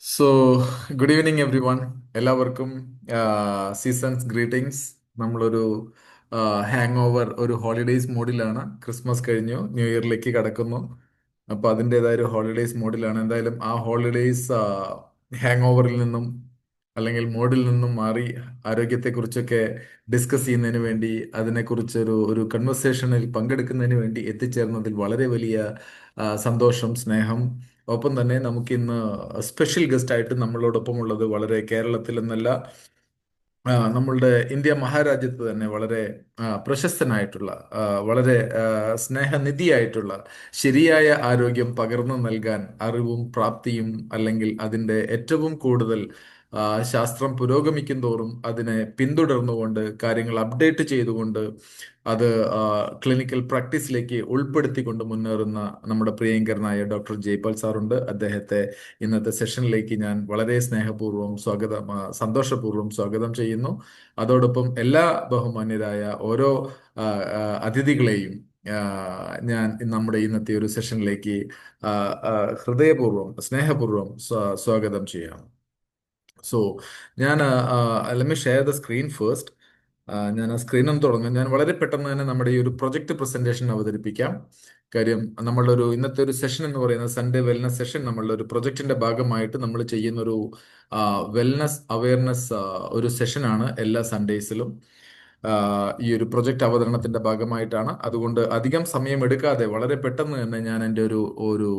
So, good evening, everyone. എല്ലാവർക്കും seasons greetings. നമ്മളൊരു hang over ഒരു ഹോളിഡേയ്സ് മോഡിലാണ്. ക്രിസ്മസ് കഴിഞ്ഞു, ന്യൂ ഇയറിലേക്ക് കടക്കുന്നു. അപ്പൊ അതിൻ്റെതായ ഒരു ഹോളിഡേയ്സ് മോഡിലാണ്. എന്തായാലും ആ ഹോളിഡേയ്സ് ഹാങ് ഓവറിൽ നിന്നും അല്ലെങ്കിൽ മോഡിൽ നിന്നും മാറി ആരോഗ്യത്തെക്കുറിച്ചൊക്കെ ഡിസ്കസ് ചെയ്യുന്നതിന് വേണ്ടി അതിനെക്കുറിച്ച് ഒരു കൺവെർസേഷനിൽ പങ്കെടുക്കുന്നതിന് വേണ്ടി എത്തിച്ചേർന്നതിൽ വളരെ വലിയ സന്തോഷം, സ്നേഹം. ഒപ്പം തന്നെ നമുക്ക് ഇന്ന് സ്പെഷ്യൽ ഗസ്റ്റ് ആയിട്ട് നമ്മളോടൊപ്പം ഉള്ളത് വളരെ കേരളത്തിൽ എന്നല്ല, നമ്മളുടെ ഇന്ത്യ മഹാരാജ്യത്ത് തന്നെ വളരെ പ്രശസ്തനായിട്ടുള്ള, വളരെ സ്നേഹനിധിയായിട്ടുള്ള, ശരിയായ ആരോഗ്യം പകർന്നു നൽകാൻ അറിവും പ്രാപ്തിയും അല്ലെങ്കിൽ അതിൻ്റെ ഏറ്റവും കൂടുതൽ ശാസ്ത്രം പുരോഗമിക്കും തോറും അതിനെ പിന്തുടർന്നുകൊണ്ട് കാര്യങ്ങൾ അപ്ഡേറ്റ് ചെയ്തുകൊണ്ട് അത് ക്ലിനിക്കൽ പ്രാക്ടീസിലേക്ക് ഉൾപ്പെടുത്തിക്കൊണ്ട് മുന്നേറുന്ന നമ്മുടെ പ്രിയങ്കരനായ ഡോക്ടർ ജയ്പാൽ സാറുണ്ട്. അദ്ദേഹത്തെ ഇന്നത്തെ സെഷനിലേക്ക് ഞാൻ വളരെ സ്നേഹപൂർവ്വം സന്തോഷപൂർവ്വം സ്വാഗതം ചെയ്യുന്നു. അതോടൊപ്പം എല്ലാ ബഹുമാന്യരായ ഓരോ ആ, അതിഥികളെയും ആ, ഞാൻ നമ്മുടെ ഇന്നത്തെ ഒരു സെഷനിലേക്ക് ആ, ആ, ഹൃദയപൂർവ്വം സ്നേഹപൂർവ്വം സ്വാഗതം ചെയ്യാം. സോ ഞാൻ let me share the screen first. ഞാൻ ആ സ്ക്രീനും തുടങ്ങും. ഞാൻ വളരെ പെട്ടെന്ന് തന്നെ നമ്മുടെ ഈ ഒരു പ്രൊജക്ട് പ്രസന്റേഷൻ അവതരിപ്പിക്കാം. കാര്യം നമ്മളുടെ ഇന്നത്തെ ഒരു സെഷൻ എന്ന് പറയുന്നത് സൺഡേ വെൽനസ് സെഷൻ. നമ്മളുടെ ഒരു പ്രൊജക്ടിന്റെ ഭാഗമായിട്ട് നമ്മൾ ചെയ്യുന്ന ഒരു വെൽനസ് അവയർനെസ് ഒരു സെഷനാണ് എല്ലാ സൺഡേസിലും. ഈ ഒരു പ്രൊജക്ട് അവതരണത്തിന്റെ ഭാഗമായിട്ടാണ്. അതുകൊണ്ട് അധികം സമയം എടുക്കാതെ വളരെ പെട്ടെന്ന് തന്നെ ഞാൻ എൻ്റെ ഒരു ഒരു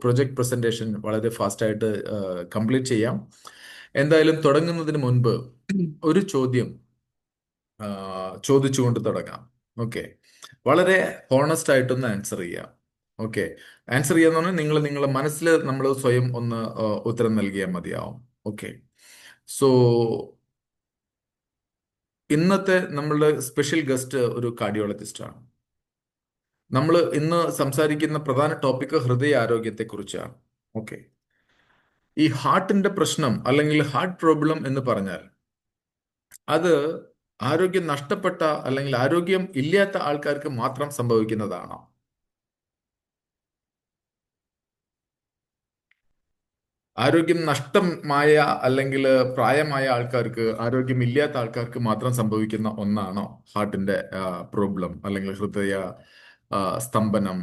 പ്രൊജക്ട് പ്രസന്റേഷൻ വളരെ ഫാസ്റ്റായിട്ട് കംപ്ലീറ്റ് ചെയ്യാം. എന്തായാലും തുടങ്ങുന്നതിന് മുൻപ് ഒരു ചോദ്യം ആ, ചോദിച്ചുകൊണ്ട് തുടങ്ങാം. ഓക്കെ, വളരെ ഹോണസ്റ്റ് ആയിട്ടൊന്ന് ആൻസർ ചെയ്യാം. ഓക്കെ, ആൻസർ ചെയ്യാന്ന് പറഞ്ഞാൽ നിങ്ങളെ മനസ്സിൽ നമ്മൾ സ്വയം ഒന്ന് ഉത്തരം നൽകിയാൽ മതിയാവും. ഓക്കെ, സോ ഇന്നത്തെ നമ്മളുടെ സ്പെഷ്യൽ ഗസ്റ്റ് ഒരു കാർഡിയോളജിസ്റ്റ് ആണ്. നമ്മൾ ഇന്ന് സംസാരിക്കുന്ന പ്രധാന ടോപ്പിക് ഹൃദയ ആരോഗ്യത്തെ കുറിച്ചാണ്. ഓക്കെ, ഈ ഹാർട്ടിന്റെ പ്രശ്നം അല്ലെങ്കിൽ ഹാർട്ട് പ്രോബ്ലം എന്ന് പറഞ്ഞാൽ അത് ആരോഗ്യം നഷ്ടപ്പെട്ട അല്ലെങ്കിൽ ആരോഗ്യം ഇല്ലാത്ത ആൾക്കാർക്ക് മാത്രം സംഭവിക്കുന്നതാണോ? ആരോഗ്യം നഷ്ടമായ അല്ലെങ്കിൽ പ്രായമായ ആൾക്കാർക്ക്, ആരോഗ്യമില്ലാത്ത ആൾക്കാർക്ക് മാത്രം സംഭവിക്കുന്ന ഒന്നാണോ ഹാർട്ടിന്റെ പ്രോബ്ലം അല്ലെങ്കിൽ ഹൃദയ സ്തംഭനം,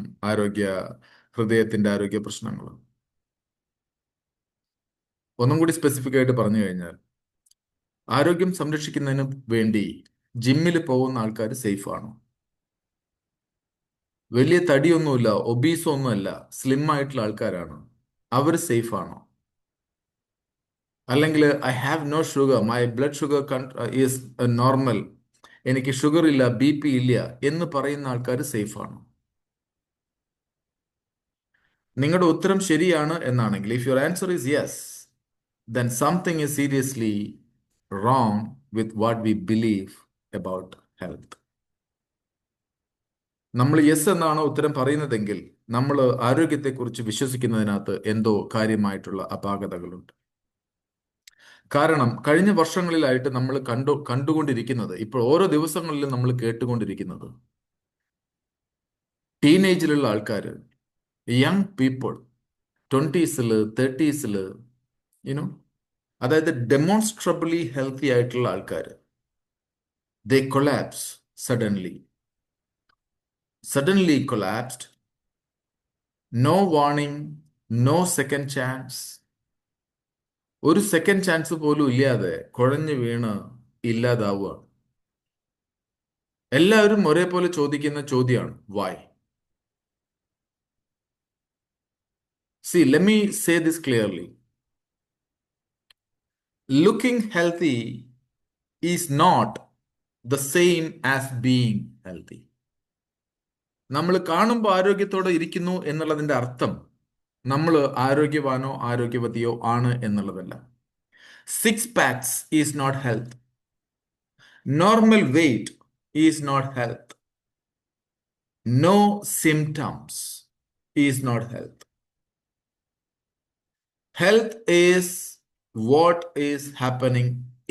ഹൃദയത്തിന്റെ ആരോഗ്യ പ്രശ്നങ്ങൾ? ഒന്നും കൂടി സ്പെസിഫിക് ആയിട്ട് പറഞ്ഞു കഴിഞ്ഞാൽ, ആരോഗ്യം സംരക്ഷിക്കുന്നതിന് വേണ്ടി ജിമ്മിൽ പോകുന്ന ആൾക്കാർ സേഫ് ആണോ? വലിയ തടിയൊന്നുമില്ല, ഒബീസ് ഒന്നുമല്ല, സ്ലിം ആയിട്ടുള്ള ആൾക്കാരാണ്, അവർ സേഫ് ആണോ? അല്ലെങ്കിൽ I have no sugar, my blood sugar is normal, എനിക്ക് ഷുഗർ ഇല്ല, BP ഇല്ല എന്ന് പറയുന്ന ആൾക്കാർ സേഫ് ആണോ? നിങ്ങളുടെ ഉത്തരം ശരിയാണ് എന്നാണെങ്കിൽ, if your answer is yes, then something is seriously wrong with what we believe about health. നമ്മൾ യെസ് എന്നാണ് ഉത്തരം പറയുന്നതെങ്കിൽ നമ്മൾ ആരോഗ്യത്തെക്കുറിച്ച് വിശ്വസിക്കുന്നതിനകത്ത് എന്തോ കാര്യമായിട്ടുള്ള അപാകതകളുണ്ട്. കാരണം കഴിഞ്ഞ വർഷങ്ങളിലായിട്ട് നമ്മൾ കണ്ടുകൊണ്ടിരിക്കുന്നത്, ഇപ്പോൾ ഓരോ ദിവസങ്ങളിലും നമ്മൾ കേട്ടുകൊണ്ടിരിക്കുന്നത്, ടീനേജിലുള്ള ആൾക്കാർ, young people, 20s, 30s, you know, അതായത് ഡെമോൺസ്ട്രബിളി ഹെൽത്തി ആയിട്ടുള്ള ആൾക്കാർ, they collapse suddenly collapsed, no warning, no second chance, ഒരു സെക്കൻഡ് ചാൻസ് പോലും ഇല്ലാതെ കുഴഞ്ഞു വീണ് ഇല്ലാതാവുക. എല്ലാവരും ഒരേപോലെ ചോദിക്കുന്ന ചോദ്യമാണ് why. See, let me say this clearly. Looking healthy is not the same as being healthy. നമ്മൾ കാണുമ്പോൾ ആരോഗ്യത്തോടെ ഇരിക്കുന്നു എന്നുള്ളതിന്റെ അർത്ഥം നമ്മൾ ആരോഗ്യവാനോ ആരോഗ്യവതിയോ ആണ് എന്നുള്ളതല്ല. 6 packs is not health. Normal weight is not health. No symptoms is not health. Health is what is happening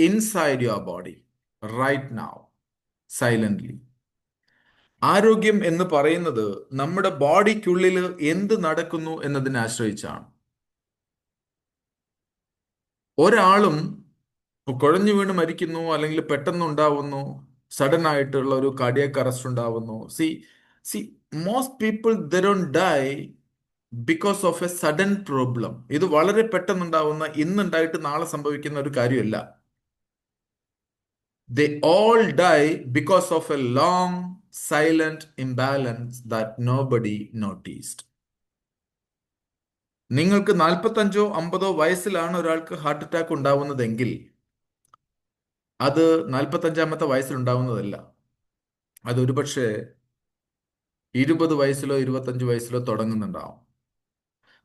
inside your body right now, silently. ആരോഗ്യം എന്ന് പറയുന്നത് നമ്മുടെ ബോഡിക്കുള്ളിൽ എന്ത് നടക്കുന്നു എന്നതിനെ ആശ്രയിച്ചാണ്. ഒരാളും കുഴഞ്ഞു വീണ് മരിക്കുന്നു അല്ലെങ്കിൽ പെട്ടെന്ന് ഉണ്ടാവുന്നു, സഡൻ ആയിട്ടുള്ള ഒരു കാർഡിയാക് അറസ്റ്റ് ഉണ്ടാവുന്നു. C C most people they don't dye because of A sudden problem. ഇത് വളരെ പെട്ടെന്നുണ്ടാവുന്ന, ഇന്നുണ്ടായിട്ട് നാളെ സംഭവിക്കുന്ന ഒരു കാര്യമല്ല. They all die because of a long silent imbalance that nobody noticed. നിങ്ങൾക്ക് 45-50 വയസ്സിലാണ് ഒരാൾക്ക് ഹാർട്ട് അറ്റാക്ക് ഉണ്ടാവുന്നതെങ്കിൽ അത് 45-ാമത്തെ വയസ്സിൽ ഉണ്ടാവുന്നതല്ല. അത് ഒരുപക്ഷെ 20 വയസ്സിലോ 25 വയസ്സിലോ തുടങ്ങുന്നുണ്ടാവും.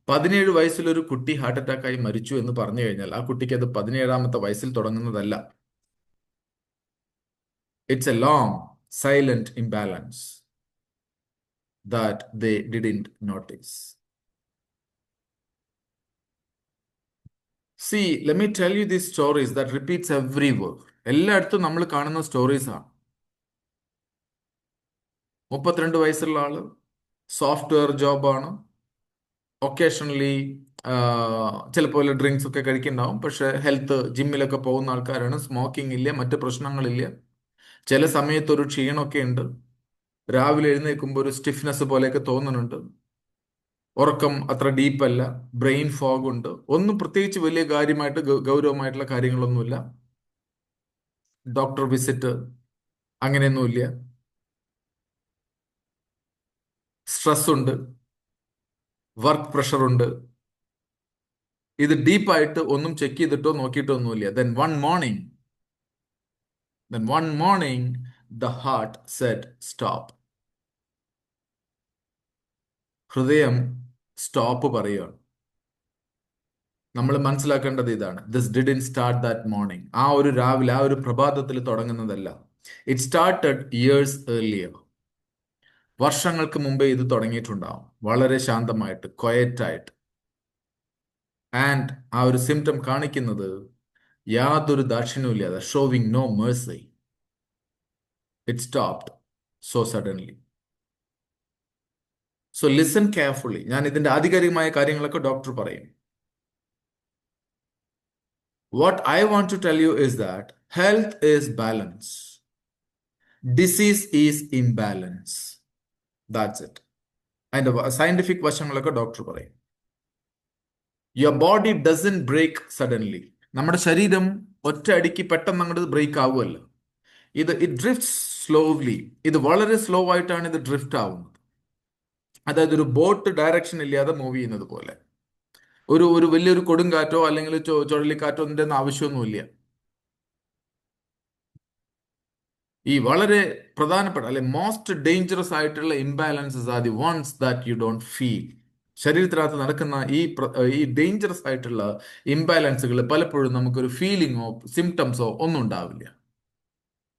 17 വയസ്സിലൊരു കുട്ടി ഹാർട്ട് അറ്റാക്കായി മരിച്ചു എന്ന് പറഞ്ഞു കഴിഞ്ഞാൽ ആ കുട്ടിക്ക് അത് 17-ാമത്തെ വയസ്സിൽ തുടങ്ങുന്നതല്ല. It's a long silent imbalance that they didn't notice. See, let me tell you these stories that repeats everywhere. എല്ലായിടത്തും നമ്മൾ കാണുന്ന സ്റ്റോറീസ് ആണ്. 32 വയസ്സുള്ള ആള്, സോഫ്റ്റ്വെയർ ജോബാണ്, ഒക്കേഷണലി ചിലപ്പോൾ ഡ്രിങ്ക്സ് ഒക്കെ കഴിക്കുന്നുണ്ടാവും, പക്ഷെ ഹെൽത്ത് ജിമ്മിലൊക്കെ പോകുന്ന ആൾക്കാരാണ്. സ്മോക്കിംഗ് ഇല്ല, മറ്റ് പ്രശ്നങ്ങളില്ല. ചില സമയത്ത് ഒരു ക്ഷീണമൊക്കെ ഉണ്ട്. രാവിലെ എഴുന്നേൽക്കുമ്പോൾ ഒരു സ്റ്റിഫ്നെസ് പോലെയൊക്കെ തോന്നുന്നുണ്ട്. ഉറക്കം അത്ര ഡീപ്പല്ല, ബ്രെയിൻ ഫോഗ് ഉണ്ട്. ഒന്നും പ്രത്യേകിച്ച് വലിയ കാര്യമായിട്ട് ഗൗരവമായിട്ടുള്ള കാര്യങ്ങളൊന്നുമില്ല. ഡോക്ടർ വിസിറ്റ് അങ്ങനെയൊന്നുമില്ല. സ്ട്രെസ് ഉണ്ട്, വർക്ക് പ്രഷർ ഉണ്ട്. ഇത് ഡീപ്പായിട്ട് ഒന്നും ചെക്ക് ചെയ്തിട്ടോ നോക്കിയിട്ടോ ഒന്നുമില്ല. then one morning the heart said stop. ഹൃദയം സ്റ്റോപ്പ് പറയുകയാണ്. നമ്മൾ മനസ്സിലാക്കേണ്ടത് ഇതാണ്. This didn't start that morning. ആ ഒരു രാവിലെ, ആ ഒരു പ്രഭാതത്തിൽ തുടങ്ങുന്നതല്ല. It started years earlier. വർഷങ്ങൾക്ക് മുമ്പേ ഇത് തുടങ്ങിയിട്ടുണ്ടാവും, വളരെ ശാന്തമായിട്ട്, ക്വയറ്റായിട്ട്. ആൻഡ് ആ ഒരു സിംറ്റം കാണിക്കുന്നത് യാതൊരു ദാക്ഷിണ്യവും ഇല്ലാതെ, showing no mercy. It stopped so suddenly. So listen carefully. ഞാൻ ഇതിന്റെ ആധികാരികമായ കാര്യങ്ങളൊക്കെ ഡോക്ടർ പറയും. What I want to tell you is that health is balance. Disease is imbalance. That's it. അതിന്റെ സയന്റിഫിക് വശങ്ങളൊക്കെ ഡോക്ടർ പറയും. Your body doesn't break suddenly. നമ്മുടെ ശരീരം ഒറ്റയടിക്ക് പെട്ടെന്ന് അങ്ങോട്ട് ബ്രേക്ക് ആവുമല്ലോ. It drift slowly. ഇത് വളരെ സ്ലോ ആയിട്ടാണ് ഇത് ഡ്രിഫ്റ്റ് ആവുന്നത്. അതായത് ഒരു ബോട്ട് ഡയറക്ഷൻ ഇല്ലാതെ മൂവ് ചെയ്യുന്നത് പോലെ. ഒരു വലിയൊരു കൊടുങ്കാറ്റോ അല്ലെങ്കിൽ ചുഴലിക്കാറ്റോ ഒന്നും ആവശ്യമൊന്നുമില്ല. ഈ വളരെ പ്രധാനപ്പെട്ട അല്ലെ മോസ്റ്റ് ഡേഞ്ചറസ് ആയിട്ടുള്ള imbalances are the ones that you don't feel. ശരീരത്തിനകത്ത് നടക്കുന്ന ഈ ഡേഞ്ചറസ് ആയിട്ടുള്ള ഇംബാലൻസുകൾ പലപ്പോഴും നമുക്കൊരു ഫീലിങ്ങോ സിംറ്റംസോ ഒന്നും ഉണ്ടാവില്ല.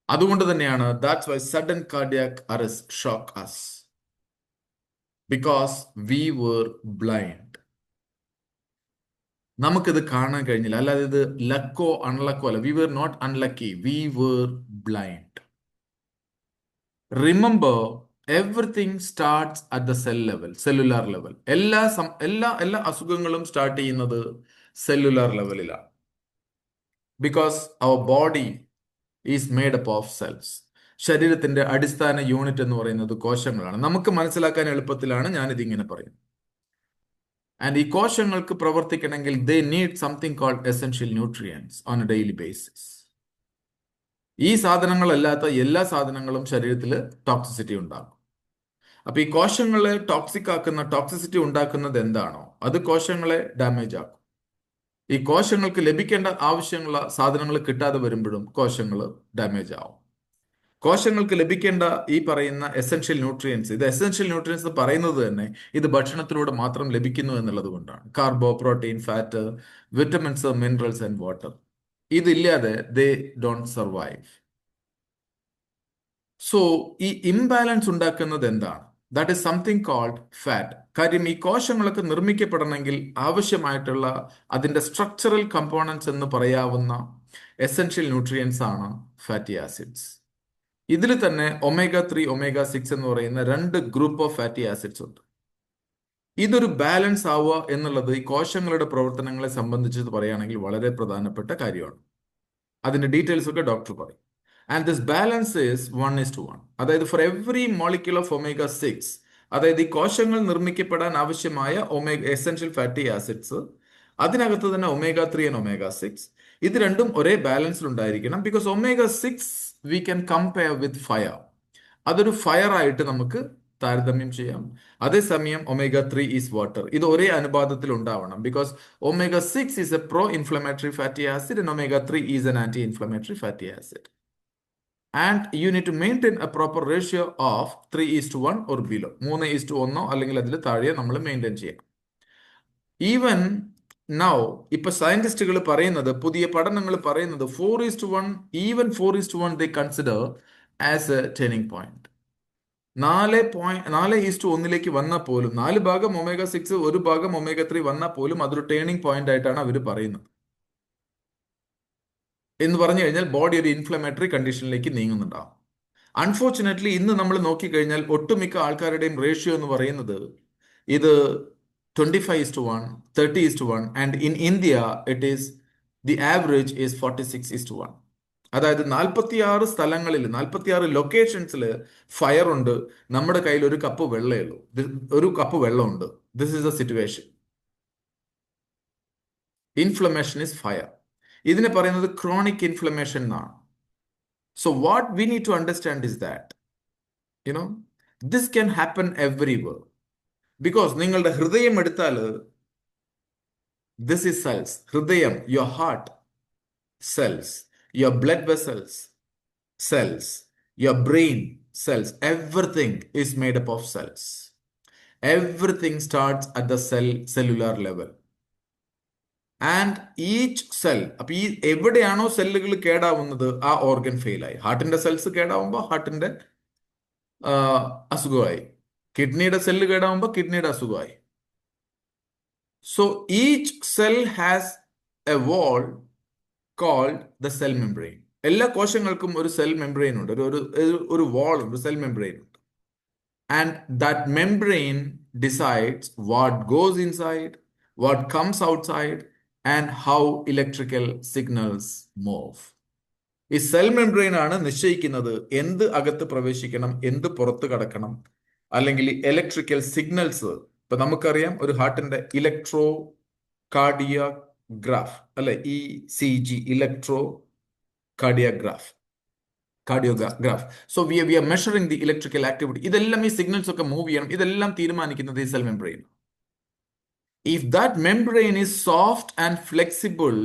അതുകൊണ്ട് തന്നെയാണ് that's why sudden cardiac arrest shock us, because we were blind. നമുക്കിത് കാണാൻ കഴിഞ്ഞില്ല. അല്ലാതെ ഇത് ലക്കോ അൺലക്കോ അല്ല. We were not unlucky, we were blind. Remember, everything starts at the cell level, cellular level. എല്ലാ അസുഖങ്ങളും സ്റ്റാർട്ട് ചെയ്യുന്നത് സെല്ലുലാർ ലെവലിലാണ്. Because our body is made up of cells. ശരീരത്തിന്റെ അടിസ്ഥാന യൂണിറ്റ് എന്ന് പറയുന്നത് കോശങ്ങളാണ്. നമുക്ക് മനസ്സിലാക്കാൻ എളുപ്പത്തിലാണ് ഞാനിത് ഇങ്ങനെ പറയുന്നത്. ആൻഡ് ഈ കോശങ്ങൾക്ക് പ്രവർത്തിക്കണമെങ്കിൽ they need something called essential nutrients on a daily basis. ഈ സാധനങ്ങളല്ലാത്ത എല്ലാ സാധനങ്ങളും ശരീരത്തിൽ ടോക്സിസിറ്റി ഉണ്ടാകും. അപ്പൊ ഈ കോശങ്ങളെ ടോക്സിക് ആക്കുന്ന, ടോക്സിസിറ്റി ഉണ്ടാക്കുന്നത് എന്താണോ അത് കോശങ്ങളെ ഡാമേജ് ആക്കും. ഈ കോശങ്ങൾക്ക് ലഭിക്കേണ്ട ആവശ്യമുള്ള സാധനങ്ങൾ കിട്ടാതെ വരുമ്പോഴും കോശങ്ങൾ ഡാമേജ് ആവും. കോശങ്ങൾക്ക് ലഭിക്കേണ്ട ഈ പറയുന്ന എസെൻഷ്യൽ ന്യൂട്രിയൻസ്, ഇത് എസെൻഷ്യൽ ന്യൂട്രിയൻസ് പറയുന്നത് തന്നെ ഇത് ഭക്ഷണത്തിലൂടെ മാത്രം ലഭിക്കുന്നു എന്നുള്ളത് കൊണ്ടാണ്. Carbo, protein, fat, vitamins, minerals and water. ഇതില്ലാതെ ദേ ഡോണ്ട് സർവൈവ്. സോ ഈ ഇംബാലൻസ് ഉണ്ടാക്കുന്നത് എന്താണ്? That is something called fat. കാര്യം ഈ കോശങ്ങളൊക്കെ നിർമ്മിക്കപ്പെടണമെങ്കിൽ ആവശ്യമായിട്ടുള്ള അതിന്റെ സ്ട്രക്ചറൽ കമ്പോണൻസ് എന്ന് പറയാവുന്ന എസെൻഷ്യൽ ന്യൂട്രിയൻസ് ആണ് ഫാറ്റി ആസിഡ്സ്. ഇതിൽ തന്നെ ഒമേഗ 3, ഒമേഗ 6 എന്ന് പറയുന്ന രണ്ട് ഗ്രൂപ്പ് ഓഫ് ഫാറ്റി ആസിഡ്സ് ഉണ്ട്. ഇതൊരു ബാലൻസ് ആവുക എന്നുള്ളത് ഈ കോശങ്ങളുടെ പ്രവർത്തനങ്ങളെ സംബന്ധിച്ച് പറയുകയാണെങ്കിൽ വളരെ പ്രധാനപ്പെട്ട കാര്യമാണ്. അതിന്റെ ഡീറ്റെയിൽസ് ഒക്കെ ഡോക്ടർ പറയും. And this balance is 1:1. അതായത് for every molecule of omega-6, അതായത് ഈ കോശങ്ങൾ നിർമ്മിക്കപ്പെടാൻ ആവശ്യമായ എസെൻഷ്യൽ ഫാറ്റി ആസിഡ്സ്, അതിനകത്ത് തന്നെ omega-3 ആൻഡ് omega-6, ഇത് രണ്ടും ഒരേ ബാലൻസിൽ ഉണ്ടായിരിക്കണം. Because omega-6 we can compare with fire. അതൊരു ഫയർ ആയിട്ട് നമുക്ക് താരതമ്യം ചെയ്യാം. അതേസമയം omega-3 ഈസ് വാട്ടർ. ഇത് ഒരേ അനുപാതത്തിൽ ഉണ്ടാവണം. Because omega-6 is a pro inflammatory fatty acid and omega-3 is an anti inflammatory fatty acid. And you need to maintain a proper ratio of 3:1 or below. 3:1 അല്ലെങ്കിൽ അതിൽ താഴെ നമ്മൾ മെയിൻറ്റെയിൻ ചെയ്യണം. Even now ഇപ്പൊ സയന്റിസ്റ്റുകൾ പറയുന്നത്, പുതിയ പഠനങ്ങൾ പറയുന്നത് 4:1, even 4:1 they consider as A turning point. 4:1 വന്നാൽ പോലും 4 ഭാഗം omega-6 1 ഭാഗം omega-3 വന്നാൽ പോലും അതൊരു ടേണിംഗ് പോയിന്റ് ആയിട്ടാണ് അവർ പറയുന്നത്. എന്ന് പറഞ്ഞു കഴിഞ്ഞാൽ ബോഡി ഒരു ഇൻഫ്ലമേറ്ററി കണ്ടീഷനിലേക്ക് നീങ്ങുന്നുണ്ടാവും. അൺഫോർച്ചുനേറ്റ്ലി ഇന്ന് നമ്മൾ നോക്കിക്കഴിഞ്ഞാൽ ഒട്ടുമിക്ക ആൾക്കാരുടെയും റേഷ്യോ എന്ന് പറയുന്നത് ഇത് 25:1, 30:1, and in India it is the average is 46:1. അതായത് 46 സ്ഥലങ്ങളിൽ 46 ലൊക്കേഷൻസിൽ ഫയർ ഉണ്ട്. നമ്മുടെ കയ്യിൽ ഒരു കപ്പ് വെള്ളമേ ഉള്ളൂ, ഒരു കപ്പ് വെള്ളമുണ്ട്. This is a situation. Inflammation is fire. ഇതിനെ പറയുന്നത് ക്രോണിക് ഇൻഫ്ലമേഷൻ എന്നാണ്. So what we need to understand is that this can happen everywhere. Because നിങ്ങളുടെ ഹൃദയം എടുത്താൽ ദിസ് ഇസ് സെൽസ്. ഹൃദയം, your heart, cells, your blood vessels, cells, your brain, cells, everything is made up of cells. Everything starts at the cellular level. And each cell, അപ്പൊ ഈ എവിടെയാണോ സെല്ലുകൾ കേടാവുന്നത് ആ organ ഫെയിലായി. ഹാർട്ടിന്റെ സെൽസ് കേടാവുമ്പോൾ ഹാർട്ടിന്റെ അസുഖമായി, കിഡ്നിയുടെ സെല്ല് കേടാവുമ്പോൾ കിഡ്നിയുടെ അസുഖമായി. So each cell has a wall called the cell membrane. എല്ലാ കോശങ്ങൾക്കും ഒരു സെൽ മെംബ്രെയിൻ ഉണ്ട്, ഒരു വാൾ ഉണ്ട്, സെൽ മെംബ്രെയിൻ ഉണ്ട്. And that membrane decides what goes inside, what comes outside, and how electrical signals move. ഈ സെൽ മെംബ്രെയിൻ ആണ് നിശ്ചയിക്കുന്നത് എന്ത് അകത്ത് പ്രവേശിക്കണം, എന്ത് പുറത്ത് കടക്കണം, അല്ലെങ്കിൽ ഇലക്ട്രിക്കൽ സിഗ്നൽസ്. ഇപ്പൊ നമുക്കറിയാം ഒരു ഹാർട്ടിന്റെ ഇലക്ട്രോ കാർഡിയോഗ്രാഫ് അല്ലെ, ECG, electro cardiograph. So we are measuring the electrical activity. ഇതെല്ലാം ഈ സിഗ്നൽസ് ഒക്കെ മൂവ് ചെയ്യണം. ഇതെല്ലാം തീരുമാനിക്കുന്നത് ഈ cell membrane. If that membrane is soft and flexible,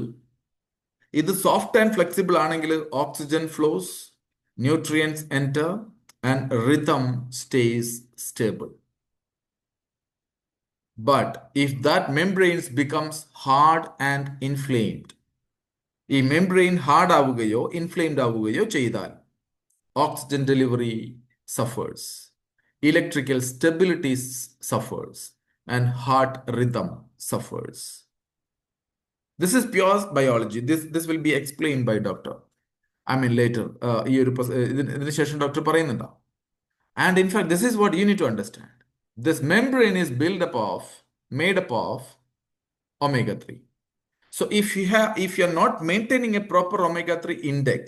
ഇത് സോഫ്റ്റ് ആൻഡ് ഫ്ലെക്സിബിൾ ആണെങ്കിൽ oxygen flows, nutrients enter, and rhythm stays stable. But if that membrane becomes hard and inflamed, ഈ മെംബ്രെയിൻ ഹാർഡ് ആവുകയോ inflamed ആവുകയോ ചെയ്താൽ oxygen delivery suffers, electrical stability suffers, and heart rhythm suffers. This is pure biology. This will be explained by doctor. I mean later. ഇതിന് ശേഷം doctor പറയുന്നുണ്ടോ. And in fact, this is what you need to understand. This membrane is made up of omega-3. So if you're not maintaining a proper omega-3 index,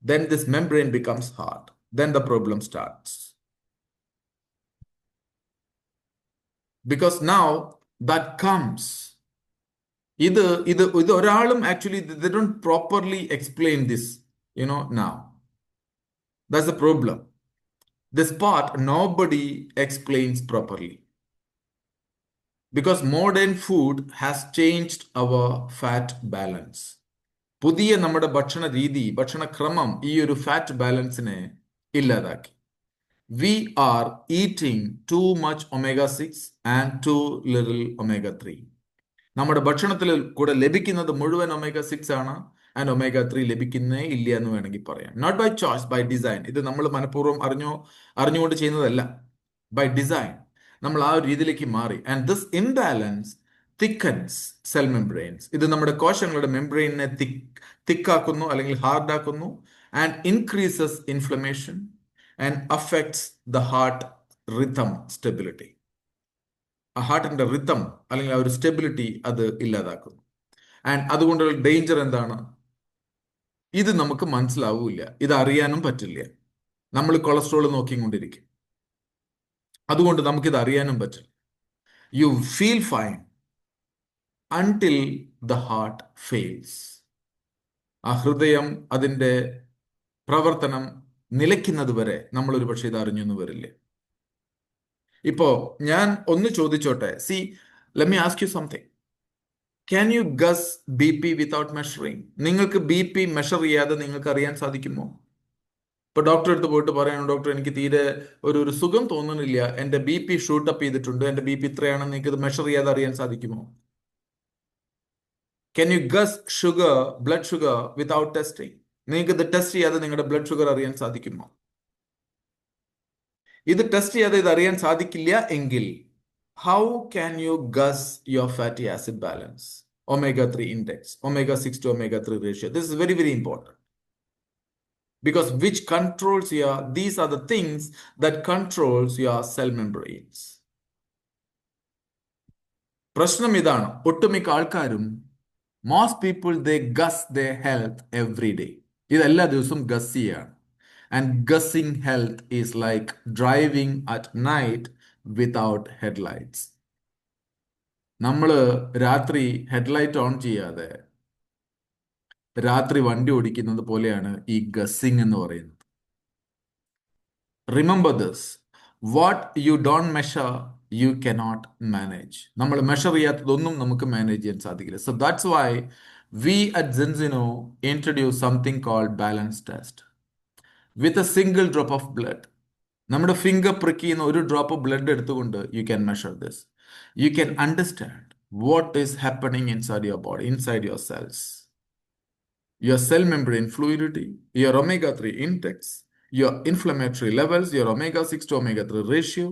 then this membrane becomes hard. Then the problem starts. Because now that comes, ഇത് ഒരാളും actually they don't properly explain this, now. That's the problem. This part nobody explains properly. Because modern food has changed our fat balance. പുതിയ നമ്മുടെ ഭക്ഷണ രീതി, ഭക്ഷണക്രമം ഈ ഒരു fat ബാലൻസിനെ ഇല്ലാതാക്കി. We are eating too much omega-6 and too little omega-3. നമ്മുടെ ഭക്ഷണത്തിൽ കൂടെ ലഭിക്കുന്നത് മുഴുവൻ omega-6 ആണ്, ആൻഡ് omega-3 ലഭിക്കുന്നേ ഇല്ല എന്ന് വേണമെങ്കിൽ പറയാം. Not by choice, by design. ഇത് നമ്മൾ മനഃപൂർവ്വം അറിഞ്ഞുകൊണ്ട് ചെയ്യുന്നതല്ല. ബൈ ഡിസൈൻ നമ്മൾ ആ ഒരു രീതിയിലേക്ക് മാറി. And this imbalance thickens cell membranes. ഇത് നമ്മുടെ കോശങ്ങളുടെ മെംബ്രെയിനെ തിക്കാക്കുന്നു അല്ലെങ്കിൽ ഹാർഡാക്കുന്നു, and increases inflammation and affects the heart rhythm stability. ആ ഹാർട്ടിന്റെ റിതം അല്ലെങ്കിൽ ആ ഒരു സ്റ്റെബിലിറ്റി അത് ഇല്ലാതാക്കുന്നു. ആൻഡ് അതുകൊണ്ടുള്ള ഡേഞ്ചർ എന്താണ്? ഇത് നമുക്ക് മനസ്സിലാവൂല, ഇത് അറിയാനും പറ്റില്ല. നമ്മൾ കൊളസ്ട്രോൾ നോക്കിക്കൊണ്ടിരിക്കും, അതുകൊണ്ട് നമുക്കിത് അറിയാനും പറ്റില്ല. You feel fine until the heart fails. ആ ഹൃദയം അതിന്റെ പ്രവർത്തനം നിലയ്ക്കുന്നത് വരെ നമ്മൾ ഒരു പക്ഷേ ഇത് അറിഞ്ഞൊന്നും വരില്ല. ഇപ്പോ ഞാൻ ഒന്ന് ചോദിച്ചോട്ടെ, C let me ask you something. Can you guess B P without measuring? നിങ്ങൾക്ക് ബി പി മെഷർ ചെയ്യാതെ നിങ്ങൾക്ക് അറിയാൻ സാധിക്കുമോ? ഇപ്പൊ ഡോക്ടറെ അടുത്ത് പോയിട്ട് പറയണം, ഡോക്ടർ എനിക്ക് തീരെ ഒരു സുഖം തോന്നുന്നില്ല, എന്റെ ബി പി ഷൂട്ടപ്പ് ചെയ്തിട്ടുണ്ട്, എന്റെ ബി പി ഇത്രയാണെന്ന് നിങ്ങൾക്ക് ഇത് മെഷർ ചെയ്യാതെ അറിയാൻ സാധിക്കുമോ? Can you guess sugar, blood sugar without testing? നിങ്ങൾക്ക് ഇത് ടെസ്റ്റ് ചെയ്യാതെ നിങ്ങളുടെ ബ്ലഡ് ഷുഗർ അറിയാൻ സാധിക്കുമോ? ഇത് ടെസ്റ്റ് ചെയ്യാതെ ഇത് അറിയാൻ സാധിക്കില്ല എങ്കിൽ how can you guess your fatty acid balance, omega 3 index, omega 6 to omega 3 ratio? This is very, very important. Because which controls these are the things that controls your cell membranes. പ്രശ്നം ഇതാണ്, ഒട്ടുമിക്ക ആൾക്കാരും, most people ദേ guess ദേ health every day. ഇതെല്ലാ ദിവസവും guess ചെയ്യാണ്. And guessing health is like driving at night without headlights. നമ്മൾ രാത്രി headlight on ചെയ്യാതെ രാത്രി വണ്ടി ഓടിക്കുന്നത് പോലെയാണ് ഈ ഗസ്സിങ് എന്ന് പറയുന്നത്. Remember this, what you don't measure you cannot manage. നമ്മൾ മെഷർ ചെയ്യാത്തതൊന്നും നമുക്ക് മാനേജ് ചെയ്യാൻ സാധിക്കില്ല. So that's why we at Zinzino introduce something called balance test. With a single drop of blood, നമ്മുടെ ഫിംഗർ പ്രിക്ക് ചെയ്യുന്ന ഒരു ഡ്രോപ്പ് ബ്ലഡ് എടുത്തുകൊണ്ട് you can measure this. U can understand what is happening inside your body, inside your cells, your cell membrane fluidity, your omega 3 index, your inflammatory levels, your omega 6 to omega 3 ratio,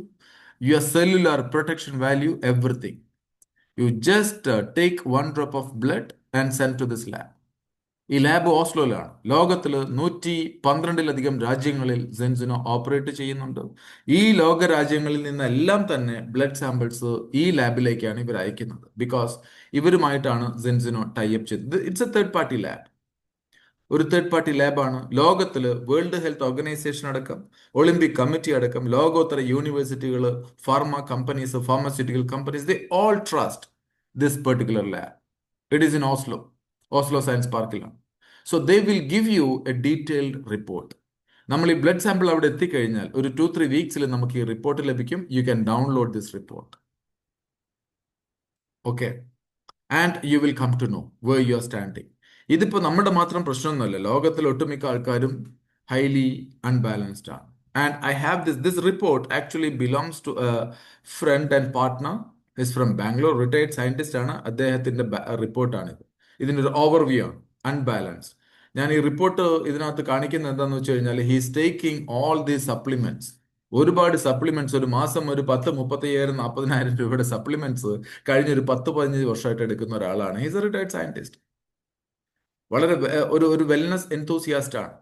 your cellular protection value, everything. You just take one drop of blood and send to this lab. ഈ lab ഓസ്ലോയിലാണ്. ലോകത്തിൽ 112 രാജ്യങ്ങളിൽ Zinzino operate ചെയ്യുന്നുണ്ട്. ഈ ലോക രാജ്യങ്ങളിൽ നിന്നെല്ലാം തന്നെ blood samples ഈ ലാബിലേക്കാണ് ഇവർ അയക്കുന്നത്. ബിക്കോസ് ഇവരുമായിട്ടാണ് Zinzino ടൈപ്പ് ചെയ്തത്. It's a third party lab. ഒരു തേർഡ് പാർട്ടി ലാബാണ്. ലോകത്തിൽ വേൾഡ് ഹെൽത്ത് ഓർഗനൈസേഷൻ അടക്കം, ഒളിമ്പിക് കമ്മിറ്റി അടക്കം, ലോകോത്തര യൂണിവേഴ്സിറ്റികൾ, pharma companies, pharmaceutical companies, they all trust this particular lab. It is in Oslo science പാർക്കിലാണ്. So they will give you a detailed report. നമ്മൾ ഈ ബ്ലഡ് സാമ്പിൾ അവിടെ എത്തിക്കഴിഞ്ഞാൽ ഒരു 2-3 വീക്സിൽ നമുക്ക് ഈ റിപ്പോർട്ട് ലഭിക്കും. You can download this report. Okay, and you will come to know where you are standing. ഇതിപ്പോ നമ്മുടെ മാത്രം പ്രശ്നമൊന്നുമല്ല, ലോകത്തിൽ ഒട്ടുമിക്ക ആൾക്കാരും ഹൈലി അൺബാലൻസ്ഡ് ആണ്. And I have this report actually belongs to a friend and partner, is from Bangalore, retired scientist ആണ്. അദ്ദേഹത്തിന്റെ റിപ്പോർട്ടാണിത്. ഇതിൻ്റെ ഒരു ഓവർവ്യൂ ആണ്, അൺബാലൻസ്ഡ്. ഞാൻ ഈ റിപ്പോർട്ട് ഇതിനകത്ത് കാണിക്കുന്നത് എന്താണെന്ന് വെച്ച് കഴിഞ്ഞാൽ, he's taking all these supplements, ഒരുപാട് സപ്ലിമെന്റ്സ്, ഒരു മാസം ഒരു 10-35,000-40,000 രൂപയുടെ സപ്ലിമെന്റ്സ് കഴിഞ്ഞൊരു 10-15 വർഷമായിട്ട് എടുക്കുന്ന ഒരാളാണ്. ഹീസ് എ റിട്ടയർഡ് സയന്റിസ്റ്റ്, വളരെ ഒരു വെൽനസ് എൻതൂസിയാസ്റ്റ് ആണ്.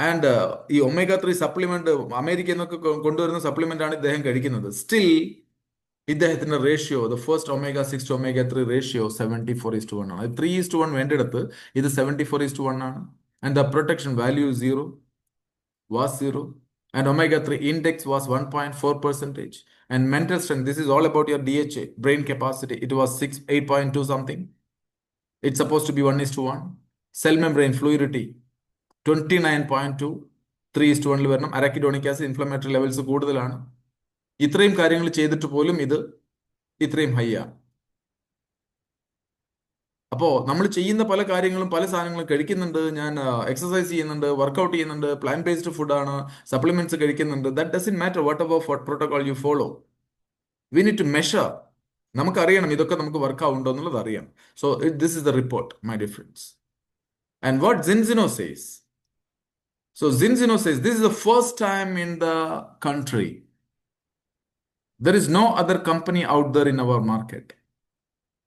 ആൻഡ് ഈ ഒമേഗ 3 സപ്ലിമെന്റ് അമേരിക്കയിൽ നിന്നൊക്കെ കൊണ്ടുവരുന്ന സപ്ലിമെന്റ് ആണ് ഇദ്ദേഹം കഴിക്കുന്നത്. സ്റ്റിൽ ഇദ്ദേഹത്തിന്റെ ratio, the first omega 6 to omega 3 ratio 74:1 ആണ്. 3:1 വേണ്ടിടത്ത് ഇത് 74:1 ആണ്. And the protection value was 0. And omega 3 index was 1.4%. And mental strength, this is all about your DHA, brain capacity. It was 8.2 something. It's supposed to be 1:1. Cell membrane fluidity 29.2, 3:1 വരണം. അരാക്കിഡോണിക് acid, inflammatory levels കൂടുതലാണ്. ഇത്രയും കാര്യങ്ങൾ ചെയ്തിട്ട് പോലും ഇത് ഇത്രയും high ആണ്. അപ്പോൾ നമ്മൾ ചെയ്യുന്ന പല കാര്യങ്ങളും, പല സാധനങ്ങളും കഴിക്കുന്നുണ്ട്, ഞാൻ എക്സസൈസ് ചെയ്യുന്നുണ്ട്, വർക്കൗട്ട് ചെയ്യുന്നുണ്ട്, പ്ലാന്റ് ബേസ്ഡ് ഫുഡാണ്, സപ്ലിമെന്റ്സ് കഴിക്കുന്നുണ്ട്. That doesn't matter whatever protocol you follow. We need to measure. നമുക്കറിയണം ഇതൊക്കെ നമുക്ക് വർക്ക് ആവുന്നുണ്ടോ എന്നുള്ളത് അറിയാം. So this is the report, my dear friends. And what Zinzino says. So Zinzino says this is the first time in the country. There is no other company out there in our market.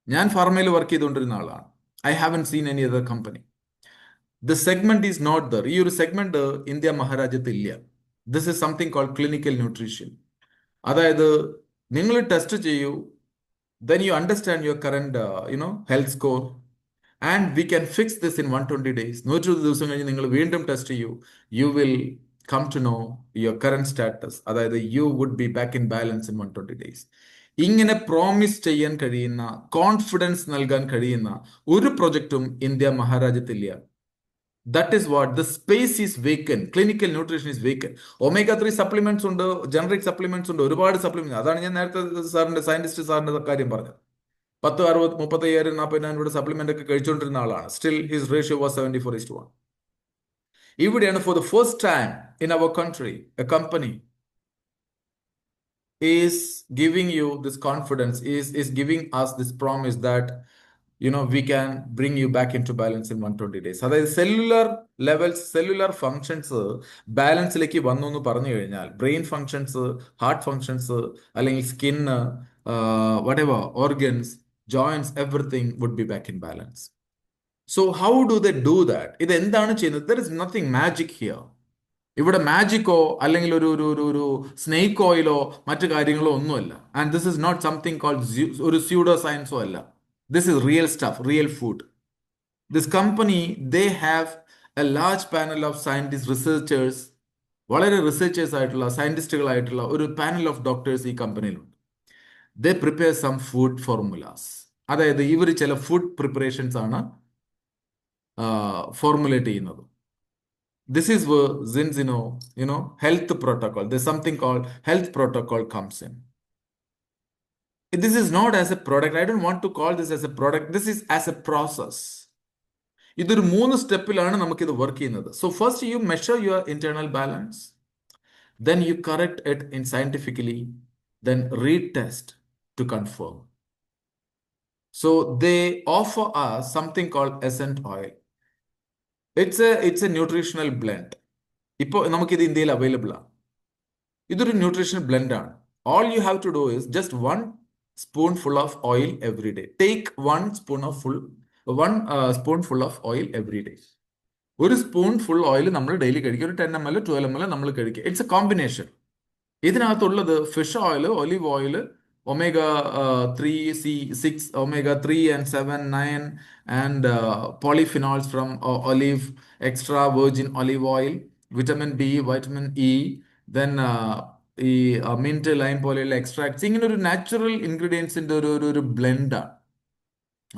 ഞാൻ ഫാർമയിൽ work ചെയ്തുകൊണ്ടിരുന്ന ആളാണ്. I haven't seen any other company. The segment is not there. ഈ ഒരു segment India മഹാരാജ്യത്ത് ഇല്ല. This is something called clinical nutrition. അതായത് നിങ്ങൾ test ചെയ്യൂ, then you understand your current health score, and we can fix this in 120 days. 120 ദിവസം കഴിഞ്ഞ് നിങ്ങൾ വീണ്ടും ടെസ്റ്റ് ചെയ്യൂ, you will come to know your current status. അതായത് you would be back in balance in 120 days. ഇങ്ങനെ promise ചെയ്യാൻ കഴിയുന്ന, confidence നൽകാൻ കഴിയുന്ന ഒരു പ്രൊജക്റ്റും ഇന്ത്യ മഹാരാജ്യത്തില്ല. That is what the space is vacant. Clinical nutrition is vacant. Omega 3 supplements ഉണ്ട്, ജനറിക് സപ്ലിമെന്റ്സ് ഉണ്ട്, ഒരുപാട് സപ്ലിമെന്റ്. അതാണ് ഞാൻ നേരത്തെ സയന്റിസ്റ്റ് സാറിന്റെ കാര്യം പറഞ്ഞത്. 35,000 40,000 രൂപയുടെ സപ്ലിമെന്റ് ഒക്കെ കഴിച്ചുകൊണ്ടിരുന്ന ആളാണ്. Still his ratio was 74:1. ഇവിടെയാണ് for the first time in our country a company is giving you this confidence, is giving us this promise that we can bring you back into balance in 120 days. അതായത് cellular levels, cellular functions ബാലൻസിലേക്ക് വന്നു എന്ന് പറഞ്ഞു കഴിഞ്ഞാൽ brain functions, heart functions, അല്ലെങ്കിൽ skin, whatever organs, joints, everything would be back in balance. So how do they do that? ഇത് എന്താണ് ചെയ്യുന്നത്? There is nothing magic here. ഇവിടെ മാജിക്കോ അല്ലെങ്കിൽ ഒരു ഒരു ഒരു ഒരു സ്നേക്ക് ഓയിലോ മറ്റു കാര്യങ്ങളോ ഒന്നുമല്ല. And this is not something called ഒരു സ്യൂഡോ സയൻസോ അല്ല. This is real stuff, real food. This company, they have a large panel of scientist, researchers, വളരെ റിസർച്ചേഴ്സ് ആയിട്ടുള്ള, സയന്റിസ്റ്റുകളായിട്ടുള്ള ഒരു പാനൽ ഓഫ് ഡോക്ടേഴ്സ് ഈ കമ്പനിയിലുണ്ട്. They prepare some food formulas. അതായത് ഇവർ ചില ഫുഡ് പ്രിപ്പറേഷൻസ് ആണ് ഫോർമുലേറ്റ് ചെയ്യുന്നത്. This is where Zinzino, health protocol, there's something called health protocol comes in. This is not as a product. I don't want to call this as a product. This is as a process. ഇതൊരു 3 സ്റ്റെപ്പിലാണ് നമുക്കിത് വർക്ക് ചെയ്യുന്നത്. So first you measure your internal balance, then you correct it in scientifically, then retest to confirm. So they offer us something called Essent oil. It's a nutritional blend. ഇപ്പോൾ നമുക്കിത് ഇന്ത്യയിൽ available ആണ്. ഇതൊരു nutritional blend ആണ്. All you have to do is just 1 spoonful of oil every day. Take 1 spoonful of oil every day. ഒരു spoon full oil നമ്മൾ daily കഴിക്കുക. ഒരു 10 ml 12 ml നമ്മൾ കഴിക്കുക. It's a combination. ഇതിനകത്തുള്ളത് fish oil, olive oil, omega 3, 6, omega 3 and 7, 9, and polyphenols from olive, extra virgin olive oil, vitamin B, vitamin E, then ഈ mint, lime പോലെയുള്ള extracts. ഇങ്ങനെ ഒരു നാച്ചുറൽ ഇൻഗ്രീഡിയൻസിന്റെ ഒരു ബ്ലെൻഡാണ്.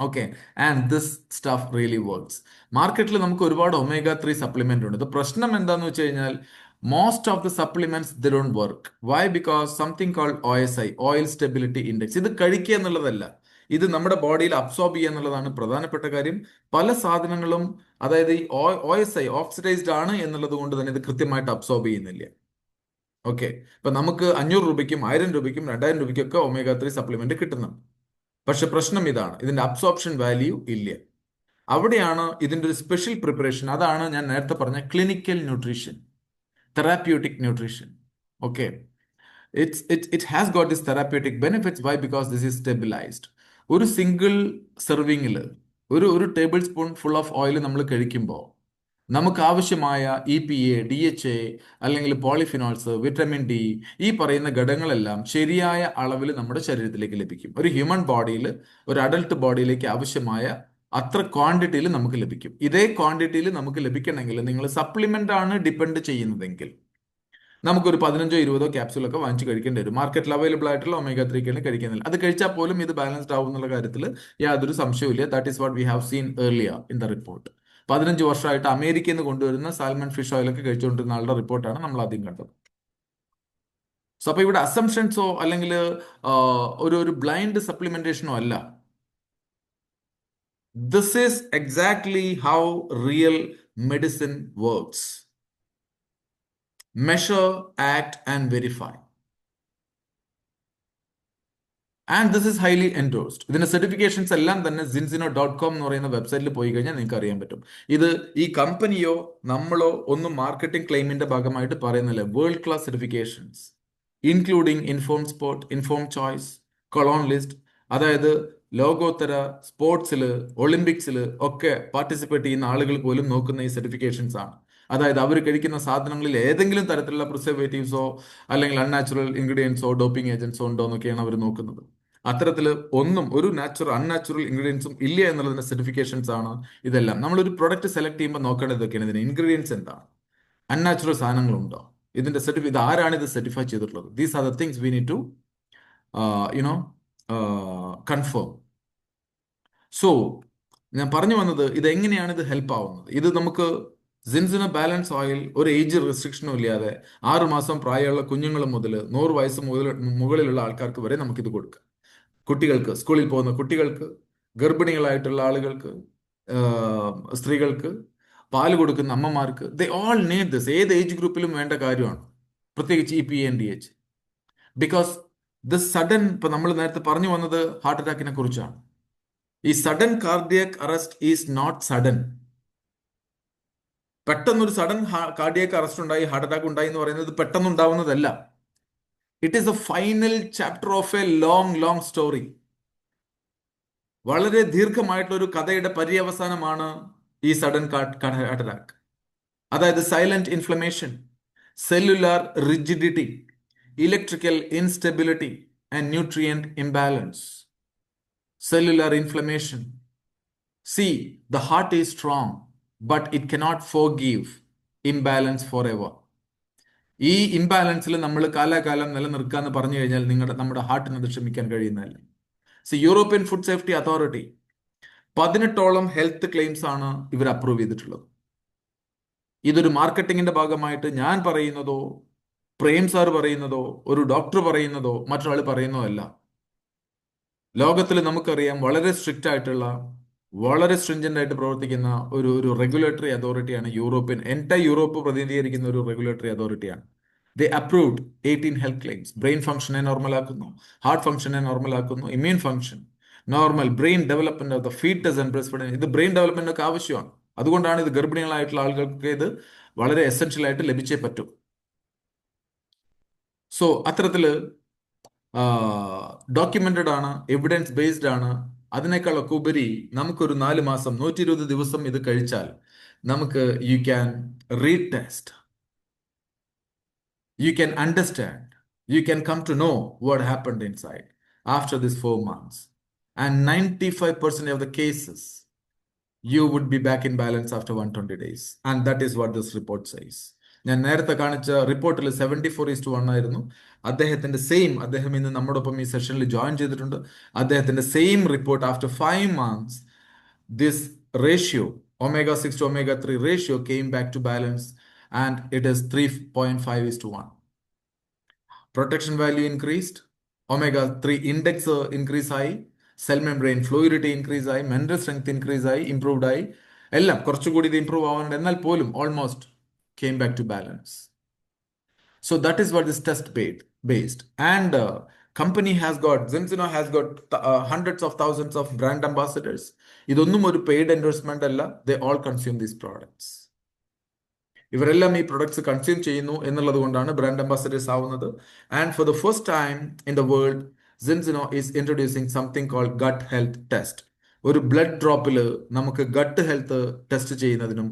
Okay, and this stuff really works. മാർക്കറ്റിൽ നമുക്ക് ഒരുപാട് ഒമേഗ 3 സപ്ലിമെന്റ് ഉണ്ട്. പ്രശ്നം എന്താന്ന് വെച്ച് കഴിഞ്ഞാൽ most of the supplements they don't work. Why? Because something called OSI, oil stability index. ഇത് കഴിക്കുക എന്നുള്ളതല്ല, ഇത് നമ്മുടെ ബോഡിയിൽ അബ്സോർബ് ചെയ്യുക എന്നുള്ളതാണ് പ്രധാനപ്പെട്ട കാര്യം. പല സാധനങ്ങളും, അതായത് ഈ OSI ഓക്സിഡൈസ്ഡ് ആണ് എന്നുള്ളത് കൊണ്ട് തന്നെ ഇത് കൃത്യമായിട്ട് അബ്സോർബ് ചെയ്യുന്നില്ല. ഓക്കെ, ഇപ്പൊ നമുക്ക് 500 രൂപയ്ക്കും 1000 രൂപയ്ക്കും 2000 രൂപയ്ക്കൊക്കെ ഒമേഗ 3 സപ്ലിമെന്റ് കിട്ടുന്നുണ്ട്. പക്ഷെ പ്രശ്നം ഇതാണ്, ഇതിന്റെ അബ്സോർപ്ഷൻ വാല്യൂ ഇല്ല. അവിടെയാണ് ഇതിന്റെ ഒരു സ്പെഷ്യൽ പ്രിപ്പറേഷൻ. അതാണ് ഞാൻ നേരത്തെ പറഞ്ഞ clinical nutrition, therapeutic nutrition. Okay, it has got this therapeutic benefits. Why? Because this is stabilized. ഒരു സിംഗിൾ സെർവിങ്ങിൽ ഒരു table spoon full of oil നമ്മൾ കഴിക്കുമ്പോൾ നമുക്ക് ആവശ്യമായ EPA, DHA, അല്ലെങ്കിൽ പോളിഫിനോൾസ്, വിറ്റമിൻ ഡി, ഈ പറയുന്ന ഘടകങ്ങളെല്ലാം ശരിയായ അളവിൽ നമ്മുടെ ശരീരത്തിലേക്ക് ലഭിക്കും. ഒരു ഹ്യൂമൻ ബോഡിയിൽ, ഒരു അഡൽട്ട് ബോഡിയിലേക്ക് ആവശ്യമായ അത്ര ക്വാണ്ടിറ്റിയിൽ നമുക്ക് ലഭിക്കും. ഇതേ ക്വാണ്ടിറ്റിയിൽ നമുക്ക് ലഭിക്കണമെങ്കിൽ നിങ്ങൾ സപ്ലിമെന്റ് ആണ് ഡിപ്പെൻഡ് ചെയ്യുന്നതെങ്കിൽ നമുക്കൊരു 15-20 ക്യാപ്സൂളൊക്കെ വാങ്ങിച്ച് കഴിക്കേണ്ടി വരും. മാർക്കറ്റിൽ അവൈലബിൾ ആയിട്ടുള്ള ഒമേഗ 3 കഴിക്കുന്നില്ല. അത് കഴിച്ചാൽ പോലും ഇത് ബാലൻസ്ഡ് ആവും എന്നുള്ള കാര്യത്തിൽ യാതൊരു സംശയവുമില്ല. That is what we have seen earlier in the report. 15 വർഷമായിട്ട് അമേരിക്കയിൽ നിന്ന് കൊണ്ടുവരുന്ന സാൽമൺ ഫിഷ് ഓയിലൊക്കെ കഴിച്ചുകൊണ്ടിരുന്ന ആളുടെ റിപ്പോർട്ടാണ് നമ്മൾ ആദ്യം കണ്ടത്. സോ അപ്പൊ ഇവിടെ അസംഷൻസോ അല്ലെങ്കിൽ ഒരു ബ്ലൈൻഡ് സപ്ലിമെന്റേഷനോ അല്ല. This is exactly how real medicine works. Measure, act, and verify. And this is highly endorsed. ഇതിന്റെ സർട്ടിഫിക്കേഷൻസ് എല്ലാം തന്നെ zinzino.com എന്ന് പറയുന്ന വെബ്സൈറ്റിൽ പോയി കഴിഞ്ഞാൽ നിങ്ങൾക്ക് അറിയാൻ പറ്റും. ഇത് ഈ കമ്പനിയോ നമ്മളോ ഒന്നും മാർക്കറ്റിംഗ് ക്ലെയിമിന്റെ ഭാഗമായിട്ട് പറയുന്നില്ല. World class certifications, including informed sport, informed choice, Cologne list. അതായത് ലോകോത്തര സ്പോർട്സിൽ, ഒളിമ്പിക്സിൽ ഒക്കെ പാർട്ടിസിപ്പേറ്റ് ചെയ്യുന്ന ആളുകൾ പോലും നോക്കുന്ന ഈ സർട്ടിഫിക്കേഷൻസ് ആണ്. അതായത് അവർ കഴിക്കുന്ന സാധനങ്ങളിൽ ഏതെങ്കിലും തരത്തിലുള്ള പ്രിസർവേറ്റീവ്സോ അല്ലെങ്കിൽ അൺനാച്ചുറൽ ഇൻഗ്രീഡിയൻസോ ഡോപ്പിംഗ് ഏജൻസോ ഉണ്ടോ എന്നൊക്കെയാണ് അവർ നോക്കുന്നത്. അത്തരത്തിൽ ഒന്നും ഒരു അൺനാച്ചുറൽ ഇൻഗ്രീഡിയൻസും ഇല്ല എന്നുള്ളതിന്റെ സർട്ടിഫിക്കേഷൻസ് ആണ് ഇതെല്ലാം. നമ്മളൊരു പ്രൊഡക്റ്റ് സെലക്ട് ചെയ്യുമ്പോൾ നോക്കേണ്ടത് ഇതൊക്കെയാണ്. ഇതിന് ഇൻഗ്രീഡിയൻസ് എന്താണ്, അൺനാച്ചുറൽ സാധനങ്ങളുണ്ടോ, ഇതിന്റെ ഇത് ആരാണ് ഇത് സർട്ടിഫൈ ചെയ്തിട്ടുള്ളത്. These are the things we need to you know confirm. സോ ഞാൻ പറഞ്ഞു വന്നത് ഇത് എങ്ങനെയാണ് ഇത് ഹെൽപ്പ് ആവുന്നത്. ഇത് നമുക്ക് സിൻസിന ബാലൻസ് ഓയിൽ ഒരു ഏജ് റെസ്ട്രിക്ഷനും ഇല്ലാതെ 6 മാസം പ്രായമുള്ള കുഞ്ഞുങ്ങൾ മുതൽ 100 വയസ്സ് മുകളിലുള്ള ആൾക്കാർക്ക് വരെ നമുക്കിത് കൊടുക്കാം. കുട്ടികൾക്ക്, സ്കൂളിൽ പോകുന്ന കുട്ടികൾക്ക്, ഗർഭിണികളായിട്ടുള്ള ആളുകൾക്ക്, സ്ത്രീകൾക്ക്, പാല് കൊടുക്കുന്ന അമ്മമാർക്ക്, ദേ ഓൾ നീഡ് ദിസ്. ഏത് ഏജ് ഗ്രൂപ്പിലും വേണ്ട കാര്യമാണ്, പ്രത്യേകിച്ച് ഈ PNDH. ബിക്കോസ് ദിസ് സഡൻ, ഇപ്പൊ നമ്മൾ നേരത്തെ പറഞ്ഞു വന്നത് ഹാർട്ട് അറ്റാക്കിനെ കുറിച്ചാണ്. ഈ sudden cardiac arrest is not sudden. പെട്ടെന്നൊരു സഡൻ കാർഡിയക് അറസ്റ്റ് ഉണ്ടായി, ഹാർട്ട് അറ്റാക്ക് ഉണ്ടായി എന്ന് പറയുന്നത് പെട്ടെന്ന് ഉണ്ടാവുന്നതല്ല. It is a final chapter of a long story. വളരെ ദീർഘമായിട്ടുള്ള ഒരു കഥയുടെ പര്യവസാനമാണ് ഈ സഡൻ ഹാർട്ട് അറ്റാക്ക്. അതായത് silent inflammation, cellular rigidity, electrical instability and nutrient imbalance. Cellular inflammation. See, the heart is strong, but it cannot forgive imbalance forever. ഈ ഇംബാലൻസിൽ നമ്മൾ കാലാകാലം നിലനിൽക്കുക എന്ന് പറഞ്ഞു കഴിഞ്ഞാൽ നമ്മുടെ ഹാർട്ടിന് അത് ക്ഷമിക്കാൻ കഴിയുന്നതല്ല. യൂറോപ്യൻ ഫുഡ് സേഫ്റ്റി അതോറിറ്റി 18ഓളം ഹെൽത്ത് ക്ലെയിംസ് ആണ് ഇവർ അപ്രൂവ് ചെയ്തിട്ടുള്ളത്. ഇതൊരു മാർക്കറ്റിംഗിന്റെ ഭാഗമായിട്ട് ഞാൻ പറയുന്നതോ പ്രേം സാർ പറയുന്നതോ ഒരു ഡോക്ടർ പറയുന്നതോ മറ്റൊരാൾ പറയുന്നതോ അല്ല. ലോകത്തിൽ നമുക്കറിയാം വളരെ സ്ട്രിക്റ്റ് ആയിട്ടുള്ള, വളരെ സ്ട്രിഞ്ചന്റ് ആയിട്ട് പ്രവർത്തിക്കുന്ന ഒരു റെഗുലേറ്ററി അതോറിറ്റിയാണ് യൂറോപ്പ് പ്രതിനിധീകരിക്കുന്ന ഒരു റെഗുലേറ്ററി അതോറിറ്റിയാണ്. They approved 18 health claims. Brain ഫംഗ്ഷനെ നോർമലാക്കുന്നു, ഹാർട്ട് ഫംഗ്ഷനെ നോർമലാക്കുന്നു, immune function normal, brain development of the foetus and breast feeding. ഇത് ബ്രെയിൻ ഡെവലപ്മെന്റ് ഒക്കെ ആവശ്യമാണ്. അതുകൊണ്ടാണ് ഇത് ഗർഭിണികളായിട്ടുള്ള ആളുകൾക്ക് ഇത് വളരെ എസെൻഷ്യൽ ആയിട്ട് ലഭിച്ചേ പറ്റൂ. സോ അത്തരത്തില് ഡോക്യുമെന്റഡ് ആണ്, എവിഡൻസ് ബേസ്ഡ് ആണ്. അതിനേക്കാളൊക്കെ ഉപരി നമുക്കൊരു 4 മാസം 120 ദിവസം ഇത് കഴിച്ചാൽ നമുക്ക് you can read test, you can understand, you can come to know what happened inside after this 4 months. And 95% of the cases you would be back in balance after 120 days. And that is what this report says. ഞാൻ നേരത്തെ കാണിച്ച റിപ്പോർട്ടിൽ 74:1 ആയിരുന്നു. അദ്ദേഹം ഇന്ന് നമ്മോടൊപ്പം ഈ സെഷനിൽ ജോയിൻ ചെയ്തിട്ടുണ്ട്. അദ്ദേഹത്തിന്റെ same report after 5 months, this ratio omega-6 to omega-3 ratio came back to balance and it is 3.5:1. Protection value increased, omega-3 index increase ആയി, സെൽ മെംബ്രെയിൻ ഫ്ലൂയിഡിറ്റി ഇൻക്രീസ് ആയി, മെന്റൽ സ്ട്രെങ്ത് ഇൻക്രീസ് ആയി, improved ആയി. എല്ലാം കുറച്ചുകൂടി ഇത് improve ആവാനുണ്ട്, എന്നാൽ പോലും almost came back to balance. So that is what this test based. And company has got, Zinsino has got hundreds of thousands of brand ambassadors. ഇതൊന്നും ഒരു പെയ്ഡ് എൻഡോഴ്സ്മെന്റ് അല്ല. They all consume these products. ഇവരെല്ലാം ഈ products consume ചെയ്യുന്നു എന്നുള്ളത് കൊണ്ടാണ് brand ambassadors ആവുന്നത്. And four the first time in the world, Zinsino is introducing something called gut health test. ഒരു ബ്ലഡ് ഡ്രോപ്പിൽ നമുക്ക് ഗട്ട് ഹെൽത്ത് ടെസ്റ്റ് ചെയ്യുന്നതിനും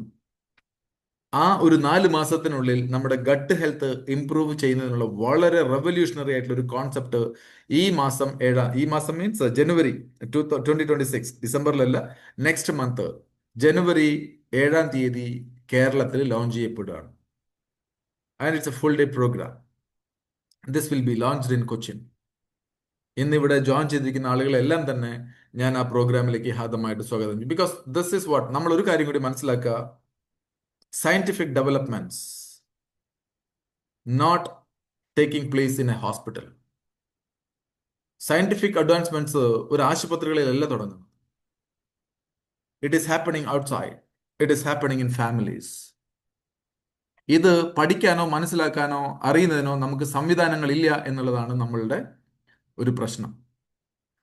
ആ ഒരു 4 മാസത്തിനുള്ളിൽ നമ്മുടെ ഗട്ട് ഹെൽത്ത് ഇംപ്രൂവ് ചെയ്യുന്നതിനുള്ള വളരെ റെവല്യൂഷണറി ആയിട്ടുള്ള ഒരു കോൺസെപ്റ്റ് ഈ മാസം മീൻസ് ജനുവരി 2026, ഡിസംബറിലല്ല, നെക്സ്റ്റ് മന്ത് ജനുവരി 7-ാം തീയതി കേരളത്തിൽ ലോഞ്ച് ചെയ്യപ്പെടുകയാണ്. And it's a full day programme. This will be launched in Cochin. ഇന്നിവിടെ ജോയിൻ ചെയ്തിരിക്കുന്ന ആളുകളെല്ലാം തന്നെ ഞാൻ ആ പ്രോഗ്രാമിലേക്ക് ഹാർദമായിട്ട് സ്വാഗതം ചെയ്യും. ബിക്കോസ് ദിസ് ഇസ് വാട്ട്, നമ്മൾ ഒരു കാര്യം കൂടി മനസ്സിലാക്കുക, scientific developments not taking place in a hospital. Scientific advancements ഒരു ആശുപത്രികളിലല്ല തുടങ്ങുന്നത്. It is happening outside. It is happening in families. ഇത് പഠിക്കാനോ മനസ്സിലാക്കാനോ അറിയുന്നതിനോ നമുക്ക് സംവിധാനങ്ങളില്ല എന്നുള്ളതാണ് നമ്മളുടെ ഒരു പ്രശ്നം.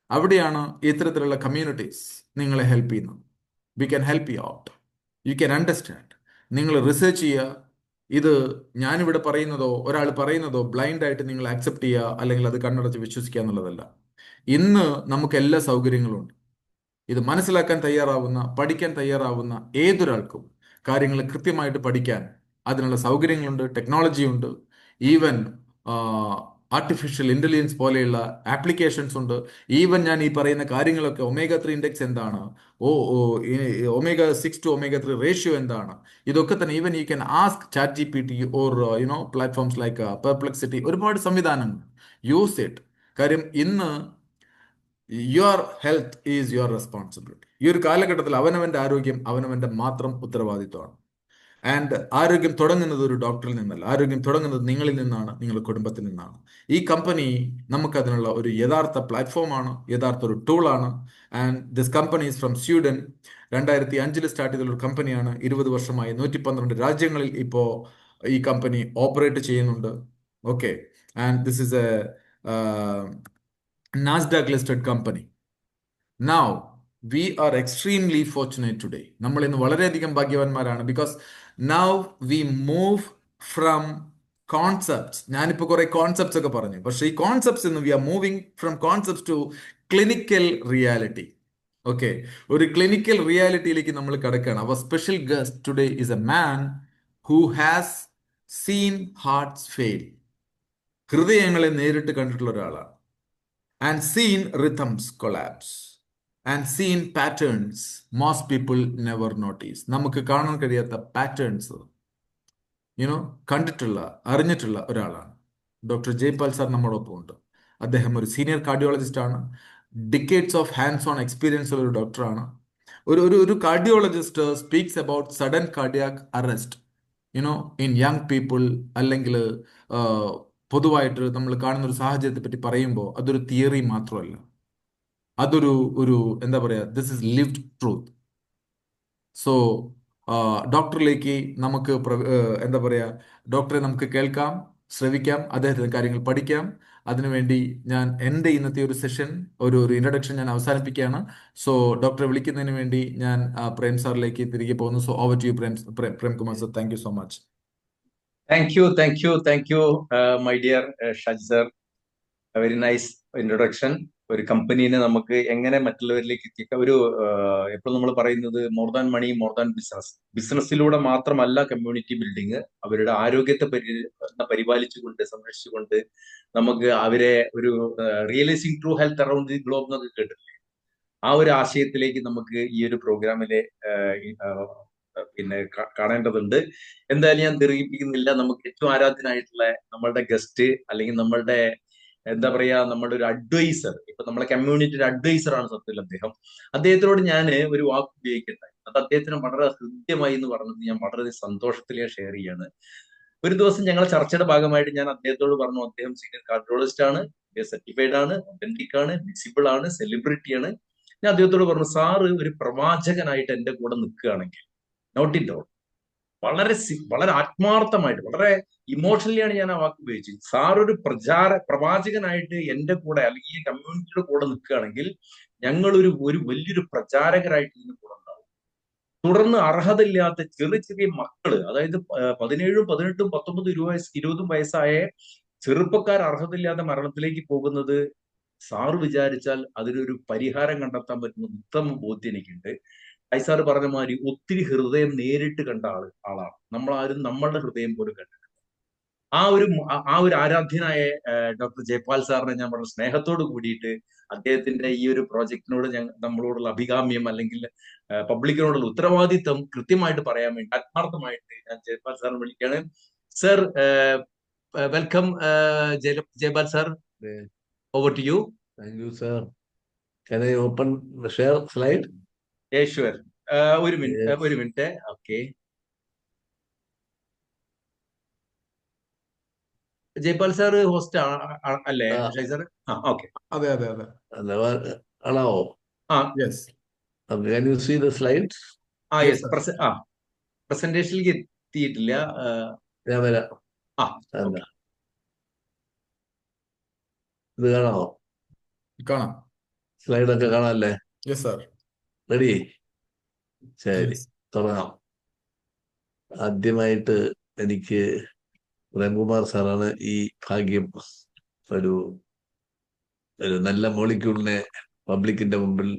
അവിടെയാണ് ഇത്തരത്തിലുള്ള കമ്മ്യൂണിറ്റീസ് നിങ്ങളെ ഹെൽപ്പ് ചെയ്യുന്നത്. We can help you out. U can understand. നിങ്ങൾ റിസർച്ച് ചെയ്യുക. ഇത് ഞാനിവിടെ പറയുന്നതോ ഒരാൾ പറയുന്നതോ ബ്ലൈൻഡ് ആയിട്ട് നിങ്ങൾ അക്സെപ്റ്റ് ചെയ്യുക അല്ലെങ്കിൽ അത് കണ്ണടച്ച് വിശ്വസിക്കുക എന്നുള്ളതല്ല. ഇന്ന് നമുക്ക് എല്ലാ സൗകര്യങ്ങളും ഉണ്ട്. ഇത് മനസ്സിലാക്കാൻ തയ്യാറാവുന്ന, പഠിക്കാൻ തയ്യാറാവുന്ന ഏതൊരാൾക്കും കാര്യങ്ങൾ കൃത്യമായിട്ട് പഠിക്കാൻ അതിനുള്ള സൗകര്യങ്ങളുണ്ട്, ടെക്നോളജി ഉണ്ട്, ഈവൻ ആർട്ടിഫിഷ്യൽ ഇന്റലിജൻസ് പോലെയുള്ള ആപ്ലിക്കേഷൻസ് ഉണ്ട്. ഈവൻ ഞാൻ ഈ പറയുന്ന കാര്യങ്ങളൊക്കെ ഒമേഗ 3 ഇൻഡെക്സ് എന്താണ്, ഓ Omega 6 to Omega 3 റേഷ്യോ എന്താണ്, ഇതൊക്കെ തന്നെ even you can ask ChatGPT or platforms like Perplexity, ഒരുപാട് സംവിധാനങ്ങൾ. Use it. കാര്യം ഇന്ന് your health is your responsibility. ഈ ഒരു കാലഘട്ടത്തിൽ അവനവന്റെ ആരോഗ്യം അവനവന്റെ മാത്രം ഉത്തരവാദിത്വമാണ്. ആൻഡ് ആരോഗ്യം തുടങ്ങുന്നത് ഒരു ഡോക്ടറിൽ നിന്നല്ല, ആരോഗ്യം തുടങ്ങുന്നത് നിങ്ങളിൽ നിന്നാണ്, നിങ്ങളുടെ കുടുംബത്തിൽ നിന്നാണ്. ഈ കമ്പനി നമുക്കതിനുള്ള ഒരു യഥാർത്ഥ പ്ലാറ്റ്ഫോമാണ്, യഥാർത്ഥ ഒരു ടൂളാണ്. And this company is from Sweden. 2005 start ചെയ്ത ഒരു കമ്പനിയാണ്. 20 വർഷമായി 112 രാജ്യങ്ങളിൽ ഇപ്പോൾ ഈ കമ്പനി ഓപ്പറേറ്റ് ചെയ്യുന്നുണ്ട്. Okay. And this is a Nasdaq listed company. Now, we are extremely fortunate today. നമ്മൾ ഇന്ന് വളരെയധികം ഭാഗ്യവാന്മാരാണ്. Because now we move from concepts. ഞാനിപ്പോൾ കുറെ കോൺസെപ്റ്റ്സ് ഒക്കെ പറഞ്ഞു, പക്ഷേ ഈ കോൺസെപ്റ്റ്സ് ഇന്ന് we are moving from concepts to clinical reality. Okay, ഒരു ക്ലിനിക്കൽ റിയാലിറ്റിയിലേക്ക് നമ്മൾ കിടക്കുകയാണ്. Our special guest today is a man who has seen hearts fail. ഹൃദയങ്ങളെ നേരിട്ട് കണ്ടിട്ടുള്ള ഒരാളാണ്. And seen rhythms collapse and seen patterns most people never notice. നമുക്ക് കാണാൻ കഴിയാത്ത പാറ്റേൺസ് കണ്ടിട്ടുള്ള, അറിഞ്ഞിട്ടുള്ള ഒരാളാണ് ഡോക്ടർ ജയ്പാൽ സാർ. നമ്മോടൊപ്പം ഉണ്ട്. അദ്ദേഹം ഒരു സീനിയർ കാർഡിയോളജിസ്റ്റ് ആണ്. Decades of hands on experience ഉള്ള ഒരു ഡോക്ടറാണ്. ഒരു cardiologist speaks about sudden cardiac arrest in young people, അല്ലെങ്കിൽ പൊതുവായിട്ട് നമ്മൾ കാണുന്ന ഒരു സാഹചര്യത്തെ പറ്റി പറയുമ്പോൾ അതൊരു തിയറി മാത്രമല്ല, അതൊരു ഒരു എന്താ പറയുക, this is lived truth. So ഡോക്ടറിലേക്ക് നമുക്ക് എന്താ പറയുക, ഡോക്ടറെ നമുക്ക് കേൾക്കാം, ശ്രവിക്കാം, അദ്ദേഹത്തിന്റെ കാര്യങ്ങൾ പഠിക്കാം. അതിനുവേണ്ടി ഞാൻ എൻ്റെ ഇന്നത്തെ ഒരു സെഷൻ, ഒരു ഇൻട്രഡക്ഷൻ ഞാൻ അവസാനിപ്പിക്കുകയാണ്. സോ ഡോക്ടറെ വിളിക്കുന്നതിന് വേണ്ടി ഞാൻ പ്രേം സാറിലേക്ക് തിരികെ പോകുന്നു. So over to you Premkumar sir. Thank you so much. Thank you, my dear Shaj sir. A very nice introduction. ഒരു കമ്പനീനെ നമുക്ക് എങ്ങനെ മറ്റുള്ളവരിലേക്ക് എത്തിക്കാം. എപ്പോഴും നമ്മൾ പറയുന്നത് more than money, more than business. ബിസിനസ്സിലൂടെ മാത്രമല്ല കമ്മ്യൂണിറ്റി ബിൽഡിങ്. അവരുടെ ആരോഗ്യത്തെ പരിപാലിച്ചുകൊണ്ട്, സംരക്ഷിച്ചുകൊണ്ട് നമുക്ക് അവരെ ഒരു realising true health around the globe എന്നൊക്കെ കേട്ടിട്ടില്ലേ? ആ ഒരു ആശയത്തിലേക്ക് നമുക്ക് ഈ ഒരു പ്രോഗ്രാമിലെ കാണേണ്ടതുണ്ട്. എന്തായാലും ഞാൻ ദീർഘിപ്പിക്കുന്നില്ല. നമുക്ക് ഏറ്റവും ആരാധ്യനായിട്ടുള്ള നമ്മളുടെ ഗസ്റ്റ്, അല്ലെങ്കിൽ നമ്മളുടെ എന്താ പറയാ, നമ്മളുടെ ഒരു അഡ്വൈസർ, ഇപ്പൊ നമ്മളെ കമ്മ്യൂണിറ്റിയുടെ അഡ്വൈസർ ആണ് സത്യത്തിൽ അദ്ദേഹം. അദ്ദേഹത്തിനോട് ഞാൻ ഒരു വാക്ക് ഉപയോഗിക്കട്ടെ. അത് അദ്ദേഹത്തിന് വളരെ ഹൃദ്യമായി എന്ന് പറഞ്ഞത് ഞാൻ വളരെ സന്തോഷത്തിൽ ഷെയർ ചെയ്യാണ്. ഒരു ദിവസം ഞങ്ങൾ ചർച്ചയുടെ ഭാഗമായിട്ട് ഞാൻ അദ്ദേഹത്തോട് പറഞ്ഞു, അദ്ദേഹം സീനിയർ കാർഡിയോളജിസ്റ്റ് ആണ്, സർട്ടിഫൈഡ് ആണ്, ഒതന്റിക് ആണ്, വിസിബിൾ ആണ്, സെലിബ്രിറ്റി ആണ്. ഞാൻ അദ്ദേഹത്തോട് പറഞ്ഞു, സാറ് ഒരു പ്രവാചകനായിട്ട് എന്റെ കൂടെ നിൽക്കുകയാണെങ്കിൽ, നോട്ട് ഇറ്റ് ഡൗൺ, വളരെ ആത്മാർത്ഥമായിട്ട്, വളരെ ഇമോഷണലിയാണ് ഞാൻ ആ വാക്ക് ഉപയോഗിച്ചത്. സാർ ഒരു പ്രവാചകനായിട്ട് എന്റെ കൂടെ, അല്ലെങ്കിൽ ഈ കമ്മ്യൂണിറ്റിയുടെ കൂടെ നിൽക്കുകയാണെങ്കിൽ ഞങ്ങൾ ഒരു വലിയൊരു പ്രചാരകരായിട്ട് ഇതിന് കൂടെ ഉണ്ടാവും. തുടർന്ന് അർഹതയില്ലാത്ത ചെറിയ മക്കള്, അതായത് 17, 18, 19, 20 വയസ്സായ ചെറുപ്പക്കാർ അർഹതയില്ലാത്ത മരണത്തിലേക്ക് പോകുന്നത് സാറ് വിചാരിച്ചാൽ അതിനൊരു പരിഹാരം കണ്ടെത്താൻ പറ്റുന്ന ഉത്തമ ബോധ്യം എനിക്കുണ്ട്. സാറ് പറഞ്ഞ മാതിരി ഒത്തിരി ഹൃദയം നേരിട്ട് കണ്ട ആളാണ്. നമ്മളാരും നമ്മളുടെ ഹൃദയം പോലും കണ്ടിട്ടില്ല. ആ ഒരു ആരാധ്യനായ ഡോക്ടർ ജയ്പാൽ സാറിനെ ഞാൻ വളരെ സ്നേഹത്തോട് കൂടിയിട്ട് അദ്ദേഹത്തിന്റെ ഈ ഒരു പ്രോജക്റ്റിനോട് നമ്മളോടുള്ള അഭികാമ്യം, അല്ലെങ്കിൽ പബ്ലിക്കിനോടുള്ള ഉത്തരവാദിത്വം കൃത്യമായിട്ട് പറയാൻ വേണ്ടി ആത്മാർത്ഥമായിട്ട് ഞാൻ ജയ്പാൽ സാറിനെ വിളിക്കുകയാണ്. Sir, welcome Jaipal sir. Over to you. Thank you, sir. Can I open the share slide? Sure. ഒരു minute. Okay, Jaipal sir host അല്ലേ ഷൈ സാർ? ഓക്കെ, അതെ അതെ അതെ. Hello. Yes. Can you see the slides? Yes. പ്രസന്റേഷനിലേക്ക് എത്തിയിട്ടില്ല. ഞാൻ വരാം. ഇത് കാണാമോ? കാണാം. സ്ലൈഡൊക്കെ കാണാല്ലേ? Yes sir. റെഡി? ശരി, തുടങ്ങാം. ആദ്യമായിട്ട് എനിക്ക് പ്രേംകുമാർ സാറാണ് ഈ ഭാഗ്യം, ഒരു നല്ല മോളിക്യൂളിനെ പബ്ലിക്കിന്റെ മുമ്പിൽ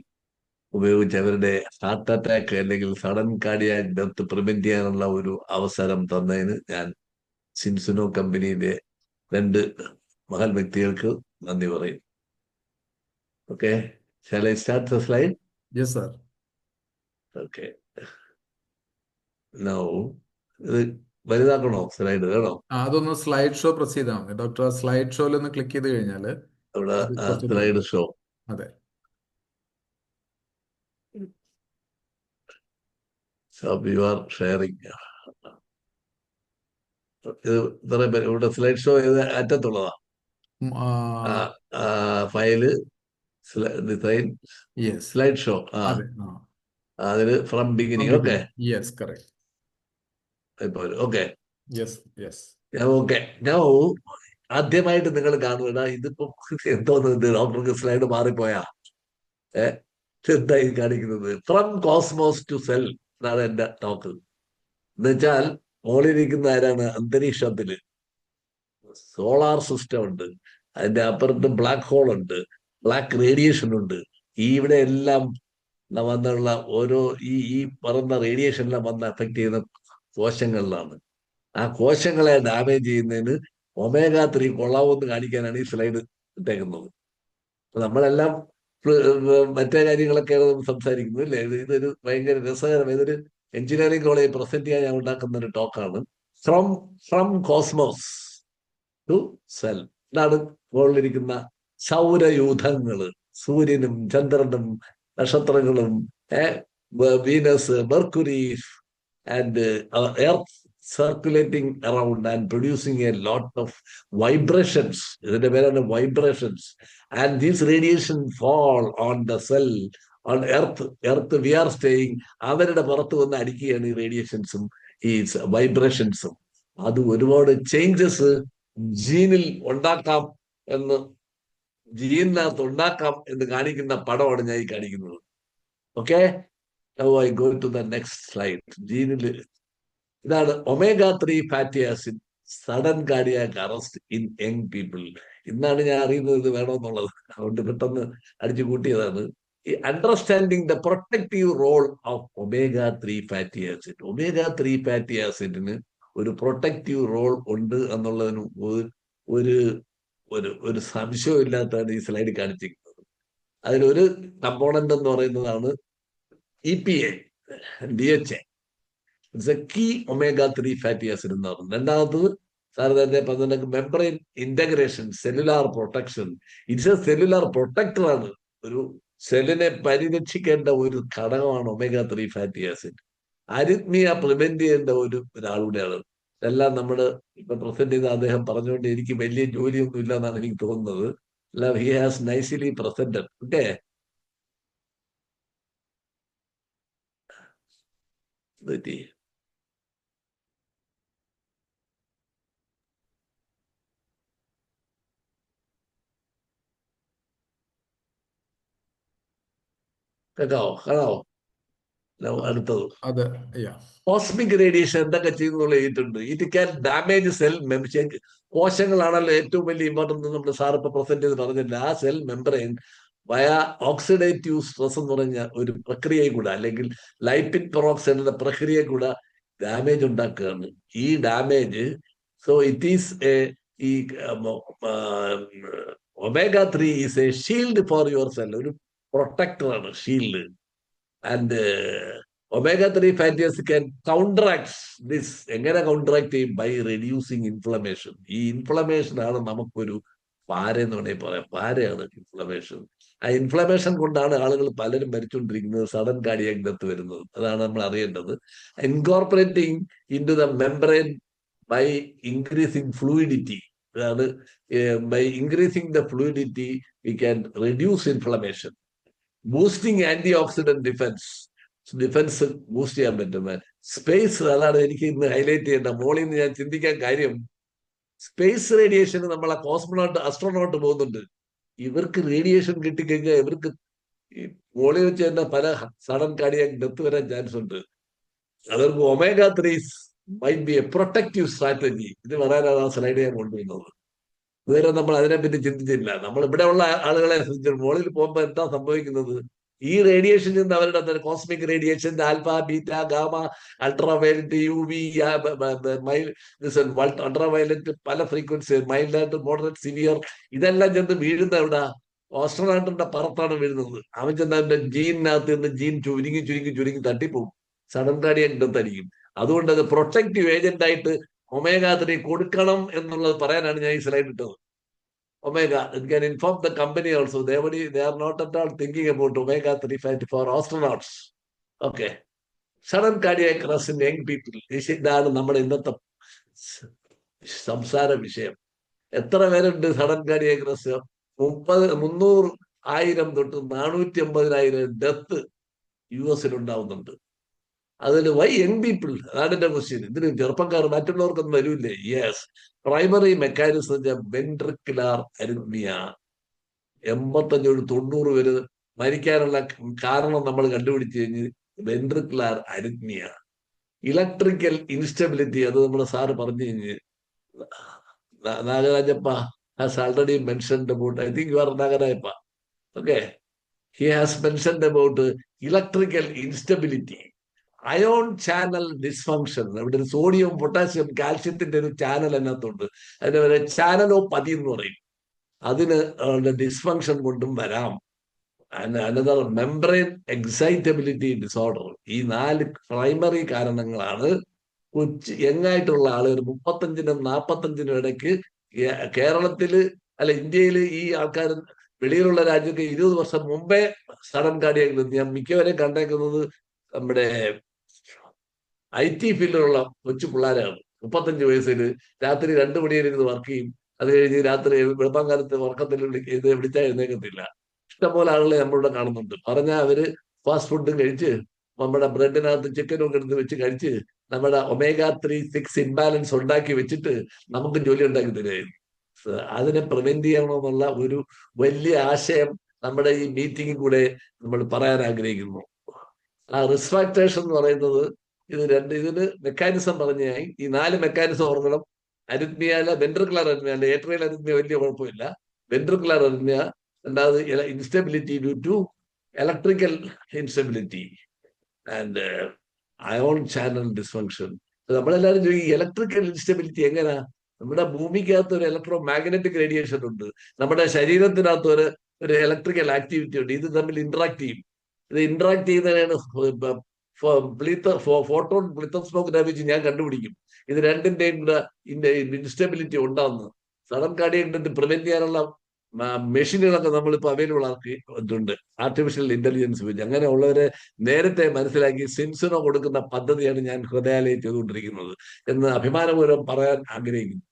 ഉപയോഗിച്ച് അവരുടെ ഹാർട്ട് അറ്റാക്ക് അല്ലെങ്കിൽ സഡൻ കാർഡിയാക് ഡെത്ത് പ്രിവെന്റ് ചെയ്യാനുള്ള ഒരു അവസരം തന്നതിന് ഞാൻ സിൻസുനോ കമ്പനിയിലെ 2 മഹൽ വ്യക്തികൾക്ക് നന്ദി പറയും. Okay, shall I start the slide? Yes sir. Okay, now ഇത് വലുതാക്കണോ? സ്ലൈഡ് വേണോ? അതൊന്ന് സ്ലൈഡ് ഷോ പ്രസ് ചെയ്താൽ മതി ഡോക്ടർ. സ്ലൈഡ് ഷോയിൽ ഒന്ന് ക്ലിക്ക് ചെയ്ത് കഴിഞ്ഞാൽ അവിടെ അത് കുറച്ചുകൂടെ സ്ലൈഡ് ഷോ. അതെ. So you are sharing. ഇത് ഇത്രയും പേര് ഇവിടെ സ്ലൈഡ് ഷോ ചെയ്ത് അറ്റത്തുള്ളതാ. File design yes, slide show. അതെ. അതില് from beginning. Okay, yes, correct. ഇപ്പൊ ഓക്കെ, യെസ്, യെസ്. ഓക്കെ. ഞാൻ ആദ്യമായിട്ട് നിങ്ങൾ കാണുക ഇതിപ്പോ എന്തോന്ന് ഡോക്ടർക്ക് സ്ലൈഡ് മാറിപ്പോയാ എന്തായി കാണിക്കുന്നത്? ഫ്രം കോസ്മോസ് ടു സെൽ എന്നാണ് എന്റെ ടോക്ക്. എന്നുവെച്ചാൽ മോളിരിക്കുന്ന ആരാണ്? അന്തരീക്ഷത്തില് സോളാർ സിസ്റ്റം ഉണ്ട്, അതിന്റെ അപ്പുറത്ത് ബ്ലാക്ക് ഹോൾ ഉണ്ട്, ബ്ലാക്ക് റേഡിയേഷൻ ഉണ്ട്. ഇവിടെ എല്ലാം വന്നുള്ള ഓരോ ഈ പറയുന്ന റേഡിയേഷൻ എല്ലാം വന്ന് അഫക്ട് ചെയ്യുന്ന കോശങ്ങളിലാണ്. ആ കോശങ്ങളെ ഡാമേജ് ചെയ്യുന്നതിന് omega-3 കൊള്ളാവെന്ന് കാണിക്കാനാണ് ഈ സ്ലൈഡ് ഇട്ടേക്കുന്നത്. നമ്മളെല്ലാം മറ്റേ കാര്യങ്ങളൊക്കെ സംസാരിക്കുന്നത് അല്ലേ. ഇതൊരു ഭയങ്കര രസകരം, ഇതൊരു എഞ്ചിനീയറിംഗ് കോളേജ് പ്രസന്റ് ചെയ്യാൻ ഞാൻ ഉണ്ടാക്കുന്ന ഒരു ടോക്കാണ്. From cosmos to cell. ഇതാണ് മുകളിലിരിക്കുന്ന സൗരയൂഥങ്ങള്, സൂര്യനും ചന്ദ്രനും നക്ഷത്രങ്ങളും, Venus, Mercury and Earth circulating around and producing a lot of vibrations. ഇതിന്റെ പേരാണ് vibrations. And these radiation fall on the cell, on earth we are staying. അവരുടെ പുറത്ത് വന്ന് അടിക്കുകയാണ് ഈ റേഡിയേഷൻസും ഈ വൈബ്രേഷൻസും. അത് ഒരുപാട് ചേഞ്ചസ് ജീനിൽ ഉണ്ടാക്കാം എന്ന്, ജീനിനകത്ത് ഉണ്ടാക്കാം എന്ന് കാണിക്കുന്ന പടമാണ് ഞാൻ ഈ കാണിക്കുന്നത്. Okay, I go to the next slide. ജീനിൽ ഇതാണ് omega-3 fatty acid sudden cardiac arrest in young people. ഇന്നാണ് ഞാൻ അറിയുന്നത് ഇത് വേണമെന്നുള്ളത്, അതുകൊണ്ട് പെട്ടെന്ന് അടിച്ചു കൂട്ടിയതാണ്. ഈ understanding the protective role of omega-3 fatty acid. omega-3 fatty ആസിഡിന് ഒരു പ്രൊട്ടക്റ്റീവ് റോൾ ഉണ്ട് എന്നുള്ളതിന് ഒരു ഒരു സംശയവും ഇല്ലാത്തതാണ് ഈ സ്ലൈഡ് കാണിച്ചിരിക്കുന്നത്. അതിലൊരു കമ്പോണന്റ് എന്ന് പറയുന്നതാണ് EPA, DHA. It's a key omega-3 fatty acid എന്ന് പറയുന്നത്. രണ്ടാമത്തത് സാറിന്റെ പറഞ്ഞ membrane integration, cellular protection. It's a cellular protector ആണ്. ഒരു സെല്ലിനെ പരിരക്ഷിക്കേണ്ട ഒരു ഘടകമാണ് omega-3 ഫാറ്റി ആസിഡ്. അരിത്മിയ പ്രിവെന്റ് ചെയ്യേണ്ട ഒരാളുടെയാണ്. ഇതെല്ലാം നമ്മൾ ഇപ്പൊ പ്രസന്റ് ചെയ്ത അദ്ദേഹം പറഞ്ഞുകൊണ്ട് എനിക്ക് വലിയ ജോലിയൊന്നും ഇല്ല എന്നാണ് എനിക്ക് തോന്നുന്നത്. He has nicely presented. Okay, കേട്ടോ, കാണാവോ? അടുത്തത് അതെ. കോസ്മിക് റേഡിയേഷൻ എന്തൊക്കെ ചെയ്യുന്നുള്ള എഴുതിയിട്ടുണ്ട്. It can damage cell member. കോശങ്ങളാണല്ലോ ഏറ്റവും വലിയ ഇമ്പോർട്ടൻസ്. നമ്മുടെ സാർ ഇപ്പൊ പ്രസന്റ് ചെയ്ത് പറഞ്ഞില്ല. ആ സെൽ മെമ്പറൈൻ വയ ഓക്സിഡേറ്റീവ് സ്ട്രെസ് എന്ന് പറഞ്ഞ ഒരു പ്രക്രിയയെ കൂടെ, അല്ലെങ്കിൽ ലൈപ്പിൻ പെറോക്സൈഡ് എന്ന പ്രക്രിയയെ കൂടെ ഡാമേജ് ഉണ്ടാക്കുകയാണ്. ഈ ഡാമേജ്, സോ ഇറ്റ് ഈസ് ഈ omega-3 is a shield for your cell. ഒരു പ്രൊട്ടക്ടറാണ്, shield. And omega-3 fatty acid can counteract this. എങ്ങനെ കൗണ്ടറാക്ട് ചെയ്യും? By reducing inflammation. ഈ ഇൻഫ്ലമേഷൻ ആണ് നമുക്കൊരു പാരെന്ന് വേണമെങ്കിൽ പറയാം. പാരയാണ് ഇൻഫ്ലമേഷൻ. ആ ഇൻഫ്ലമേഷൻ കൊണ്ടാണ് ആളുകൾ പലരും മരിച്ചുകൊണ്ടിരിക്കുന്നത്, സഡൻ കാർഡിയാക് ഡെത്ത് വരുന്നത്. അതാണ് നമ്മൾ അറിയേണ്ടത്. Incorporating into the membrane by increasing fluidity. അതാണ് by increasing the fluidity we can reduce inflammation. Boosting antioxidant defence boost ചെയ്യാൻ പറ്റും. സ്പേസ്, അതാണ് എനിക്ക് ഇന്ന് ഹൈലൈറ്റ് ചെയ്യേണ്ട. മോളിൽ നിന്ന് ഞാൻ ചിന്തിക്കാൻ കാര്യം, സ്പേസ് റേഡിയേഷന് നമ്മളെ കോസ്മോണോട്ട്, അസ്ട്രോണോട്ട് പോകുന്നുണ്ട്. ഇവർക്ക് റേഡിയേഷൻ കിട്ടിക്കഴിഞ്ഞാൽ ഇവർക്ക് ഈ മോളിൽ വെച്ച് തന്നെ പല സഡൻ കാർഡിയാക് ഡെത്ത് വരാൻ ചാൻസ് ഉണ്ട്. അവർക്ക് omega-3 might be A protective strategy. ഇത് പറയാനാണ് ആ സ്ലൈഡ് ഞാൻ കൊണ്ടുവരുന്നത്. ഇതുവരെ നമ്മൾ അതിനെപ്പറ്റി ചിന്തിച്ചില്ല. നമ്മൾ ഇവിടെ ഉള്ള ആളുകളെ മോളിൽ പോകുമ്പോൾ എന്താ സംഭവിക്കുന്നത്? ഈ റേഡിയേഷനിൽ നിന്ന് അവരുടെ cosmic radiation, alpha, beta, gamma, ultraviolet, U V, ultraviolet, പല ഫ്രീക്വൻസി, മൈൽഡ്, മോഡറേറ്റ്, സിവിയർ, ഇതെല്ലാം ചെന്ന് വീഴുന്ന എവിടെ? ഓസ്ട്രോനാട്ടിന്റെ പുറത്താണ് വീഴുന്നത്. അവൻ ചെന്ന് അവന്റെ ജീനിനകത്ത് നിന്ന് ജീൻ ചുരുങ്ങി ചുരുങ്ങി ചുരുങ്ങി തട്ടിപ്പോകും, സഡൻ കാർഡിയാക് ഡെത്ത് ആയിരിക്കും. അതുകൊണ്ട് അത് പ്രൊട്ടക്റ്റീവ് ഏജന്റ് ആയിട്ട് ഒമേഗ 3 കൊടുക്കണം എന്നുള്ളത് പറയാനാണ് ഞാൻ ഈ സ്ലൈഡ് ഇട്ടത്. Omega, it can inform the company also. They are not at all thinking about omega 3 fat for astronauts. Okay. Sudden cardiac arrest in young people. ഇതാണ് നമ്മുടെ ഇന്നത്തെ സംസാര വിഷയം. എത്ര പേരുണ്ട് സഡൻ കാർഡിയാക് അറസ്റ്റ്? 300,000 തൊട്ട് 450,000 ഡെത്ത് US ഉണ്ടാവുന്നുണ്ട്. അതിൽ വൈ യങ് പീപ്പിൾ? അതാണ് എന്റെ ക്വസ്റ്റ്യൻ. ഇതിന് ചെറുപ്പക്കാർ മറ്റുള്ളവർക്കൊന്നും വരൂല്ലേ? യെസ്. Primary mechanism ventricular അരിത്മിയ. 85-90 പേര് മരിക്കാനുള്ള കാരണം നമ്മൾ കണ്ടുപിടിച്ചു കഴിഞ്ഞ് വെൻട്രിക്കുലാർ അരിത്മിയ. ഇലക്ട്രിക്കൽ ഇൻസ്റ്റബിലിറ്റി, അത് നമ്മുടെ സാറ് പറഞ്ഞു കഴിഞ്ഞ് Nagarajappa has already mentioned about, I think you are Nagarajappa. Okay, he has mentioned about electrical instability, ion channel dysfunction. ഇവിടെ ഒരു സോഡിയം, പൊട്ടാസ്യം, കാൽഷ്യത്തിന്റെ ഒരു ചാനൽ അതിനകത്തുണ്ട്. അതിന് ചാനലോപ്പതി എന്ന് പറയും. അതിന് ഡിസ്ഫങ്ഷൻ കൊണ്ടും വരാം. Another membrane excitability disorder. ഈ 4 പ്രൈമറി കാരണങ്ങളാണ് യങ്ങായിട്ടുള്ള ആളുകൾ 35-നും 45-നും ഇടയ്ക്ക് കേരളത്തില് അല്ല ഇന്ത്യയിൽ ഈ ആൾക്കാർ, വെളിയിലുള്ള രാജ്യമൊക്കെ 20 വർഷം മുമ്പേ സഡൻ കാർഡിയാക്. ഞാൻ മിക്കവരെയും കണ്ടേക്കുന്നത് നമ്മുടെ IT ഫീൽഡിലുള്ള കൊച്ചു പിള്ളേരാണ്. 35 വയസ്സിൽ രാത്രി 2 മണിവരെ വർക്ക് ചെയ്യും. അത് കഴിഞ്ഞ് രാത്രി വെളുപ്പാൻ കാലത്ത് ഉറക്കത്തിൽ വിളിച്ചാൽ എഴുന്നേക്കത്തില്ല. ഇഷ്ടംപോലെ ആളുകളെ നമ്മളിവിടെ കാണുന്നുണ്ട്. പറഞ്ഞാൽ അവര് ഫാസ്റ്റ് ഫുഡും കഴിച്ച് നമ്മുടെ ബ്രെഡിനകത്ത് ചിക്കനും ഒക്കെ എടുത്ത് വെച്ച് കഴിച്ച് നമ്മുടെ omega 3, 6 ഇംബാലൻസ് ഉണ്ടാക്കി വെച്ചിട്ട് നമുക്ക് ജോലി ഉണ്ടാക്കി തരുമായിരുന്നു. അതിനെ പ്രിവെന്റ് ചെയ്യണമെന്നുള്ള ഒരു വലിയ ആശയം നമ്മുടെ ഈ മീറ്റിംഗിൽ കൂടെ നമ്മൾ പറയാൻ ആഗ്രഹിക്കുന്നു. ആ റിസ്ക് ഫാക്ടേഴ്സ് എന്ന് പറയുന്നത് ഇതിന് മെക്കാനിസം പറഞ്ഞാൽ ഈ 4 മെക്കാനിസം ഓർക്കണം. അരിത്മിയല്ല, വെൻട്രിക്കുലർ അരിത്മിയ അല്ല, ഏട്രിയൽ അരിത്മിയ വലിയ കുഴപ്പമില്ല. വെൻട്രിക്കുലർ അരിത്മിയ, രണ്ടാമത് instability due to electrical instability and ion channel dysfunction. നമ്മളെല്ലാവരും ചോദിക്കും ഇലക്ട്രിക്കൽ ഇൻസ്റ്റബിലിറ്റി എങ്ങനെയാ? നമ്മുടെ ഭൂമിക്കകത്ത് ഒരു ഇലക്ട്രോ മാഗ്നറ്റിക് റേഡിയേഷൻ ഉണ്ട്, നമ്മുടെ ശരീരത്തിനകത്ത് ഒരു ഇലക്ട്രിക്കൽ ആക്ടിവിറ്റി ഉണ്ട്. ഇത് തമ്മിൽ ഇന്ററാക്ട് ചെയ്യും. ഇത് ഇന്ററാക്ട് ചെയ്യുന്നതിനാണ് ഫോട്ടോൺ പ്ലിത്തോസ്മോഗ്രാഫി വെച്ച് ഞാൻ കണ്ടുപിടിക്കും ഇത് രണ്ടിന്റെയും കൂടെ ഇൻസ്റ്റബിലിറ്റി ഉണ്ടാകുന്നു. സഡൻ കാർഡിയാക് ഡെത്ത് പ്രിവെന്റ് ചെയ്യാനുള്ള മെഷീനുകളൊക്കെ നമ്മളിപ്പോൾ അവൈലബിൾ ആക്കിയിട്ടുണ്ട് ആർട്ടിഫിഷ്യൽ ഇന്റലിജൻസ് വെച്ച്. അങ്ങനെയുള്ളവരെ നേരത്തെ മനസ്സിലാക്കി സിൻസിനോ കൊടുക്കുന്ന പദ്ധതിയാണ് ഞാൻ ഹൃദയാലയം ചെയ്തുകൊണ്ടിരിക്കുന്നത് എന്ന് അഭിമാനപൂർവ്വം പറയാൻ ആഗ്രഹിക്കുന്നു.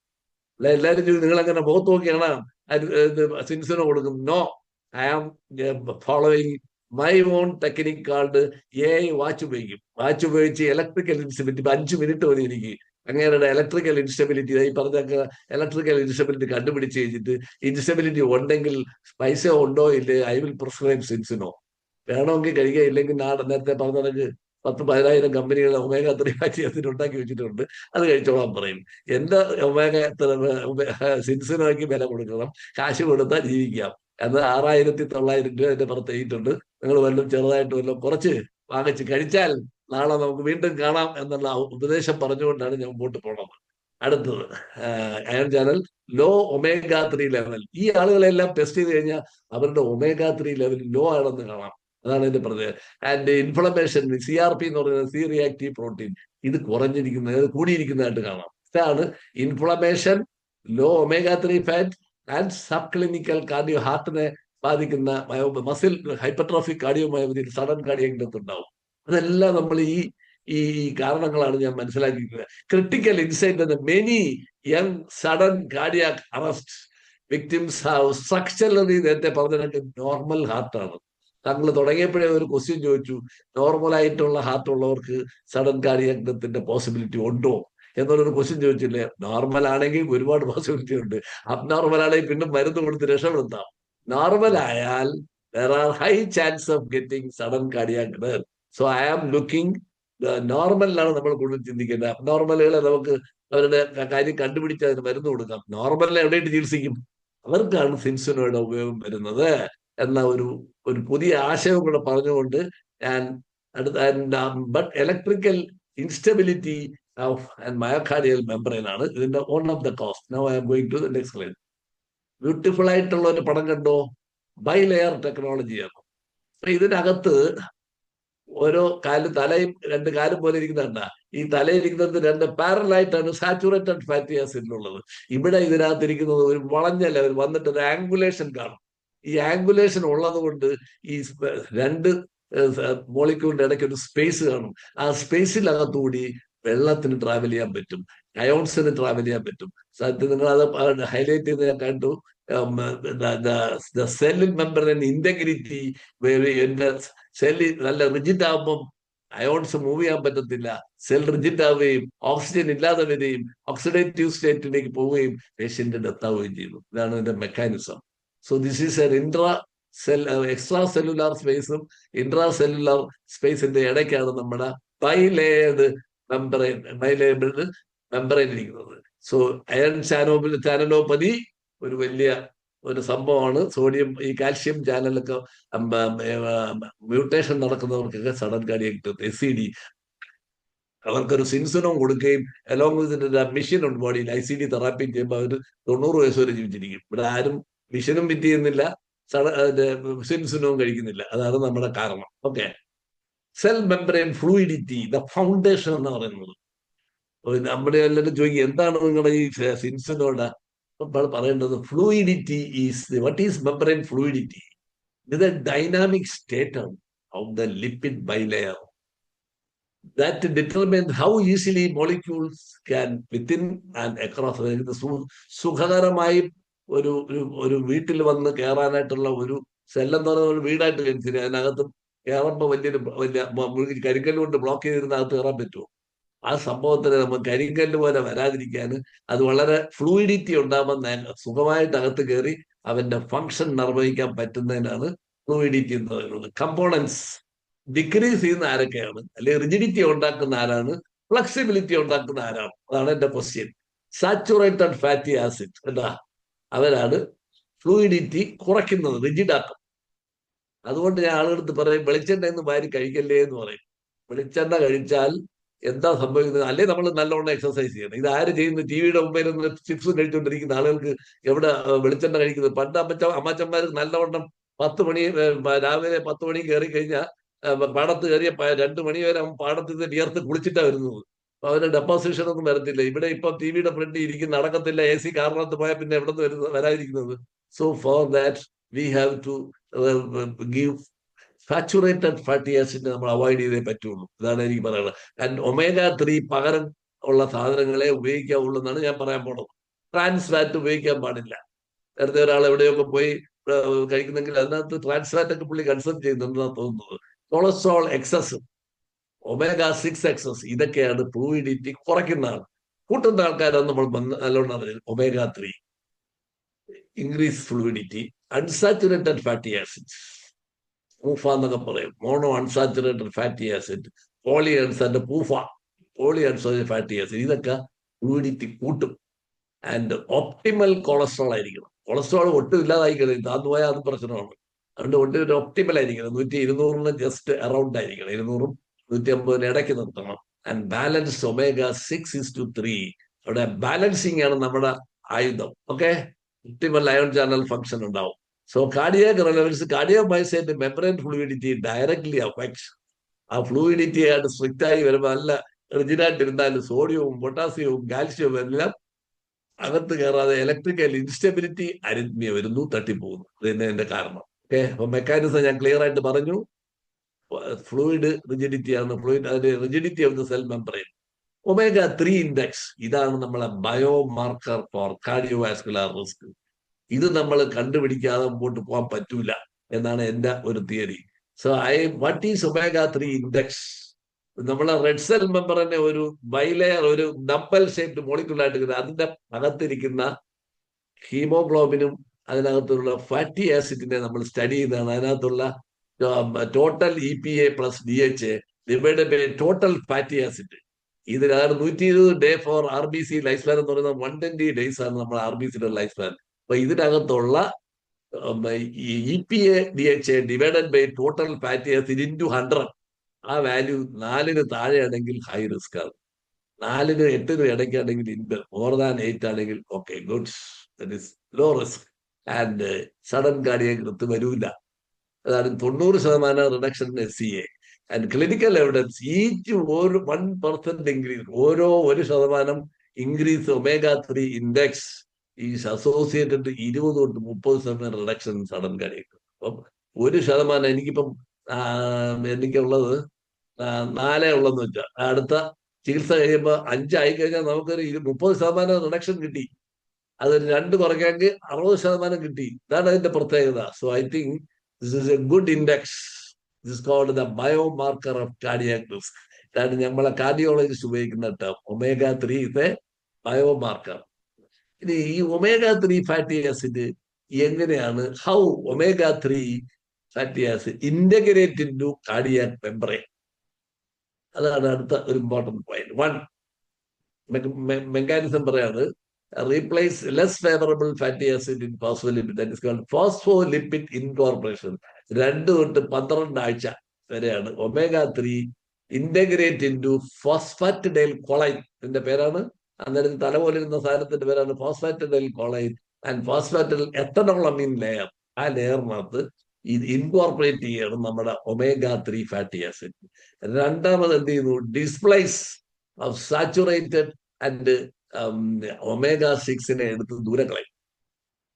അല്ല, എല്ലാവരും ചോദിക്കും നിങ്ങൾ അങ്ങനെ മുഖത്ത് നോക്കിയാണ് സിൻസിനോ കൊടുക്കുന്നത്. No, I am following my own technique called AI watch ഉപയോഗിക്കും. വാച്ച് ഉപയോഗിച്ച് ഇലക്ട്രിക്കൽ ഇൻസ്റ്റബിലിറ്റി 5 മിനിറ്റ് മതി എനിക്ക് അങ്ങനെയുടെ ഇലക്ട്രിക്കൽ ഇൻസ്റ്റബിലിറ്റി, ഈ പറഞ്ഞ ഇലക്ട്രിക്കൽ ഇൻസ്റ്റബിലിറ്റി കണ്ടുപിടിച്ച് കഴിഞ്ഞിട്ട് ഇൻസ്റ്റബിലിറ്റി ഉണ്ടെങ്കിൽ പൈസ ഉണ്ടോ ഇല്ലേ, ഐ വിൽ പ്രിസ്ക്രൈബ് സിൻസിനോ. വേണമെങ്കിൽ കഴിക്കുക, ഇല്ലെങ്കിൽ നേരത്തെ പറഞ്ഞ 10,000-10,000 കമ്പനികൾ omega 3 ഫാറ്റി ഉണ്ടാക്കി വെച്ചിട്ടുണ്ട്, അത് കഴിച്ചോളാൻ പറയും. എന്റെ സിൻസിനോയ്ക്ക് വില കൊടുക്കണം, കാശ് കൊടുത്താൽ ജീവിക്കാം എന്ന് 6,900 രൂപ എന്റെ പുറത്ത് എഴുതിയിട്ടുണ്ട്. നിങ്ങൾ വല്ലതും ചെറുതായിട്ട് വല്ലതും കുറച്ച് വാങ്ങിച്ച് കഴിച്ചാൽ നാളെ നമുക്ക് വീണ്ടും കാണാം എന്നുള്ള ഉപദേശം പറഞ്ഞുകൊണ്ടാണ് ഞാൻ മുമ്പോട്ട് പോണത്. അടുത്തത് ion channel low omega 3 level. ഈ ആളുകളെല്ലാം ടെസ്റ്റ് ചെയ്ത് കഴിഞ്ഞാൽ അവരുടെ omega 3 ലെവൽ ലോ ആണെന്ന് കാണാം. അതാണ് എന്റെ പ്രത്യേകത. ആൻഡ് ഇൻഫ്ലമേഷൻ, CRP എന്ന് പറയുന്നത് സി റിയാക്റ്റീവ് പ്രോട്ടീൻ, ഇത് കുറഞ്ഞിരിക്കുന്നത് കൂടിയിരിക്കുന്നതായിട്ട് കാണാം. ഇതാണ് inflammation, low omega 3 fat and subclinical cardio, ഹാർട്ടിനെ ബാധിക്കുന്ന muscle hypertrophic cardiomyopathy, sudden cardiac death ഉണ്ടാവും. അതെല്ലാം നമ്മൾ ഈ കാരണങ്ങളാണ് ഞാൻ മനസ്സിലാക്കിയിരിക്കുന്നത്. ക്രിട്ടിക്കൽ ഇൻസൈറ്റ് എന്ന many young sudden cardiac arrest victims have structurally, നേരത്തെ പറഞ്ഞ നോർമൽ ഹാർട്ടാണ്. താങ്കൾ തുടങ്ങിയപ്പോഴേ ഒരു ക്വസ്റ്റ്യൻ ചോദിച്ചു, നോർമൽ ആയിട്ടുള്ള ഹാർട്ട് ഉള്ളവർക്ക് സഡൻ കാർഡിയാക് ഡെത്തിന്റെ പോസിബിലിറ്റി ഉണ്ടോ എന്നുള്ളൊരു ക്വസ്റ്റ്യൻ ചോദിച്ചില്ലേ. നോർമൽ ആണെങ്കിൽ ഒരുപാട് പോസിബിലിറ്റി ഉണ്ട്, അബ്നോർമൽ ആണെങ്കിൽ പിന്നെ മരുന്ന് കൊടുത്ത് രക്ഷപ്പെടുത്താം. നോർമൽ ആയാൽ there are high chance of getting sudden cardiac death. So I am looking നോർമലിലാണ് നമ്മൾ കൂടുതൽ ചിന്തിക്കേണ്ടത്. അബ്നോർമലുകളെ നമുക്ക് അവരുടെ കാര്യം കണ്ടുപിടിച്ച് അതിന് മരുന്ന് കൊടുക്കാം. നോർമലിനെ എവിടെയിട്ട് ചികിത്സിക്കും? അവർക്കാണ് സിൻസിനോയുടെ ഉപയോഗം വരുന്നത്. എന്ന ഒരു പുതിയ ആശയവും കൂടെ പറഞ്ഞുകൊണ്ട് ഞാൻ but electrical instability of myocardial membrane ആണ് ഇതിന്റെ one of the cause. Now I am going to explain. Beautiful ആയിട്ടുള്ള ഒരു പടം കണ്ടോ? ബൈലെയർ ടെക്നോളജിയാണ്. ഇതിനകത്ത് ഓരോ കാലും തലയും രണ്ട് കാലും പോലെ ഇരിക്കുന്നുണ്ട. ഈ തലയിരിക്കുന്നത് രണ്ട് പാരലായിട്ടാണ് സാച്ചുറേറ്റഡ് ഫാറ്റി ആസിഡിലുള്ളത്. ഇവിടെ ഇതിനകത്തിരിക്കുന്നത് ഒരു വളഞ്ഞ ലെവൽ വന്നിട്ട് ഒരു ആംഗുലേഷൻ കാണും. ഈ ആംഗുലേഷൻ ഉള്ളത് കൊണ്ട് ഈ രണ്ട് മോളിക്യൂളിന്റെ ഇടയ്ക്ക് ഒരു സ്പേസ് കാണും. ആ സ്പേസിനകത്തുകൂടി വെള്ളത്തിന് ട്രാവൽ ചെയ്യാൻ പറ്റും, അയോൺസിന് ട്രാവൽ ചെയ്യാൻ പറ്റും. സത്യം നിങ്ങൾ അത് ഹൈലൈറ്റ് ചെയ്ത് ഞാൻ കണ്ടു. സെല്ലിൻ മെമ്പറിൻ ഇന്റഗ്രിറ്റി, എന്റെ സെല്ല് നല്ല റിജിഡ് ആകുമ്പം അയോൺസ് മൂവ് ചെയ്യാൻ പറ്റത്തില്ല, സെൽ റിജിഡ് ആവുകയും ഓക്സിജൻ ഇല്ലാതെ വരികയും ഓക്സിഡേറ്റീവ് സ്റ്റേറ്റിലേക്ക് പോവുകയും പേഷ്യന്റ് ഡെത്ത് ആവുകയും ചെയ്യുന്നു. ഇതാണ് ഇതിന്റെ mechanism. So this is an extracellular സ്പേസും ഇൻട്രാ സെല്ലുലാർ സ്പേസിന്റെ ഇടയ്ക്കാണ് നമ്മുടെ ബൈലേയർഡ് മെമ്പറൈൻ ഇരിക്കുന്നത്. സോ അയൺ ചാനലോപ്പതി ഒരു വലിയ ഒരു സംഭവമാണ്. സോഡിയം ഈ കാൽഷ്യം ചാനലൊക്കെ മ്യൂട്ടേഷൻ നടക്കുന്നവർക്കൊക്കെ സഡൻ കാർഡിയക് ഡെത്ത്, SCD, അവർക്കൊരു സിൻസുനും കൊടുക്കുകയും അലോങ് വിത്ത് മിഷൻ ഉണ്ട് ബോഡിയിൽ ICD തെറാപ്പി ചെയ്യുമ്പോൾ അവർ 90 വയസ്സ് വരെ ജീവിച്ചിരിക്കും. ഇവിടെ ആരും മിഷനും ഫിറ്റ് ചെയ്യുന്നില്ല, സിൻസുനും കഴിക്കുന്നില്ല. അതാണ് നമ്മുടെ കാരണം. Okay, cell membrane fluidity, the foundation എന്ന് പറയുന്നത്. നമ്മുടെ എല്ലാവരും ചോദിക്കും എന്താണ് നിങ്ങളുടെ ഈ സിൻസിനോട് പറയേണ്ടത്? Fluidity is what is membrane fluidity? ഇത് ഡൈനാമിക് സ്റ്റേറ്റ് ആണ് of the lipid bilayer that determine how easily molecules can within and across. സുഖകരമായി ഒരു വീട്ടിൽ വന്ന് കയറാനായിട്ടുള്ള ഒരു സെല്ലെന്ന് പറയുന്ന ഒരു വീടായിട്ട് കരുതി അതിനകത്ത് കയറുമ്പോൾ വലിയ കരിക്കല്ല് കൊണ്ട് ബ്ലോക്ക് ചെയ്തിരുന്നകത്ത് കയറാൻ പറ്റുമോ? ആ സംഭവത്തിന് നമുക്ക് കരിങ്കല്ല് പോലെ വരാതിരിക്കാൻ അത് വളരെ ഫ്ലൂയിഡിറ്റി ഉണ്ടാകുന്ന സുഖമായിട്ട് അകത്ത് കയറി അവന്റെ ഫങ്ഷൻ നിർവഹിക്കാൻ പറ്റുന്നതിനാണ് ഫ്ലൂയിഡിറ്റി എന്ന് പറയുന്നത്. കമ്പോണൻസ് ഡിക്രീസ് ചെയ്യുന്ന ആരൊക്കെയാണ്, അല്ലെങ്കിൽ റിജിഡിറ്റി ഉണ്ടാക്കുന്ന ആരാണ്, ഫ്ലെക്സിബിലിറ്റി ഉണ്ടാക്കുന്ന ആരാണ്? അതാണ് എന്റെ ക്വസ്റ്റ്യൻ. സാച്ചുറേറ്റഡ് ഫാറ്റി ആസിഡ് എന്താ, അവരാണ് ഫ്ലൂയിഡിറ്റി കുറയ്ക്കുന്നത്, റിജിഡാക്കും. അതുകൊണ്ട് ഞാൻ ആളുകൾക്ക് പറയും വെളിച്ചെണ്ണ എന്ന് വാരി കഴിക്കല്ലേ എന്ന് പറയും. വെളിച്ചെണ്ണ കഴിച്ചാൽ എന്താ സംഭവിക്കുന്നത്? അല്ലേ നമ്മൾ നല്ലോണം എക്സസൈസ് ചെയ്യണം. ഇത് ആര് ചെയ്യുന്നു? ടിവിയുടെ മുമ്പിൽ നിന്ന് ചിപ്സ് കഴിച്ചുകൊണ്ടിരിക്കുന്ന ആളുകൾക്ക് എവിടെ വെളിച്ചെണ്ണ കഴിക്കുന്നത്? പണ്ട് അമ്മച്ചന്മാർ നല്ലവണ്ണം 10 മണി രാവിലെ 10 മണി കയറി കഴിഞ്ഞാൽ പാടത്ത് കയറിയ 2 മണി വരെ പാടത്ത് വിയർത്ത് കുളിച്ചിട്ടാണ് വരുന്നത്. അപ്പൊ അവരുടെ ഡെപ്പോസിഷൻ ഒന്നും വരത്തില്ല. ഇവിടെ ഇപ്പൊ ടിവിയുടെ ഫ്രണ്ടിൽ ഇരിക്കുന്ന നടക്കത്തില്ല. AC കാറിനകത്ത് പോയാൽ പിന്നെ എവിടെ നിന്ന് വരാതിരിക്കുന്നത്? So for that we have to give saturated fatty acid നമ്മൾ അവോയ്ഡ് ചെയ്തേ പറ്റുള്ളൂ. ഇതാണ് എനിക്ക് പറയുന്നത്. ആൻഡ് omega-3 പകരം ഉള്ള സാധനങ്ങളെ ഉപയോഗിക്കാവുള്ളൂ എന്നാണ് ഞാൻ പറയാൻ പോണത്. ട്രാൻസ് ഫാറ്റ് ഉപയോഗിക്കാൻ പാടില്ല. നേരത്തെ ഒരാൾ എവിടെയൊക്കെ പോയി കഴിക്കുന്നെങ്കിൽ അതിനകത്ത് ട്രാൻസ് ഫാറ്റ് ഒക്കെ പുള്ളി കൺസ്യൂം ചെയ്യുന്നുണ്ടെന്നാണ് തോന്നുന്നത്. കൊളസ്ട്രോൾ എക്സസ്, omega-6 എക്സസ്, ഇതൊക്കെയാണ് ഫ്ലൂയിഡിറ്റി കുറയ്ക്കുന്നതാണ്. കൂട്ടുന്ന ആൾക്കാരാണ് നമ്മൾ നല്ലോണം അറിയാം. omega-3 increase fluidity. Unsaturated fatty acids, PUFA എന്നൊക്കെ പറയും, mono unsaturated fatty acid, poly unsaturated fatty acid, ഇതൊക്കെ ഫ്ലൂയിഡിറ്റി കൂട്ടും. ആൻഡ് ഒപ്റ്റിമൽ കൊളസ്ട്രോൾ ആയിരിക്കണം. കൊളസ്ട്രോൾ ഒട്ടും ഇല്ലാതായിരിക്കണം, താന്നു പോയാൽ അത് പ്രശ്നമാണ്. അതുകൊണ്ട് ഒട്ടും ഒപ്റ്റിമൽ ആയിരിക്കണം. 100-200 ജസ്റ്റ് അറൗണ്ട് ആയിരിക്കണം. 200-150 ഇടയ്ക്ക് നിർത്തണം. And balance omega-6:3. അവിടെ ബാലൻസിങ് ആണ് നമ്മുടെ ആയുധം. Okay, optimal ion channel function ഉണ്ടാവും. So cardiac relevance, cardiomyocyte membrane fluidity directly affects. ആ ഫ്ലൂയിഡിറ്റി ആയിട്ട് സ്ട്രിക്റ്റ് ആയി വരുമ്പോൾ നല്ല റിജിഡായിട്ട് ഇരുന്നാലും സോഡിയവും പൊട്ടാസ്യവും കാൽഷ്യവും എല്ലാം അകത്ത് കയറാതെ ഇലക്ട്രിക്കൽ ഇൻസ്റ്റബിലിറ്റി, അരിത്മിയ വരുന്നു, തട്ടിപ്പോകുന്നു. ഇത് തന്നെ എന്റെ കാരണം. ഓക്കെ, അപ്പൊ മെക്കാനിസം ഞാൻ ക്ലിയർ ആയിട്ട് പറഞ്ഞു. ഫ്ലൂയിഡ് റിജിഡിറ്റി ആണ്, അതിന്റെ rigidity of the cell membrane. omega-3 index, ഇതാണ് നമ്മളെ bio marker for cardiovascular risk. ഇത് നമ്മൾ കണ്ടുപിടിക്കാതെ മുമ്പോട്ട് പോകാൻ പറ്റൂല എന്നാണ് എന്റെ ഒരു theory. So what is omega-3 index? നമ്മളെ റെഡ് സെൽ മെമ്പറിനെ ഒരു ബൈലെയർ, ഒരു ഡംബൽ ഷേപ്ഡ് മോളിക്യൂളായിട്ട് അതിന്റെ അകത്തിരിക്കുന്ന ഹീമോഗ്ലോബിനും അതിനകത്തുള്ള ഫാറ്റി ആസിഡിനെ നമ്മൾ സ്റ്റഡി ചെയ്തതാണ്. അതിനകത്തുള്ള total EPA + DHA divided by total fatty acid. ഇതിലാണ് 120 day for RBC life span എന്ന് പറയുന്നത്. 120 days ആണ് നമ്മുടെ RBCയുടെ ലൈഫ് സ്പാൻ. അപ്പൊ ഇതിനകത്തുള്ള EPA DHA divided by total fatty acid into 100, ആ വാല്യൂ 4-ന് താഴെയാണെങ്കിൽ ഹൈ റിസ്ക് ആണ്. 4-നും 8-നും ഇടയ്ക്കാണെങ്കിൽ മോർ ദാൻ 8 ആണെങ്കിൽ okay good, that is low risk and sudden cardiac death വരൂല. അതാണ് 90% reduction SCA. And clinical evidence each 1% increase, ഓരോ 1% increase omega-3 index is associated 20 തൊട്ട് 30% reduction sudden cardiac. അപ്പം 1%, എനിക്കിപ്പം എനിക്കുള്ളത് 4 ഉള്ളതെന്ന് വെച്ചാൽ അടുത്ത ചികിത്സ കഴിയുമ്പോൾ 5 ആയി കഴിഞ്ഞാൽ നമുക്കൊരു 30% റിഡക്ഷൻ കിട്ടി. അത് 2 കുറയ്ക്കാമെങ്കിൽ 60% കിട്ടി. ഇതാണ് അതിന്റെ പ്രത്യേകത. So I think this is a good index. This called the biomarker of cardiac risk. ഇതാണ് നമ്മളെ കാർഡിയോളജിസ്റ്റ് ഉപയോഗിക്കുന്ന term. omega-3 is A biomarker. ഇനി ഈ omega-3 ഫാറ്റി ആസിഡ് എങ്ങനെയാണ്, how omega-3 fatty acid integrate into cardiac membrane, അതാണ് അടുത്ത ഒരു important point. One mechanism പറയാണ്, replace less favourable fatty acid in phospholipid, that is called phospholipid incorporation. 2 തൊട്ട് 12 ആഴ്ച വരെയാണ് omega-3 ഇന്റഗ്രേറ്റ് ഇൻടു ഫോസ്ഫാറ്റിഡൈൽ കോളൈൻ. ഇതിന്റെ പേരാണ്, അന്നേരം തല പോലെ ഇരുന്ന സാധനത്തിന്റെ പേരാണ് ഫോസ്ഫാറ്റിഡൈൽ കോളൈൻ ആൻഡ് ഫോസ്ഫാറ്റിൽ എത്തനോളമീൻ ലെയർ. ആ ലെയറിനകത്ത് ഇത് ഇൻകോർപ്പറേറ്റ് ചെയ്യാണ് നമ്മുടെ omega-3 ഫാറ്റി ആസിഡ്. രണ്ടാമത് എന്ത് ചെയ്യുന്നു, displace of saturated and omega-6 എടുത്ത് ദൂരെ കളയും.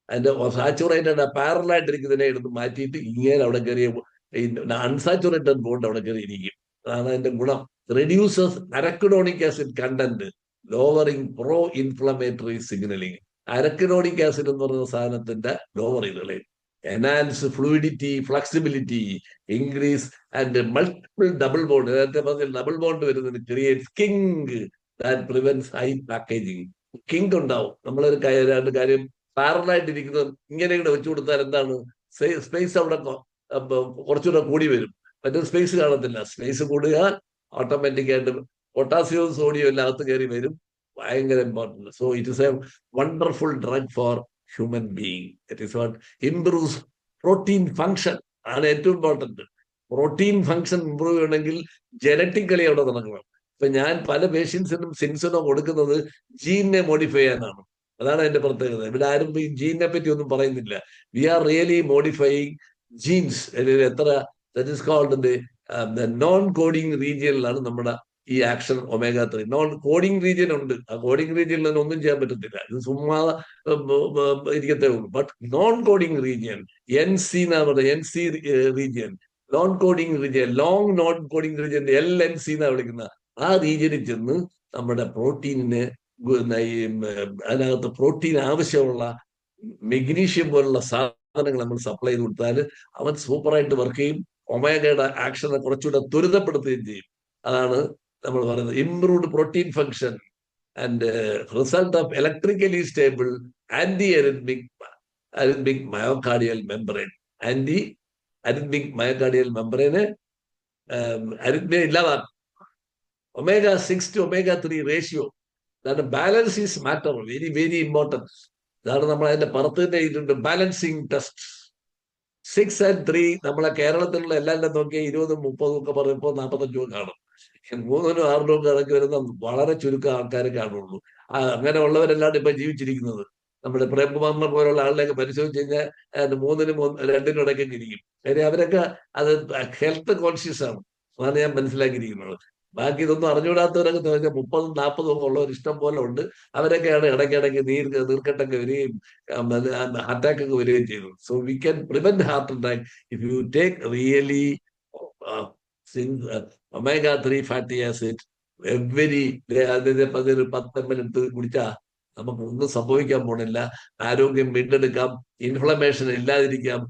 അതിന്റെ സാച്ചുറേറ്റഡ് പാരലായിട്ടിരിക്കുന്നതിനെ എടുത്ത് മാറ്റിയിട്ട് ഇങ്ങനെ അവിടെ കയറിയ അൺസാച്ചുറേറ്റഡ് ബോണ്ട് അവിടെ കയറി ഇരിക്കും. അതാണ് അതിന്റെ ഗുണം. Reduces arachidonic acid content, lowering pro inflammatory signalling. Arachidonic acid എന്ന് പറയുന്ന സാധനത്തിന്റെ ലോവർ ചെയ്ത് enhance fluidity, flexibility, increase and multiple double bond. നേരത്തെ പറഞ്ഞ ഡബിൾ ബോണ്ട് വരുന്നതിന് create kink that prevents high packaging. Kink ഉണ്ടാവും. നമ്മളൊരു രണ്ട് കാര്യം പാരലായിട്ടിരിക്കുന്നത് ഇങ്ങനെ ഇവിടെ വെച്ചു കൊടുത്താൽ എന്താണ്, സ്പേസ് അവിടെ കുറച്ചുകൂടെ കൂടി വരും. മറ്റേ സ്പേസ് കാണത്തില്ല. സ്പേസ് കൂടുക ഓട്ടോമാറ്റിക് ആയിട്ട് പൊട്ടാസ്യവും സോഡിയം എല്ലാം അകത്ത് കയറി വരും. ഭയങ്കര important. So it is A wonderful drug for human being. It is what improves protein function ആണ് ഏറ്റവും ഇമ്പോർട്ടന്റ്. പ്രോട്ടീൻ ഫങ്ഷൻ ഇംപ്രൂവ് ചെയ്യണമെങ്കിൽ ജനറ്റിക്കലി അവിടെ നടക്കണം. ഇപ്പൊ ഞാൻ പല പേഷ്യൻസിനും സിൻസിനോ കൊടുക്കുന്നത് ജീനിനെ മോഡിഫൈ ചെയ്യാനാണ്. അതാണ് അതിന്റെ പ്രത്യേകത. ഇവിടെ ആരും ഈ ജീനിനെ പറ്റി ഒന്നും പറയുന്നില്ല. We are really modifying genes. എത്ര that is called non coding റീജിയനിലാണ് നമ്മുടെ ഈ action omega-3. Non coding region ഉണ്ട്. ആ കോഡിങ് റീജിയനിൽ തന്നെ ഒന്നും ചെയ്യാൻ പറ്റത്തില്ല. ഇത് ചുമ്മാ ഇരിക്കത്തേ ഉള്ളൂ. But non coding region NC എന്നാ പറയുന്നത്, NC region, non coding region, long non coding region LNC എന്നാ വിളിക്കുന്ന ആ റീജിയനിൽ ചെന്ന് നമ്മുടെ പ്രോട്ടീനിന് അതിനകത്ത് പ്രോട്ടീൻ ആവശ്യമുള്ള മെഗ്നീഷ്യം പോലുള്ള സാധനങ്ങൾ നമ്മൾ സപ്ലൈ ചെയ്ത് കൊടുത്താൽ അവൻ സൂപ്പറായിട്ട് വർക്ക് ചെയ്യും. ഒമേഗയുടെ ആക്ഷനെ കുറച്ചുകൂടെ ത്വരിതപ്പെടുത്തുകയും ചെയ്യും. അതാണ് നമ്മൾ പറയുന്നത് improved protein function and result of electrically stable antiarrhythmic myocardial membrane. Antiarrhythmic myocardial മെമ്പറൈന് അരിത്മിയ ഇല്ലാതാക്കും. omega-6 to omega-3 റേഷ്യോ, അതാണ് balance is matter, very very important. ഇതാണ് നമ്മൾ അതിന്റെ പുറത്തിന്റെ ഇതുണ്ട് ബാലൻസിങ് ടെസ്റ്റ്. 6 and 3 നമ്മളെ കേരളത്തിലുള്ള എല്ലാവരും നോക്കിയാൽ 20, 30 ഒക്കെ പറയുമ്പോൾ 45 കാണും. 3-നും 6-നും കണക്ക് വരുന്ന വളരെ ചുരുക്കം ആൾക്കാരെ കാണുള്ളൂ. അങ്ങനെയുള്ളവരെല്ലാം ഇപ്പൊ ജീവിച്ചിരിക്കുന്നത്. നമ്മുടെ പ്രേംകുമാറിനെ പോലുള്ള ആളിലേക്ക് പരിശോധിച്ച് കഴിഞ്ഞാൽ 3-നും 2-നും ഇടയ്ക്കൊക്കെ ഇരിക്കും. കാര്യം അവരൊക്കെ അത് ഹെൽത്ത് കോൺഷ്യസ് ആണ്. അതാണ് ഞാൻ മനസ്സിലാക്കിയിരിക്കുന്നത്. ബാക്കി ഇതൊന്നും അറിഞ്ഞുകൂടാത്തവരൊക്കെ 30-ഉം 40-ഉം ഒക്കെ ഉള്ളവർ ഇഷ്ടം പോലെ ഉണ്ട്. അവരൊക്കെയാണ് ഇടയ്ക്കിടയ്ക്ക് നീർക്കെട്ടൊക്കെ വരികയും അറ്റാക്ക് ഒക്കെ വരികയും ചെയ്തു. So we can prevent heart attack if you take really omega-3 fatty acid every day. അതിന് 10 ml എടുത്ത് കുടിച്ചാൽ നമുക്ക് ഒന്നും സംഭവിക്കാൻ പോണില്ല. ആരോഗ്യം വീണ്ടെടുക്കാം, ഇൻഫ്ലമേഷൻ ഇല്ലാതിരിക്കാം.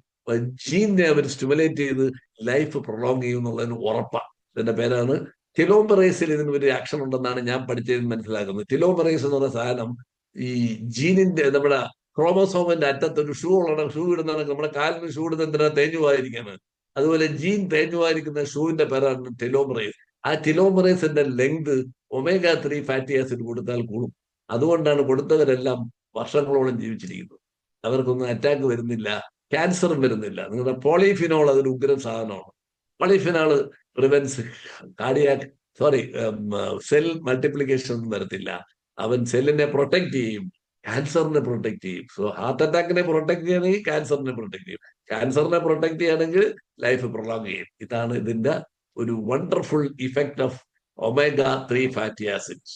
ജീനെ അവർ സ്റ്റിമുലേറ്റ് ചെയ്ത് ലൈഫ് പ്രൊലോങ് ചെയ്യും എന്നുള്ളതിന് ഉറപ്പാണ്. ഇതിന്റെ പേരാണ് ടെലോമറേസിൽ. ഇതിന് ഒരു ആക്ഷൻ ഉണ്ടെന്നാണ് ഞാൻ പഠിച്ചതിന് മനസ്സിലാക്കുന്നത്. ടെലോമറേസ് എന്ന് പറയുന്ന സാധനം ഈ ജീനിന്റെ നമ്മുടെ ക്രോമസോമിന്റെ അറ്റത്ത് ഒരു ഷൂ ഉള്ള ഷൂ ഇടുന്നതാണ്. നമ്മുടെ കാലിന് ഷൂ ഇടുന്ന എന്തിനാ തേഞ്ഞു പോയിരിക്കുന്നത്. അതുപോലെ ജീൻ തേഞ്ഞു പോയിരിക്കുന്ന ഷൂവിന്റെ പേരാണ് ടെലോമറേസ്. ആ ടെലോമറേസിന്റെ ലെങ്ത് omega-3 ഫാറ്റി ആസിഡ് കൊടുത്താൽ കൂടും. അതുകൊണ്ടാണ് കൊടുത്തവരെല്ലാം വർഷങ്ങളോളം ജീവിച്ചിരിക്കുന്നത്. അവർക്കൊന്നും അറ്റാക്ക് വരുന്നില്ല. ക്യാൻസറും വരുന്നില്ല. നിങ്ങളുടെ പോളിഫിനോൾ അതൊരു ഉഗ്രം സാധനമാണ്. Polyphenol prevents cardiac cell multiplication ഒന്നും വരത്തില്ല. അവൻ സെല്ലിനെ പ്രൊട്ടക്ട് ചെയ്യും, ക്യാൻസറിനെ പ്രൊട്ടക്ട് ചെയ്യും. സോ ഹാർട്ട് അറ്റാക്കിനെ പ്രൊട്ടക്ട് ചെയ്യണമെങ്കിൽ ക്യാൻസറിനെ പ്രൊട്ടക്ട് ചെയ്യും, ക്യാൻസറിനെ പ്രൊട്ടക്ട് ചെയ്യണമെങ്കിൽ ലൈഫ് പ്രൊളോങ് ചെയ്യും. ഇതാണ് ഇതിന്റെ ഒരു wonderful effect of omega 3 fatty acids.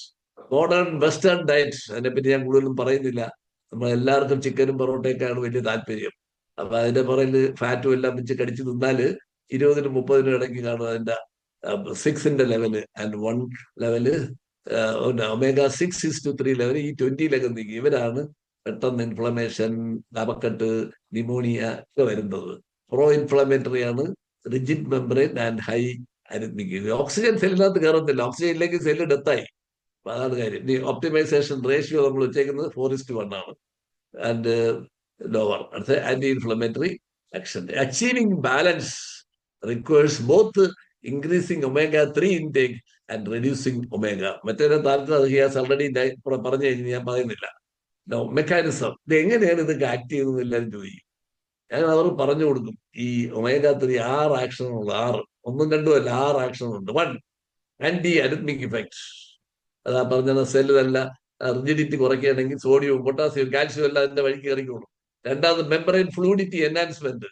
Modern western diet, അതിനെപ്പറ്റി ഞാൻ കൂടുതലും പറയുന്നില്ല. നമ്മൾ എല്ലാവർക്കും ചിക്കനും പൊറോട്ടയൊക്കെയാണ് വലിയ താല്പര്യം. അപ്പൊ അതിന്റെ പുറകില് ഫാറ്റും എല്ലാം വെച്ച് കടിച്ചു തിന്നാല് 20-നും 30-നും ഇടയ്ക്ക് കാണും അതിന്റെ 6ന്റെ level and 1 level, omega 6:3 level ഈ 20-ലൊക്കെ നീക്കി. ഇവരാണ് പെട്ടെന്ന് ഇൻഫ്ലമേഷൻ, കഫക്കെട്ട്, ന്യൂമോണിയ ഒക്കെ വരുന്നത്. പ്രോ ഇൻഫ്ലമേറ്ററി ആണ്, rigid membrane and high arrhythmic. Oxygen സെല്ലിനകത്ത് കയറത്തില്ല, ഓക്സിജൻ ഇല്ലെങ്കിൽ സെല്ല് ഡെത്തായി. അപ്പൊ അതാണ് കാര്യം. ഈ ഒപ്റ്റിമൈസേഷൻ റേഷ്യോ നമ്മൾ വെച്ചേക്കുന്നത് 4:1 ആണ്. ആൻഡ് ലോവർ അടുത്ത anti inflammatory action. Achieving balance requires both increasing omega 3 intake and reducing omega. മറ്റേ താല്പര്യം ഓൾറെഡി പറഞ്ഞു കഴിഞ്ഞ് ഞാൻ പറയുന്നില്ല. മെക്കാനിസം, ഇത് എങ്ങനെയാണ് ഇതൊക്കെ ആക്ട് ചെയ്യുന്നത് എല്ലാവരും ചോദിക്കും. ഞാൻ അവർ പറഞ്ഞു കൊടുക്കും. ഈ omega 3 6 ആക്ഷനുണ്ട്, 6, 1 2 അല്ല, 6 ആക്ഷനുണ്ട്. 1, ആന്റി അരിത്മിക് ഇഫക്ട്. അതാ പറഞ്ഞ സെല്ലിലല്ല റിജിഡിറ്റി കുറയ്ക്കുകയാണെങ്കിൽ സോഡിയവും പൊട്ടാസ്യവും കാൽസ്യവും എല്ലാം അതിന്റെ വഴിക്ക് കയറിക്കോളും. രണ്ടാമത് മെമ്പറൈൻ ഫ്ലൂയിഡിറ്റി എൻഹാൻസ്മെന്റ്,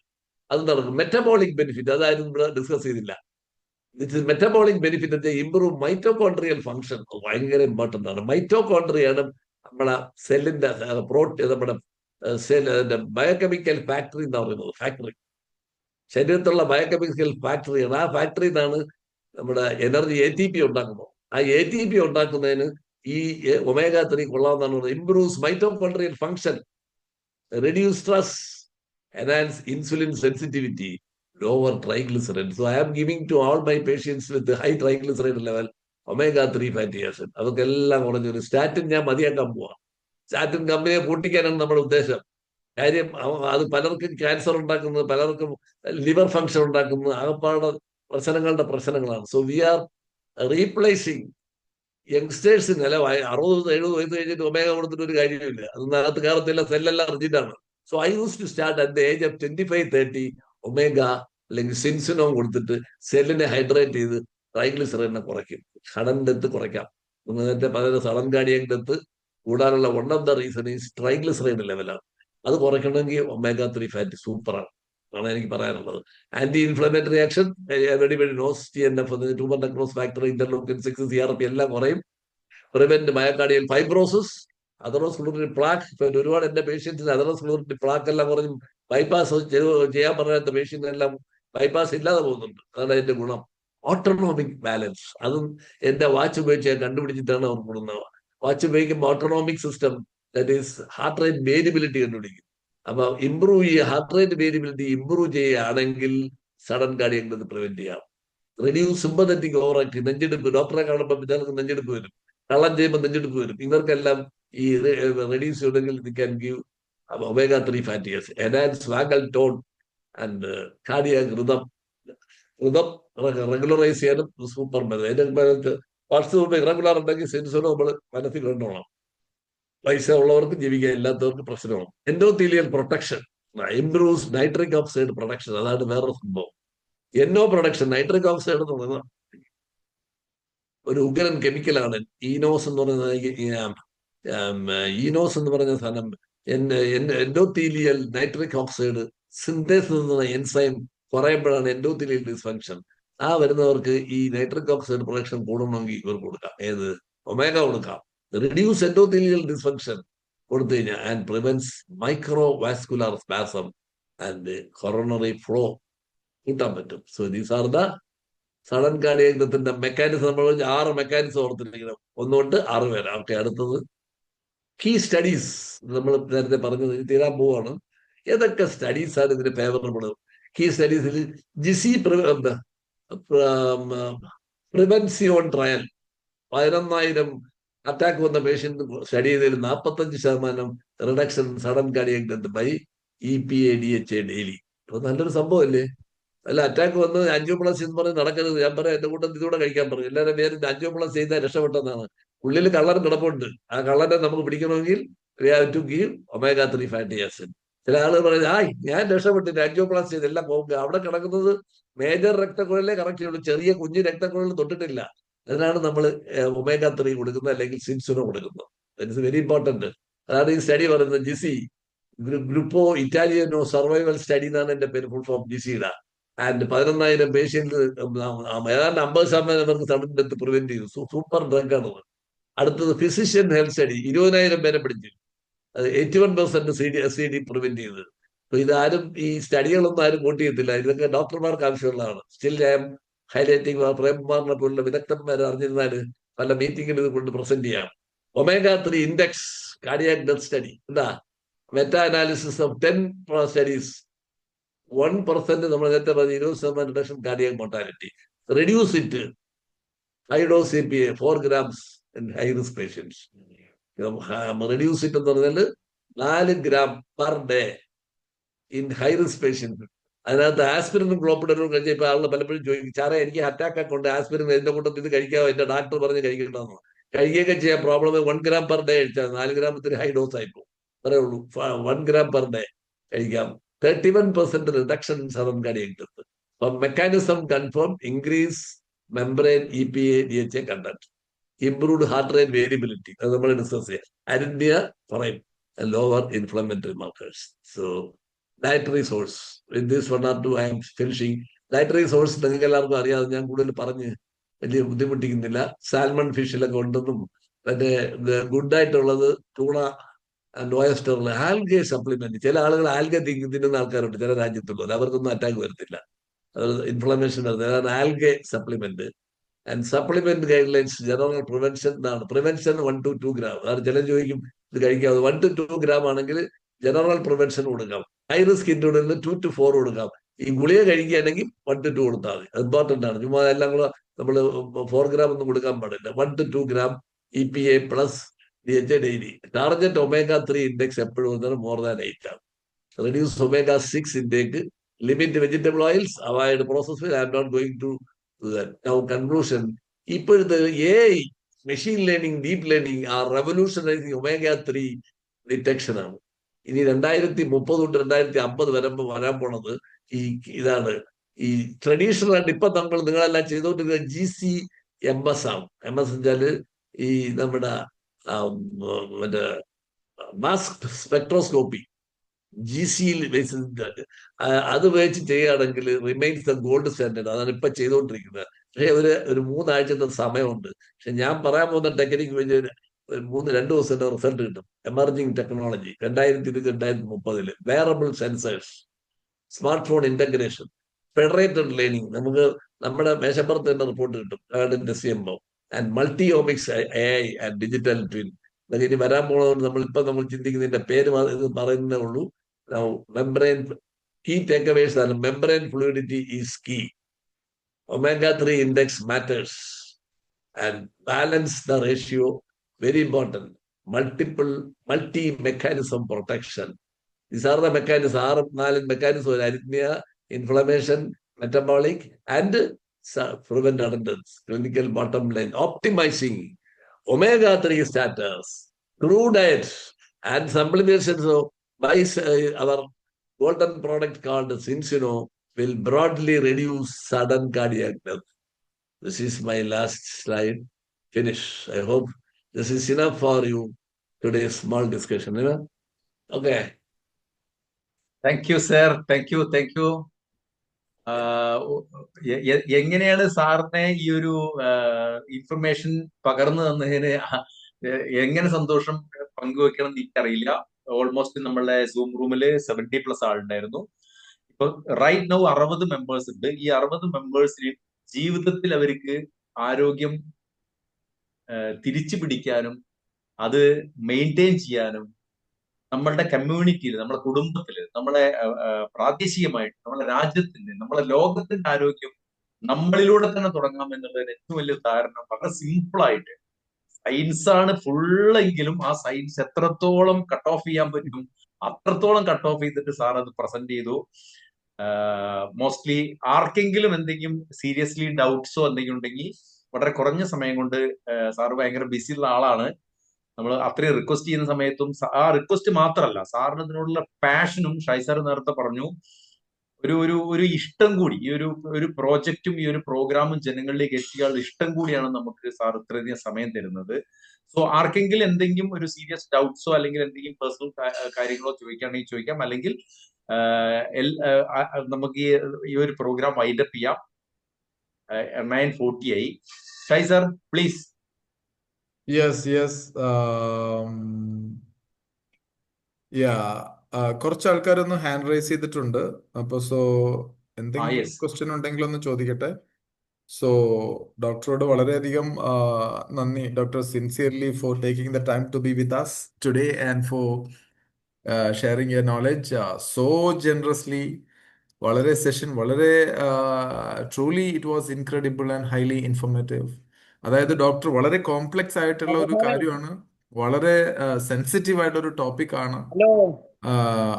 അത് നടക്കും. മെറ്റബോളിക് ബെനിഫിറ്റ് അതാരും ഇവിടെ ഡിസ്കസ് ചെയ്തില്ല. Metabolic benefit improve mitochondrial function, ഭയങ്കര ഇമ്പോർട്ടന്റ് ആണ്. മൈറ്റോകോൺട്രിയാണ് നമ്മളെ സെല്ലിന്റെ നമ്മുടെ സെല്ലിന്റെ ബയോകെമിക്കൽ ഫാക്ടറി എന്ന് പറയുന്നത്. ഫാക്ടറി ശരീരത്തിലുള്ള ബയോകെമിക്കൽ ഫാക്ടറിയാണ്. ആ ഫാക്ടറിയിൽ നിന്നാണ് നമ്മുടെ എനർജി ATP ഉണ്ടാക്കുന്നത്. ആ ATP ഉണ്ടാക്കുന്നതിന് ഈ omega 3 കൊള്ളാമെന്നാണ് പറയുന്നത്. Improves mitochondrial function, reduce stress, enhance insulin sensitivity, lower triglycerides. So I am giving to all my patients with the high triglyceride level omega 3 fatty acid. അതൊക്കെല്ലാം കുറഞ്ഞൊരു സ്റ്റാറ്റിൻ ഞാൻ മതിയാക്കാൻ പോവാ. Statin കമ്പനിയെ പൂട്ടിക്കാനാണ് നമ്മുടെ ഉദ്ദേശം. കാര്യം അത് പലർക്കും ക്യാൻസർ ഉണ്ടാക്കുന്നത്, പലർക്കും ലിവർ ഫംഗ്ഷൻ ഉണ്ടാക്കുന്നത്, ആകപ്പാട് പ്രശ്നങ്ങളാണ്. സോ വി ആർ റീപ്ലേസിങ് യങ്സ്റ്റേഴ്സിന്. അല്ല 60-70 വയസ്സ് കഴിഞ്ഞിട്ട് ഒമേഗ കൊടുത്തിട്ട് ഒരു കാര്യമില്ല. അതിനകത്ത് കയറത്തില്ല, സെല്ലെല്ലാം റിജിഡാണ്. So I use to start at the age of 25-30 omega അല്ലെങ്കിൽ സിൻസിനോം കൊടുത്തിട്ട് സെല്ലിനെ ഹൈഡ്രേറ്റ് ചെയ്ത് ട്രൈഗ്ലിസറൈഡിനെ കുറയ്ക്കും. സഡൻ ഡെത്ത് കുറയ്ക്കാം. നേരത്തെ പറയുന്ന സഡൻ കാർഡിയക് ഡെത്ത് കൂടാനുള്ള one of the reason is triglyceride ലെവലാണ്. അത് കുറയ്ക്കണമെങ്കിൽ omega 3 ഫാറ്റ് സൂപ്പറാണ് ആണ് എനിക്ക് പറയാനുള്ളത്. Anti inflammatory action, everybody knows TNF, tumour necrosis factor, interleukin 6, CRP എല്ലാം കുറയും. Prevent myocardial fibrosis, atherosclerotic plaque. ഇപ്പൊ ഒരുപാട് എന്റെ പേഷ്യൻസിന് അതറോസ്ക്ലീറോട്ടിക് പ്ലാക്ക് എല്ലാം കുറഞ്ഞു. ബൈപ്പാസ് ചെയ്യാൻ പറയാത്ത പേഷ്യന്റ് എല്ലാം ബൈപ്പാസ് ഇല്ലാതെ പോകുന്നുണ്ട്. അതാണ് അതിന്റെ ഗുണം. ഓട്ടോണോമിക് ബാലൻസ്, അതും എന്റെ വാച്ച് ഉപയോഗിച്ച് ഞാൻ കണ്ടുപിടിച്ചിട്ടാണ് അവർ കൊടുക്കുന്നത്. വാച്ച് ഉപയോഗിക്കുമ്പോൾ autonomic system, that is heart rate variability കണ്ടുപിടിക്കും. അപ്പൊ ഇംപ്രൂവ് ചെയ്യുക, ഹാർട്ട് റേറ്റ് വേരിയബിലിറ്റി ഇംപ്രൂവ് ചെയ്യുകയാണെങ്കിൽ സഡൻ കാർഡിയക് ഡെത്ത് പ്രിവെന്റ് ചെയ്യാം. റെഡ്യൂസ് സിമ്പതറ്റിക് ഓവർ ആക്ടിങ്, നെഞ്ചെടുപ്പ്. ഡോക്ടറെ കാണുമ്പോൾ ചിലർക്ക് നെഞ്ചെടുപ്പ് വരും, കള്ളം ചെയ്യുമ്പോൾ നെഞ്ചെടുപ്പ് വരും. ഇവർക്കെല്ലാം ഈ റെഡ്യൂസ് ചെയ്യണമെങ്കിൽ we can give omega 3 fatty acid. Enhance vagal tone and cardiac rhythm regularise ചെയ്യാനും സൂപ്പർ മെത്തേഡ്. അതിന്റെ വാട്സ്ആപ്പ് ഇറഗുലർ ഉണ്ടെങ്കിൽ സെൻസറും നമ്മൾ മനസ്സിൽ കണ്ടോളാം. പൈസ ഉള്ളവർക്ക് ജീവിക്കാൻ, ഇല്ലാത്തവർക്ക് പ്രശ്നമാണ്. Endothelial protection improves nitric oxide production. അതാണ് വേറൊരു സംഭവം. പ്രൊഡക്ഷൻ, നൈട്രിക് ഓക്സൈഡ് എന്ന് പറയുന്നത് ഒരു ഉഗ്രൻ കെമിക്കലാണ്. ഈനോസ് എന്ന് പറയുന്ന സാധനം എൻഡോത്തീലിയൽ നൈട്രിക് ഓക്സൈഡ് സിന്തേസിസ് എന്ന എൻസൈം കുറയുമ്പോഴാണ് എൻഡോത്തീലിയൽ ഡിസ്ഫങ്ഷൻ. ആ വരുന്നവർക്ക് ഈ നൈട്രിക് ഓക്സൈഡ് പ്രൊഡക്ഷൻ കൂടണമെങ്കിൽ ഇവർക്ക് കൊടുക്കാം. ഏത് ഒമേഗ കൊടുക്കാം. റിഡ്യൂസ് എൻഡോത്തീലിയൽ ഡിസ്ഫങ്ഷൻ കൊടുത്തു കഴിഞ്ഞാൽ and prevents micro vascular spasm and coronary flow കൂട്ടാൻ പറ്റും. So these are the sudden cardiac ഡെത്തിന്റെ മെക്കാനിസം. നമ്മൾ 6 മെക്കാനിസം ഓർത്തിരിക്കണം, 1 തൊട്ട് 6 വരെ. ഓക്കെ, അടുത്തത് കീ സ്റ്റഡീസ്. നമ്മൾ നേരത്തെ പറഞ്ഞത് തീരാൻ പോവാണ്. ഏതൊക്കെ സ്റ്റഡീസാണ് ഇതിന് ഫേവറബിൾ? കീ സ്റ്റഡീസിൽ ജിസി പ്രിവെൻസിയോൺ ട്രയൽ 11,000 അറ്റാക്ക് വന്ന പേഷ്യന്റ് സ്റ്റഡി ചെയ്തതിൽ 45% reduction sudden cardiac death by EPA-DHA daily. അപ്പൊ നല്ലൊരു സംഭവം അല്ലേ? അല്ല, അറ്റാക്ക് വന്ന് ആൻജിയോപ്ലാസ്റ്റി എന്ന് പറഞ്ഞ് നടക്കരുത്. ഞാൻ പറയാം, എന്റെ കൂട്ടത്തിൽ ഇതുകൂടെ കഴിക്കാൻ പറയും. എല്ലാവരും പേര് ആൻജിയോപ്ലാസ്റ്റി ചെയ്താൽ രക്ഷപ്പെട്ടെന്നാണ്. ഉള്ളിൽ കള്ളൻ കിടപ്പുണ്ട്. ആ കള്ളനെ നമുക്ക് പിടിക്കണമെങ്കിൽ we have to give omega 3 fatty acid. ചില ആളുകൾ പറയുന്നത് ഞാൻ രക്ഷപ്പെട്ടില്ല, ആൻജിയോപ്ലാസ്റ്റി ഇതെല്ലാം പോകുക. അവിടെ കിടക്കുന്നത് മേജർ രക്തക്കുഴലേ കറക്റ്റ് ചെയ്യുള്ളൂ, ചെറിയ കുഞ്ഞു രക്തക്കുഴൽ തൊട്ടിട്ടില്ല. അതിനാണ് നമ്മൾ ഒമേഗ 3 കൊടുക്കുന്നത്, അല്ലെങ്കിൽ സിൻസുനോ കൊടുക്കുന്നത്. That is very important. അതാണ് ഈ സ്റ്റഡി പറയുന്നത്. ജിസി, ഗ്രൂപ്പോ ഇറ്റാലിയനോ സർവൈവൽ സ്റ്റഡി എന്നാണ് എന്റെ പേര്, ഫുൾ ഫോം ജിസിയുടെ. ആൻഡ് 11,000 പേഷ്യന്റ്, ഏതാണ്ട് 50% അവർക്ക് സഡൻ ഡെത്ത് പ്രിവെന്റ് ചെയ്തു. സൂപ്പർ ഡ്രഗ് ആണത്. അടുത്തത് ഫിസിഷ്യൻ ഹെൽത്ത് സ്റ്റഡി, 20,000 പേരെ പിടിച്ചു, 81% SCD പ്രിവെന്റ് ചെയ്തത്. അപ്പൊ ഇതാരും ഈ സ്റ്റഡികളൊന്നും ആരും കോട്ട് ചെയ്യത്തില്ല. ഇതൊക്കെ ഡോക്ടർമാർക്ക് ആവശ്യമുള്ളതാണ്. Still I'm highlighting. പ്രേംകുമാറിനെ പോലുള്ള വിദഗ്ധന്മാരെ അറിഞ്ഞിരുന്നാൽ പല മീറ്റിംഗിൽ ഇത് കൊണ്ട് പ്രസന്റ് ചെയ്യാം. Omega 3 index cardiac death study എന്താ? Meta analysis of 10 studies. 1% നമ്മൾ നേരത്തെ പറഞ്ഞ 20% reduction cardiac mortality. Reduce it high dose CPA 4 grams in high risk patients. Reduce it എന്ന് പറഞ്ഞാൽ 4 gram per day in high risk patients. അതിനകത്ത് ആസ്പിരിനും ക്ലോപ്പിഡനും കഴിച്ച ഇപ്പൊ ആളുകൾ പലപ്പോഴും ചോദിക്കും, സാറേ എനിക്ക് അറ്റാക്ക് ഒക്കെ ഉണ്ട്, ആസ്പിരിൻ എന്റെ കൂട്ടത്തിൽ ഇത് കഴിക്കാമോ? എന്റെ ഡോക്ടർ പറഞ്ഞ് കഴിക്കണ്ടെന്ന്. കഴിക്കുകയൊക്കെ ചെയ്യാൻ പ്രോബ്ലം. 1 gram per day കഴിച്ചാൽ 4 ഗ്രാമത്തിന് ഹൈ ഡോസ് ആയിപ്പോ. അത്രേ ഉള്ളൂ. 1 gram per day കഴിക്കാം. 31% reduction in sudden cardiac death. Mechanism confirm. Increase membrane EPA DHA content, improved heart rate variability, അത് നമ്മൾ ഡിസ്കസ് ചെയ്യാം. അരിന്ത്യ പറയും lower inflammatory markers. So dietary source, with this 1 or 2 I M finishing. Dietary source നിങ്ങൾക്ക് എല്ലാവർക്കും അറിയാതെ ഞാൻ കൂടുതൽ പറഞ്ഞ് വലിയ ബുദ്ധിമുട്ടിക്കുന്നില്ല. സാൽമൺ ഫിഷിലൊക്കെ ഉണ്ടെന്നും, പിന്നെ ഗുഡായിട്ടുള്ളത് tuna and oyster, algae supplement. ചില ആളുകൾ ആൽഗെ തിന്നുന്ന ആൾക്കാരുണ്ട് ചില രാജ്യത്തുള്ളത്, അവർക്കൊന്നും അറ്റാക്ക് വരത്തില്ല, അത് ഇൻഫ്ലമേഷൻ വരുന്നത്. അതാണ് algae supplement. And supplement guidelines general prevention എന്നാണ്. Prevention 1 to 2 gram. അതാണ് ചിലർ ചോദിക്കും ഇത് കഴിക്കാതെ. 1 to 2 gram ആണെങ്കിൽ ജനറൽ പ്രിവെൻഷൻ കൊടുക്കാം. ഹൈ റിസ്ക് ഇൻഡിവിജ്വലിന് 2 to 4 കൊടുക്കാം. ഈ ഗുളിക കഴിക്കുകയാണെങ്കിൽ 1 to 2 കൊടുത്താൽ മതി. ഇമ്പോർട്ടന്റ് ആണ്. ചുമ്മാ എല്ലാം കൂടെ നമ്മൾ 4 gram ഒന്നും കൊടുക്കാൻ പാടില്ല. 1 to 2 gram EPA plus DHA daily. Target omega 3 index എപ്പോഴും മോർ ദാൻ 8 ആണ്. Reduce omega 6 intake. Limit vegetable oils. Avoid process. I'm not going to now conclusion. ഇപ്പോഴത്തെ AI, machine learning, deep learning are revolutionising omega 3 detection ആണ്. ഇനി 2030 തൊട്ട് 2050 വരാൻ പോണത് ഇതാണ്. ഈ ട്രഡീഷണൽ ആയിട്ട് ഇപ്പൊ നിങ്ങളെല്ലാം ചെയ്തുകൊണ്ടിരിക്കുന്ന GCMS ആണ്. MS വെച്ചാല് ഈ നമ്മുടെ മറ്റേ മാസ് സ്പെക്ട്രോസ്കോപ്പി, GC അത് വെച്ച് ചെയ്യുകയാണെങ്കിൽ റിമൈൻസ് ദ ഗോൾഡ് സ്റ്റാൻഡേർഡ്. അതാണ് ഇപ്പൊ ചെയ്തുകൊണ്ടിരിക്കുന്നത്. പക്ഷേ ഒരു 3 ആഴ്ചത്തെ സമയമുണ്ട്. പക്ഷെ ഞാൻ പറയാൻ പോകുന്ന ടെക്നിക്ക് വെച്ച് 2 ദിവസത്തെ റിസൾട്ട് കിട്ടും. Emerging technology 2020-2030 wearable sensors, smart phone integration, federated learning. നമുക്ക് നമ്മുടെ മേശപ്പുറത്ത് തന്നെ റിപ്പോർട്ട് കിട്ടും. CMO and multi omics AI and digital twin. അതൊക്കെ ഇനി വരാൻ പോകുന്നതുകൊണ്ട് നമ്മൾ ചിന്തിക്കുന്നതിന്റെ പേര് പറയുന്നേ ഉള്ളൂ. മെംബ്രെയിൻ കീ ടേക്ക്അവേസ് ആണ്. Membrane fluidity is key. Omega 3 index matters and balance the ratio, very important. Multi mechanism protection. These are the mechanisms. 4 mechanisms: arrhythmia, inflammation, metabolic, and prevent attendance. Clinical bottom line: optimizing omega 3 status, crude diet, and supplementation. So, by our golden product called Synsuno will broadly reduce sudden cardiac death. This is my last slide. Finish. I hope this is enough for you. Today's small discussion. Okay. Thank you sir. Thank U. എങ്ങനെയാണ് സാറിനെ ഈ ഒരു information പകർന്നു തന്നതിന് എങ്ങനെ സന്തോഷം പങ്കുവെക്കണം എന്ന് എനിക്കറിയില്ല. ഓൾമോസ്റ്റ് നമ്മളുടെ സൂം റൂമില് 70+ ആളുണ്ടായിരുന്നു. ഇപ്പൊ റൈറ്റ് നൗ 60 മെമ്പേഴ്സ് ഉണ്ട്. ഈ 60 മെമ്പേഴ്സിൽ ജീവിതത്തിൽ അവർക്ക് ആരോഗ്യം തിരിച്ചു പിടിക്കാനും അത് മെയിൻറ്റെയിൻ ചെയ്യാനും നമ്മളുടെ കമ്മ്യൂണിറ്റിയിൽ, നമ്മുടെ കുടുംബത്തിൽ, നമ്മളെ പ്രാദേശികമായിട്ട്, നമ്മുടെ രാജ്യത്തിന്റെ, നമ്മളെ ലോകത്തിന്റെ ആരോഗ്യം നമ്മളിലൂടെ തന്നെ തുടങ്ങാം എന്നുള്ളതിന് ഏറ്റവും വലിയ ഉദാഹരണം വളരെ സിമ്പിളായിട്ട് സയൻസാണ് ഫുള്ളെങ്കിലും ആ സയൻസ് എത്രത്തോളം കട്ട് ഓഫ് ചെയ്യാൻ പറ്റും അത്രത്തോളം കട്ട് ഓഫ് ചെയ്തിട്ട് സാർ അത് പ്രസന്റ് ചെയ്തു. മോസ്റ്റ്ലി ആർക്കെങ്കിലും എന്തെങ്കിലും സീരിയസ്ലി ഡൗട്ട്സോ എന്തെങ്കിലും ഉണ്ടെങ്കിൽ വളരെ കുറഞ്ഞ സമയം കൊണ്ട്, സാറ് ഭയങ്കര ബിസി ഉള്ള ആളാണ്, നമ്മൾ അത്രയും റിക്വസ്റ്റ് ചെയ്യുന്ന സമയത്തും ആ റിക്വസ്റ്റ് മാത്രമല്ല, സാറിന് ഇതിനോടുള്ള പാഷനും ഷായ് സാർ നേരത്തെ പറഞ്ഞു, ഒരു ഇഷ്ടം കൂടി, ഒരു പ്രോജക്റ്റും ഈ ഒരു പ്രോഗ്രാമും ജനങ്ങളിലേക്ക് എത്തിക്കാനുള്ള ഇഷ്ടം കൂടിയാണ് നമുക്ക് സാർ ഇത്രയധികം സമയം തരുന്നത്. സോ ആർക്കെങ്കിലും എന്തെങ്കിലും ഒരു സീരിയസ് ഡൗട്ട്സോ അല്ലെങ്കിൽ എന്തെങ്കിലും പേഴ്സണൽ കാര്യങ്ങളോ ചോദിക്കുകയാണെങ്കിൽ ചോദിക്കാം, അല്ലെങ്കിൽ നമുക്ക് ഈ ഒരു പ്രോഗ്രാം വൈൻഡപ്പ് ചെയ്യാം. 9:40 ആയി. Shai sir please. യെസ്. കുറച്ച് ആൾക്കാരൊന്ന് ഹാൻഡ് റൈസ് ചെയ്തിട്ടുണ്ട്. അപ്പൊ എന്തെങ്കിലും യെസ്. ക്വസ്റ്റ്യൻ ഉണ്ടെങ്കിൽ ഒന്ന് ചോദിക്കട്ടെ. സോ ഡോക്ടറോട് വളരെയധികം നന്ദി, doctor, sincerely for taking the time to be with us today and for sharing your knowledge so generously. വളരെ സെഷൻ വളരെ truly it was incredible and highly informative. അതായത് ഡോക്ടർ വളരെ കോംപ്ലക്സ് ആയിട്ടുള്ള ഒരു കാര്യമാണ്, വളരെ സെൻസിറ്റീവ് ആയിട്ടുള്ള ഒരു ടോപ്പിക്കാണ്. ഹലോ.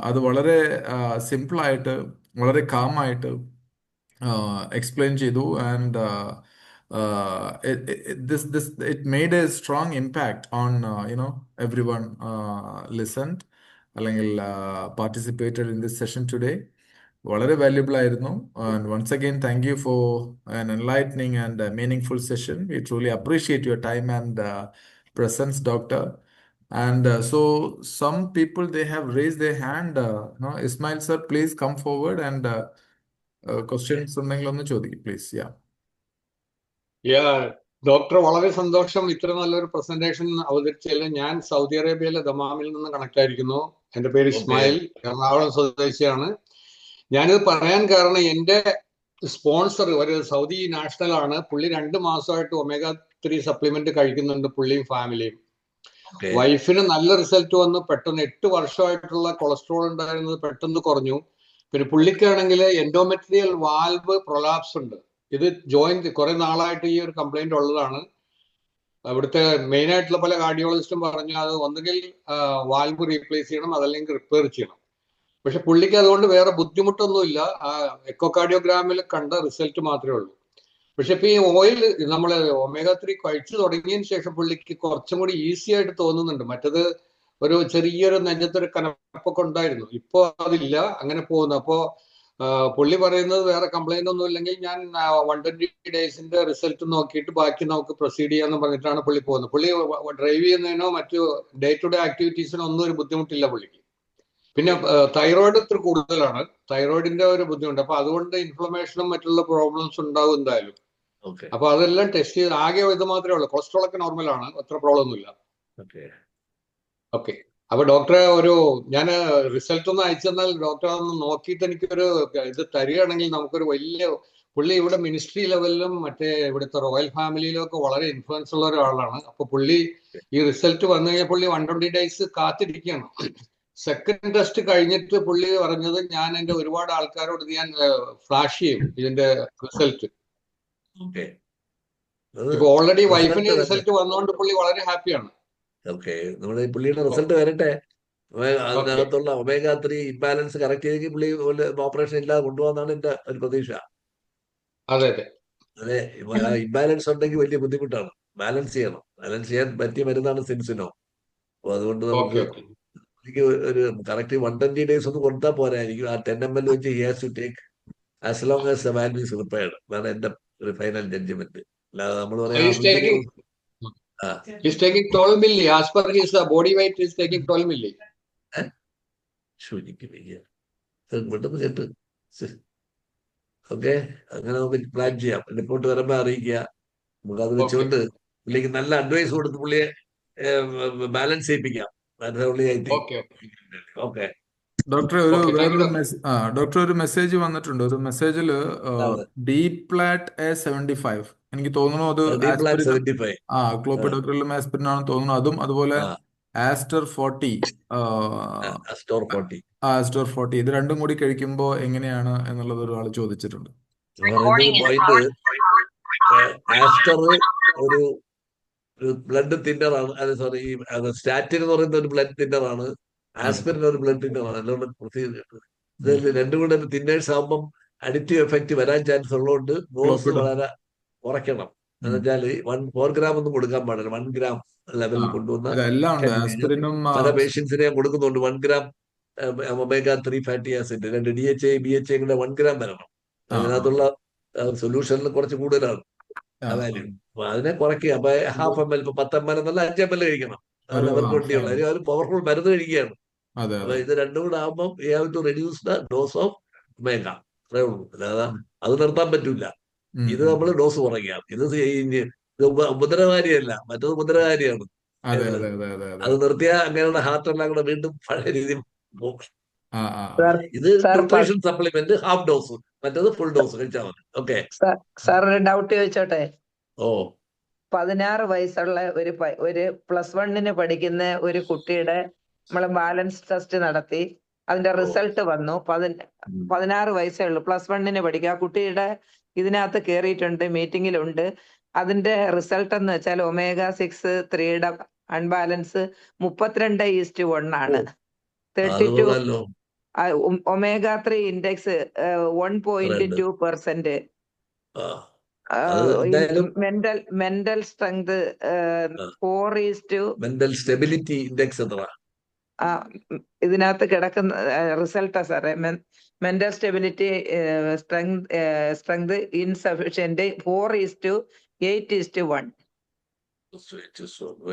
അത് വളരെ സിമ്പിളായിട്ട് വളരെ കാമായിട്ട് explain ചെയ്തു. And it made a strong impact on everyone listened അല്ലെങ്കിൽ participated in this session today. വളരെ വാല്യുബിൾ ആയിരുന്നു. And once again, thank you for an enlightening and meaningful session. We truly appreciate your time and presence, doctor. And some people, they have raised their hand. No, Ismail sir, please come forward and questions ഉണ്ടെങ്കിൽ ഒന്ന് ചോദിക്കും please. Doctor, വളരെ സന്തോഷം ഇത്ര നല്ലൊരു presentation അവതരിച്ചതിൽ. ഞാൻ Saudi അറേബ്യയിലെ ദമാമിൽ നിന്ന് കണക്ട് ആയിരിക്കുന്നു. എന്റെ പേര് ഇസ്മായിൽ, എറണാകുളം സ്വദേശിയാണ്. ഞാനിത് പറയാൻ കാരണം, എന്റെ സ്പോൺസർ ഒരു സൗദി നാഷണൽ ആണ്. പുള്ളി 2 മാസമായിട്ട് omega-3 സപ്ലിമെന്റ് കഴിക്കുന്നുണ്ട്, പുള്ളിയും ഫാമിലിയും. വൈഫിന് നല്ല റിസൾട്ട് വന്നു. പെട്ടെന്ന് 8 വർഷമായിട്ടുള്ള കൊളസ്ട്രോൾ ഉണ്ടായിരുന്നത് പെട്ടെന്ന് കുറഞ്ഞു. പിന്നെ പുള്ളിക്കാണെങ്കിൽ എൻഡോമെട്രിയൽ വാൽവ് പ്രൊലാപ്സ് ഉണ്ട്. ഇത് ജോയിന്റ് കുറെ നാളായിട്ട് ഈ ഒരു കംപ്ലൈന്റ് ഉള്ളതാണ്. അവിടുത്തെ മെയിൻ ആയിട്ടുള്ള പല കാർഡിയോളജിസ്റ്റും പറഞ്ഞു അത് ഒന്നുകിൽ വാൽവ് റീപ്ലേസ് ചെയ്യണം, അതല്ലെങ്കിൽ റിപ്പയർ ചെയ്യണം. പക്ഷെ പുള്ളിക്ക് അതുകൊണ്ട് വേറെ ബുദ്ധിമുട്ടൊന്നുമില്ല. എക്കോകാർഡിയോഗ്രാമിൽ കണ്ട റിസൾട്ട് മാത്രമേ ഉള്ളൂ. പക്ഷെ ഇപ്പൊ ഈ ഓയിൽ നമ്മൾ omega-3 കഴിച്ചു തുടങ്ങിയതിന് ശേഷം പുള്ളിക്ക് കുറച്ചും കൂടി ഈസി ആയിട്ട് തോന്നുന്നുണ്ട്. മറ്റത് ഒരു ചെറിയൊരു നെഞ്ചത്തൊരു കനപ്പൊക്കെ ഉണ്ടായിരുന്നു, ഇപ്പൊ അതില്ല, അങ്ങനെ പോകുന്നു. അപ്പോ പുള്ളി പറയുന്നത് വേറെ കംപ്ലൈന്റ് ഒന്നും ഇല്ലെങ്കിൽ ഞാൻ 120 ഡേയ്സിന്റെ റിസൾട്ട് നോക്കിയിട്ട് ബാക്കി നമുക്ക് പ്രൊസീഡ് ചെയ്യാന്ന് പറഞ്ഞിട്ടാണ് പുള്ളി പോകുന്നത്. പുള്ളി ഡ്രൈവ് ചെയ്യുന്നതിനോ മറ്റു ഡേ ടു ഡേ ആക്ടിവിറ്റീസിനോ ഒന്നും ഒരു ബുദ്ധിമുട്ടില്ല പുള്ളിക്ക്. പിന്നെ തൈറോയിഡ് ഇത്ര കൂടുതലാണ്, തൈറോയിഡിന്റെ ഒരു ബുദ്ധിമുട്ട്. അപ്പൊ അതുകൊണ്ട് ഇൻഫ്ലമേഷനും മറ്റുള്ള പ്രോബ്ലംസ് ഉണ്ടാവും എന്തായാലും. അപ്പൊ അതെല്ലാം ടെസ്റ്റ് ചെയ്ത് ആകെ ഇത് മാത്രമേ ഉള്ളൂ. കൊളസ്ട്രോൾ ഒക്കെ നോർമലാണ്, അത്ര പ്രോബ്ലം ഒന്നുമില്ല. ഓക്കെ. അപ്പൊ ഡോക്ടറെ ഞാൻ റിസൾട്ട് ഒന്ന് അയച്ചു തന്നാൽ ഡോക്ടർ ഒന്ന് നോക്കിയിട്ട് എനിക്കൊരു ഇത് തരികയാണെങ്കിൽ നമുക്കൊരു വലിയ, പുള്ളി ഇവിടെ മിനിസ്ട്രി ലെവലിലും മറ്റേ ഇവിടുത്തെ റോയൽ ഫാമിലിയിലും ഒക്കെ വളരെ ഇൻഫ്ലുവൻസ് ഉള്ള ഒരാളാണ്. അപ്പൊ പുള്ളി ഈ റിസൾട്ട് വന്നു കഴിഞ്ഞാൽ പുള്ളി 120 ഡേയ്സ് കാത്തിരിക്കുകയാണ്. സെക്കൻഡ് ടെസ്റ്റ് കഴിഞ്ഞിട്ട് പുള്ളി പറഞ്ഞത് ഞാൻ എന്റെ ഒരുപാട് ആൾക്കാരോട് ഞാൻ ഫ്ലാഷ് ചെയ്യും ഇതിന്റെ റിസൾട്ട്. ഇപ്പൊ ഓൾറെഡി വൈഫിന്റെ റിസൾട്ട് വന്നുകൊണ്ട് പുള്ളി വളരെ ഹാപ്പിയാണ്. നമ്മുടെ പുള്ളിയുടെ റിസൾട്ട് വരട്ടെ. അതിനകത്തുള്ള omega-3 ഇംബാലൻസ് കറക്റ്റ് ചെയ്തെങ്കിൽ പുള്ളി ഓപ്പറേഷൻ ഇല്ലാതെ കൊണ്ടുപോകാന്നാണ് എന്റെ ഒരു പ്രതീക്ഷ. അതെ. ഇംബാലൻസ് ഉണ്ടെങ്കിൽ വലിയ ബുദ്ധിമുട്ടാണ്. ബാലൻസ് ചെയ്യാൻ പറ്റിയ മരുന്നാണ് സിൻസിനോ. അപ്പൊ അതുകൊണ്ട് നമുക്ക് ഒരു കറക്റ്റ് 120 ഡേയ്സ് ഒന്ന് കൊടുത്താൽ പോരായിരിക്കും. ആ 10 ml വെച്ച് he has to take as long as the value is repaired. അതാണ് എന്റെ ഒരു ഫൈനൽ ജഡ്ജ്മെന്റ്. അല്ലാതെ നമ്മൾ പറയാം He's taking 12 milli. As per his body weight, he's taking 12 milli. പെട്ടെന്ന് കേട്ട്. ഓക്കെ, അങ്ങനെ നമുക്ക് പ്ലാൻ ചെയ്യാം. റിപ്പോർട്ട് വരുമ്പോ അറിയിക്കുക. നമുക്ക് അത് വെച്ചുകൊണ്ട് പുള്ളിക്ക് നല്ല അഡ്വൈസ് കൊടുത്ത് പുള്ളിയെ ബാലൻസ് ചെയ്യിപ്പിക്കാം. ഓക്കെ. ഡോക്ടർ ഒരു മെസ്സേജ് വന്നിട്ടുണ്ട്. ഒരു മെസ്സേജിൽ D-Plat-A75 എനിക്ക് തോന്നുന്നു അത് ക്ലോപ്പിഡോഗ്രിലും ആസ്പിരിൻ ആണെന്ന് തോന്നുന്നു. അതും അതുപോലെ ആസ്റ്റർ 40 ഇത് രണ്ടും കൂടി കഴിക്കുമ്പോ എങ്ങനെയാണ് എന്നുള്ളത് ഒരാൾ ചോദിച്ചിട്ടുണ്ട്. ആസ്റ്റർ ഒരു ബ്ലഡ് തിന്നറാണ്. അത് സോറി, സ്റ്റാറ്റിൻ എന്ന് പറയുന്ന ഒരു ബ്ലഡ് തിന്നറാണ്. ആസ്പിരിൻ ഒരു ബ്ലഡ് തിന്നറാണ്. അതുകൊണ്ട് രണ്ടും കൂടെ തിന്നേഴ്സ് ആകുമ്പം അഡിക്റ്റീവ് എഫക്റ്റ് വരാൻ ചാൻസ് ഉള്ളതുകൊണ്ട് ഡോസ് വളരെ കുറയ്ക്കണം. എന്ന് വെച്ചാൽ 4 ഗ്രാം ഒന്നും കൊടുക്കാൻ പാടില്ല. 1 ഗ്രാം ആ ലെവലിൽ കൊണ്ടുവന്ന ഇതെല്ലാം ഉണ്ട് 10 mg. ആസ്പിരിനും പല പേഷ്യൻസിനെ ഞാൻ കൊടുക്കുന്നുണ്ട് 1 gram omega-3 fatty acid, 2 DHA BHA കൂടെ 1 ഗ്രാം വരണം. ആ ആ അതിനകത്തുള്ള സൊല്യൂഷനിൽ കുറച്ച് കൂടുതലാണ് ആ ആ വാല്യൂ. അപ്പൊ അതിനെ കുറയ്ക്കുക. അപ്പൊ ഹാഫ് ml, ഇപ്പൊ 10 ml എന്നല്ല 5 ml കഴിക്കണം. ഒരു അതാണ് അവർക്ക് വേണ്ടിയുള്ള. ഫൈൻ. അവർ പവർഫുൾ മരുന്ന് കഴിക്കുകയാണ്. അതെ അപ്പൊ അതെ. ഇത് രണ്ടും കൂടെ ആകുമ്പോൾ you have to reduce the dose of omega. അത്രേ ഉള്ളൂ. അല്ലാതെ അത് നിർത്താൻ പറ്റില്ല. ഇത് നമ്മൾ ഡോസ് കുറയ്ക്കാം. ഇത് ഉപദ്രവകാരിയല്ല, മറ്റത് ഉപദ്രവകാരിയാണ്. അതെ ഏത്? അതെ അതെ അതെ അതെ. അത് നിർത്തിയാൽ അങ്ങനെയുള്ള ഹാർട്ട് എല്ലാം കൂടെ വീണ്ടും പഴയ രീതിയിൽ പോകും. ആ ആ ആ. സാർ ഇത് sir nutrition supplement half dose, മറ്റത് ഫുൾ ഡോസ് കഴിച്ചാൽ മതി. ഓക്കെ. സാർ ഒരു ഡൗട്ട് ചോദിച്ചോട്ടെ? ഓ 16 വയസ്സുള്ള ഒരു +1 പഠിക്കുന്ന ഒരു കുട്ടിയുടെ നമ്മള് ബാലൻസ് ടെസ്റ്റ് നടത്തി, അതിന്റെ റിസൾട്ട് വന്നു. 16 വയസ്സേ ഉള്ളൂ, +1 പഠിക്കുക. ആ കുട്ടിയുടെ ഇതിനകത്ത് കയറിയിട്ടുണ്ട്, മീറ്റിംഗിലുണ്ട്. അതിന്റെ റിസൾട്ട് എന്ന് വെച്ചാൽ omega-6 3യുടെ അൺബാലൻസ് 32:1 ആണ്. അത് 32 കൊള്ളാലോ. omega-3 index 1.2%. ആ അത് എന്തായാലും mental strength 4:, mental stability index എത്ര? ഇതിനകത്ത് കിടക്കുന്ന റിസൾട്ടാ സാറേ. Mental stability strength insufficient 4:8:1.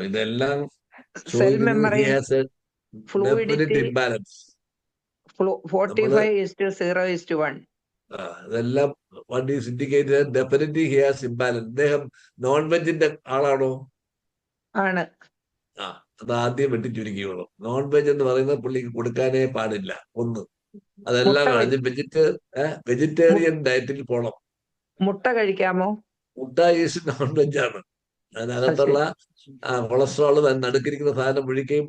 ഇതെല്ലാം സെൽ മെമ്മറി ഫ്ലൂയിഡിറ്റി ഇംബാലൻസ്. 45:0:1. ഇതെല്ലാം what is indicated definitely he has imbalance. അദ്ദേഹം നോൺ വെജിന്റെ ആളാണോ? ആണ്. അത് ആദ്യം വെട്ടിച്ചുരുക്കിയുള്ളൂ. നോൺ വെജ് എന്ന് പറയുന്നത് പുള്ളിക്ക് കൊടുക്കാനേ പാടില്ല. ഒന്ന് അതെല്ലാം വെജിറ്റേറിയൻ ഡയറ്റിൽ പോണം. മുട്ട കഴിക്കാമോ? മുട്ട ഈസ് നോൺ വെജ് ആണ്. അതിനകത്തുള്ള കൊളസ്ട്രോൾ നടുക്കിരിക്കുന്ന സാധനം മുഴുക്കയും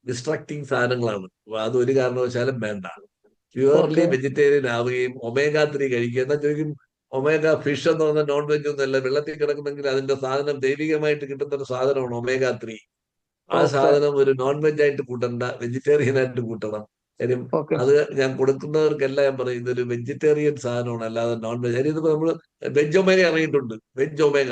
ഡിസ്ട്രക്റ്റിംഗ് സാധനങ്ങളാണ്. അത് ഒരു കാരണവശാലും വേണ്ട. പ്യുവർലി വെജിറ്റേറിയൻ ആവുകയും omega-3 കഴിക്കുക. എന്നാ ചോദിക്കും, ഒമേഗ ഫിഷ് എന്ന് പറഞ്ഞ നോൺ വെജ് ഒന്നല്ല, വെള്ളത്തിൽ കിടക്കുന്നെങ്കിൽ അതിന്റെ സാധനം ദൈവികമായിട്ട് കിട്ടുന്ന ഒരു സാധനമാണ് omega-3. ആ സാധനം ഒരു നോൺ വെജ് ആയിട്ട് കൂട്ടണ്ട, വെജിറ്റേറിയൻ ആയിട്ട് കൂട്ടണം. കാര്യം അത് ഞാൻ കൊടുക്കുന്നവർക്കെല്ലാം ഞാൻ പറയും ഇതൊരു വെജിറ്റേറിയൻ സാധനമാണ്, അല്ലാതെ നോൺ വെജ്. കാര്യം ഇതിപ്പോ നമ്മള് വെജ് ഒമേഗ ഇറങ്ങിയിട്ടുണ്ട്, വെജ് ഒമേഗ.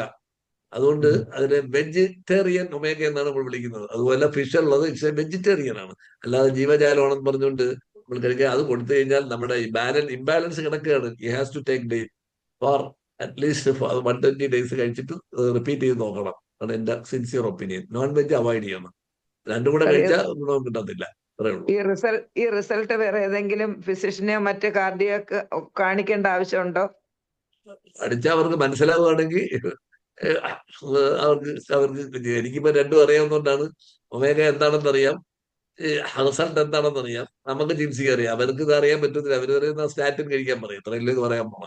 അതുകൊണ്ട് അതിനെ വെജിറ്റേറിയൻ ഒമേഗ എന്നാണ് നമ്മൾ വിളിക്കുന്നത്. അതുപോലെ ഫിഷ് ഉള്ളത് വെജിറ്റേറിയൻ ആണ്, അല്ലാതെ ജീവജാലമാണെന്ന് പറഞ്ഞുകൊണ്ട് നമ്മൾ കഴിക്കുക. അത് കൊടുത്തു കഴിഞ്ഞാൽ നമ്മുടെ ഇംബാലൻസ് കിടക്കുകയാണ്. He has to take day for at least 120 days കഴിച്ചിട്ട് റിപ്പീറ്റ് ചെയ്ത് നോക്കണം. ആണ് എന്റെ sincere opinion. Non veg avoid ചെയ്യണം. രണ്ടും കൂടെ കഴിച്ചാൽ ഗുണം കിട്ടത്തില്ല. അത്രേ ഉള്ളൂ. ഈ റിസൾട്ട് വേറെ ഏതെങ്കിലും ഫിസിഷ്യനെയോ മറ്റു കാർഡിയോ കാണിക്കേണ്ട ആവശ്യമുണ്ടോ? പഠിച്ചാൽ അവർക്ക് മനസ്സിലാവുകയാണെങ്കിൽ അവർക്ക് എനിക്കിപ്പോ രണ്ടും അറിയാവുന്നതുകൊണ്ടാണ്. ഒമേഗ എന്താണെന്ന് അറിയാം, റിസൾട്ട് എന്താണെന്ന് അറിയാം. നമുക്ക് ചികിത്സിക്കാൻ അറിയാം. അവർക്ക് ഇത് അറിയാൻ പറ്റത്തില്ല. അവർ പറയുന്ന സ്റ്റാറ്റിൻ കഴിക്കാൻ പറയും. ഇത്രയല്ലേ ഇത് പറയാൻ പോണ.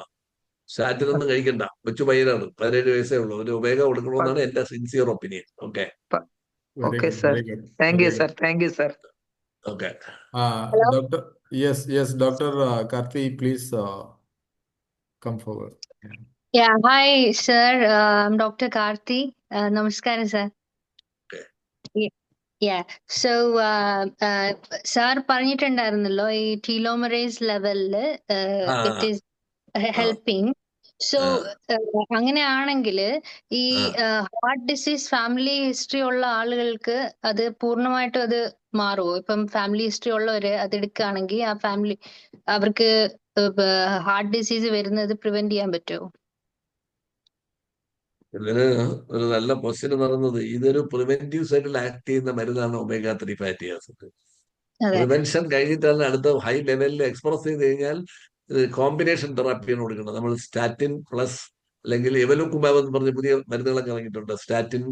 സ്റ്റാറ്റിൻ ഒന്നും കഴിക്കണ്ട, കൊച്ചു പയ്യനാണ്, 17 വയസ്സേ ഉള്ളൂ. ഒരു ഒമേഗ കൊടുക്കണമെന്നാണ് എന്റെ sincere opinion. Okay okay sir, thank you sir, thank you sir. Okay. Doctor, yes, Dr. Karthi, please come forward. Yeah, hi, sir. I'm Dr. Karthi. Namaskaram, sir. Okay. Yeah. So, sir പറഞ്ഞിട്ടുണ്ടായിരുന്നല്ലോ ഈ ടീലോമറേസ് ലെവലില് it is helping. So അങ്ങനെയാണെങ്കിൽ ഈ heart disease family history ഉള്ള ആളുകൾക്ക് അത് പൂർണ്ണമായിട്ടും അത് മാറുമോ? ഇപ്പം ഫാമിലി ഹിസ്റ്ററി ഉള്ളവര് അത് എടുക്കുകയാണെങ്കിൽ ആ ഫാമിലി അവർക്ക് ഹാർട്ട് ഡിസീസ് വരുന്നത് പ്രിവെന്റ് ചെയ്യാൻ പറ്റുമോ? ഇതിന് ഒരു നല്ല ക്വസ്റ്റ്യൻ നടന്നത്. ഇതൊരു പ്രിവെന്റീവ് സൈഡിൽ ആക്ട് ചെയ്യുന്ന മരുന്നാണ് omega-3 ഫാറ്റി ആസിഡ്. പ്രിവെൻഷൻ കഴിഞ്ഞിട്ടാണ് അടുത്ത ഹൈ ലെവലിൽ എക്സ്പ്രസ് ചെയ്ത് കഴിഞ്ഞാൽ കോമ്പിനേഷൻ തെറാപ്പിയാണ് കൊടുക്കുന്നത്. നമ്മൾ സ്റ്റാറ്റിൻ പ്ലസ് അല്ലെങ്കിൽ എവലുക്കുമാബ് എന്ന് പറഞ്ഞ പുതിയ മരുന്നുകളൊക്കെ ഇറങ്ങിയിട്ടുണ്ട്. സ്റ്റാറ്റിൻ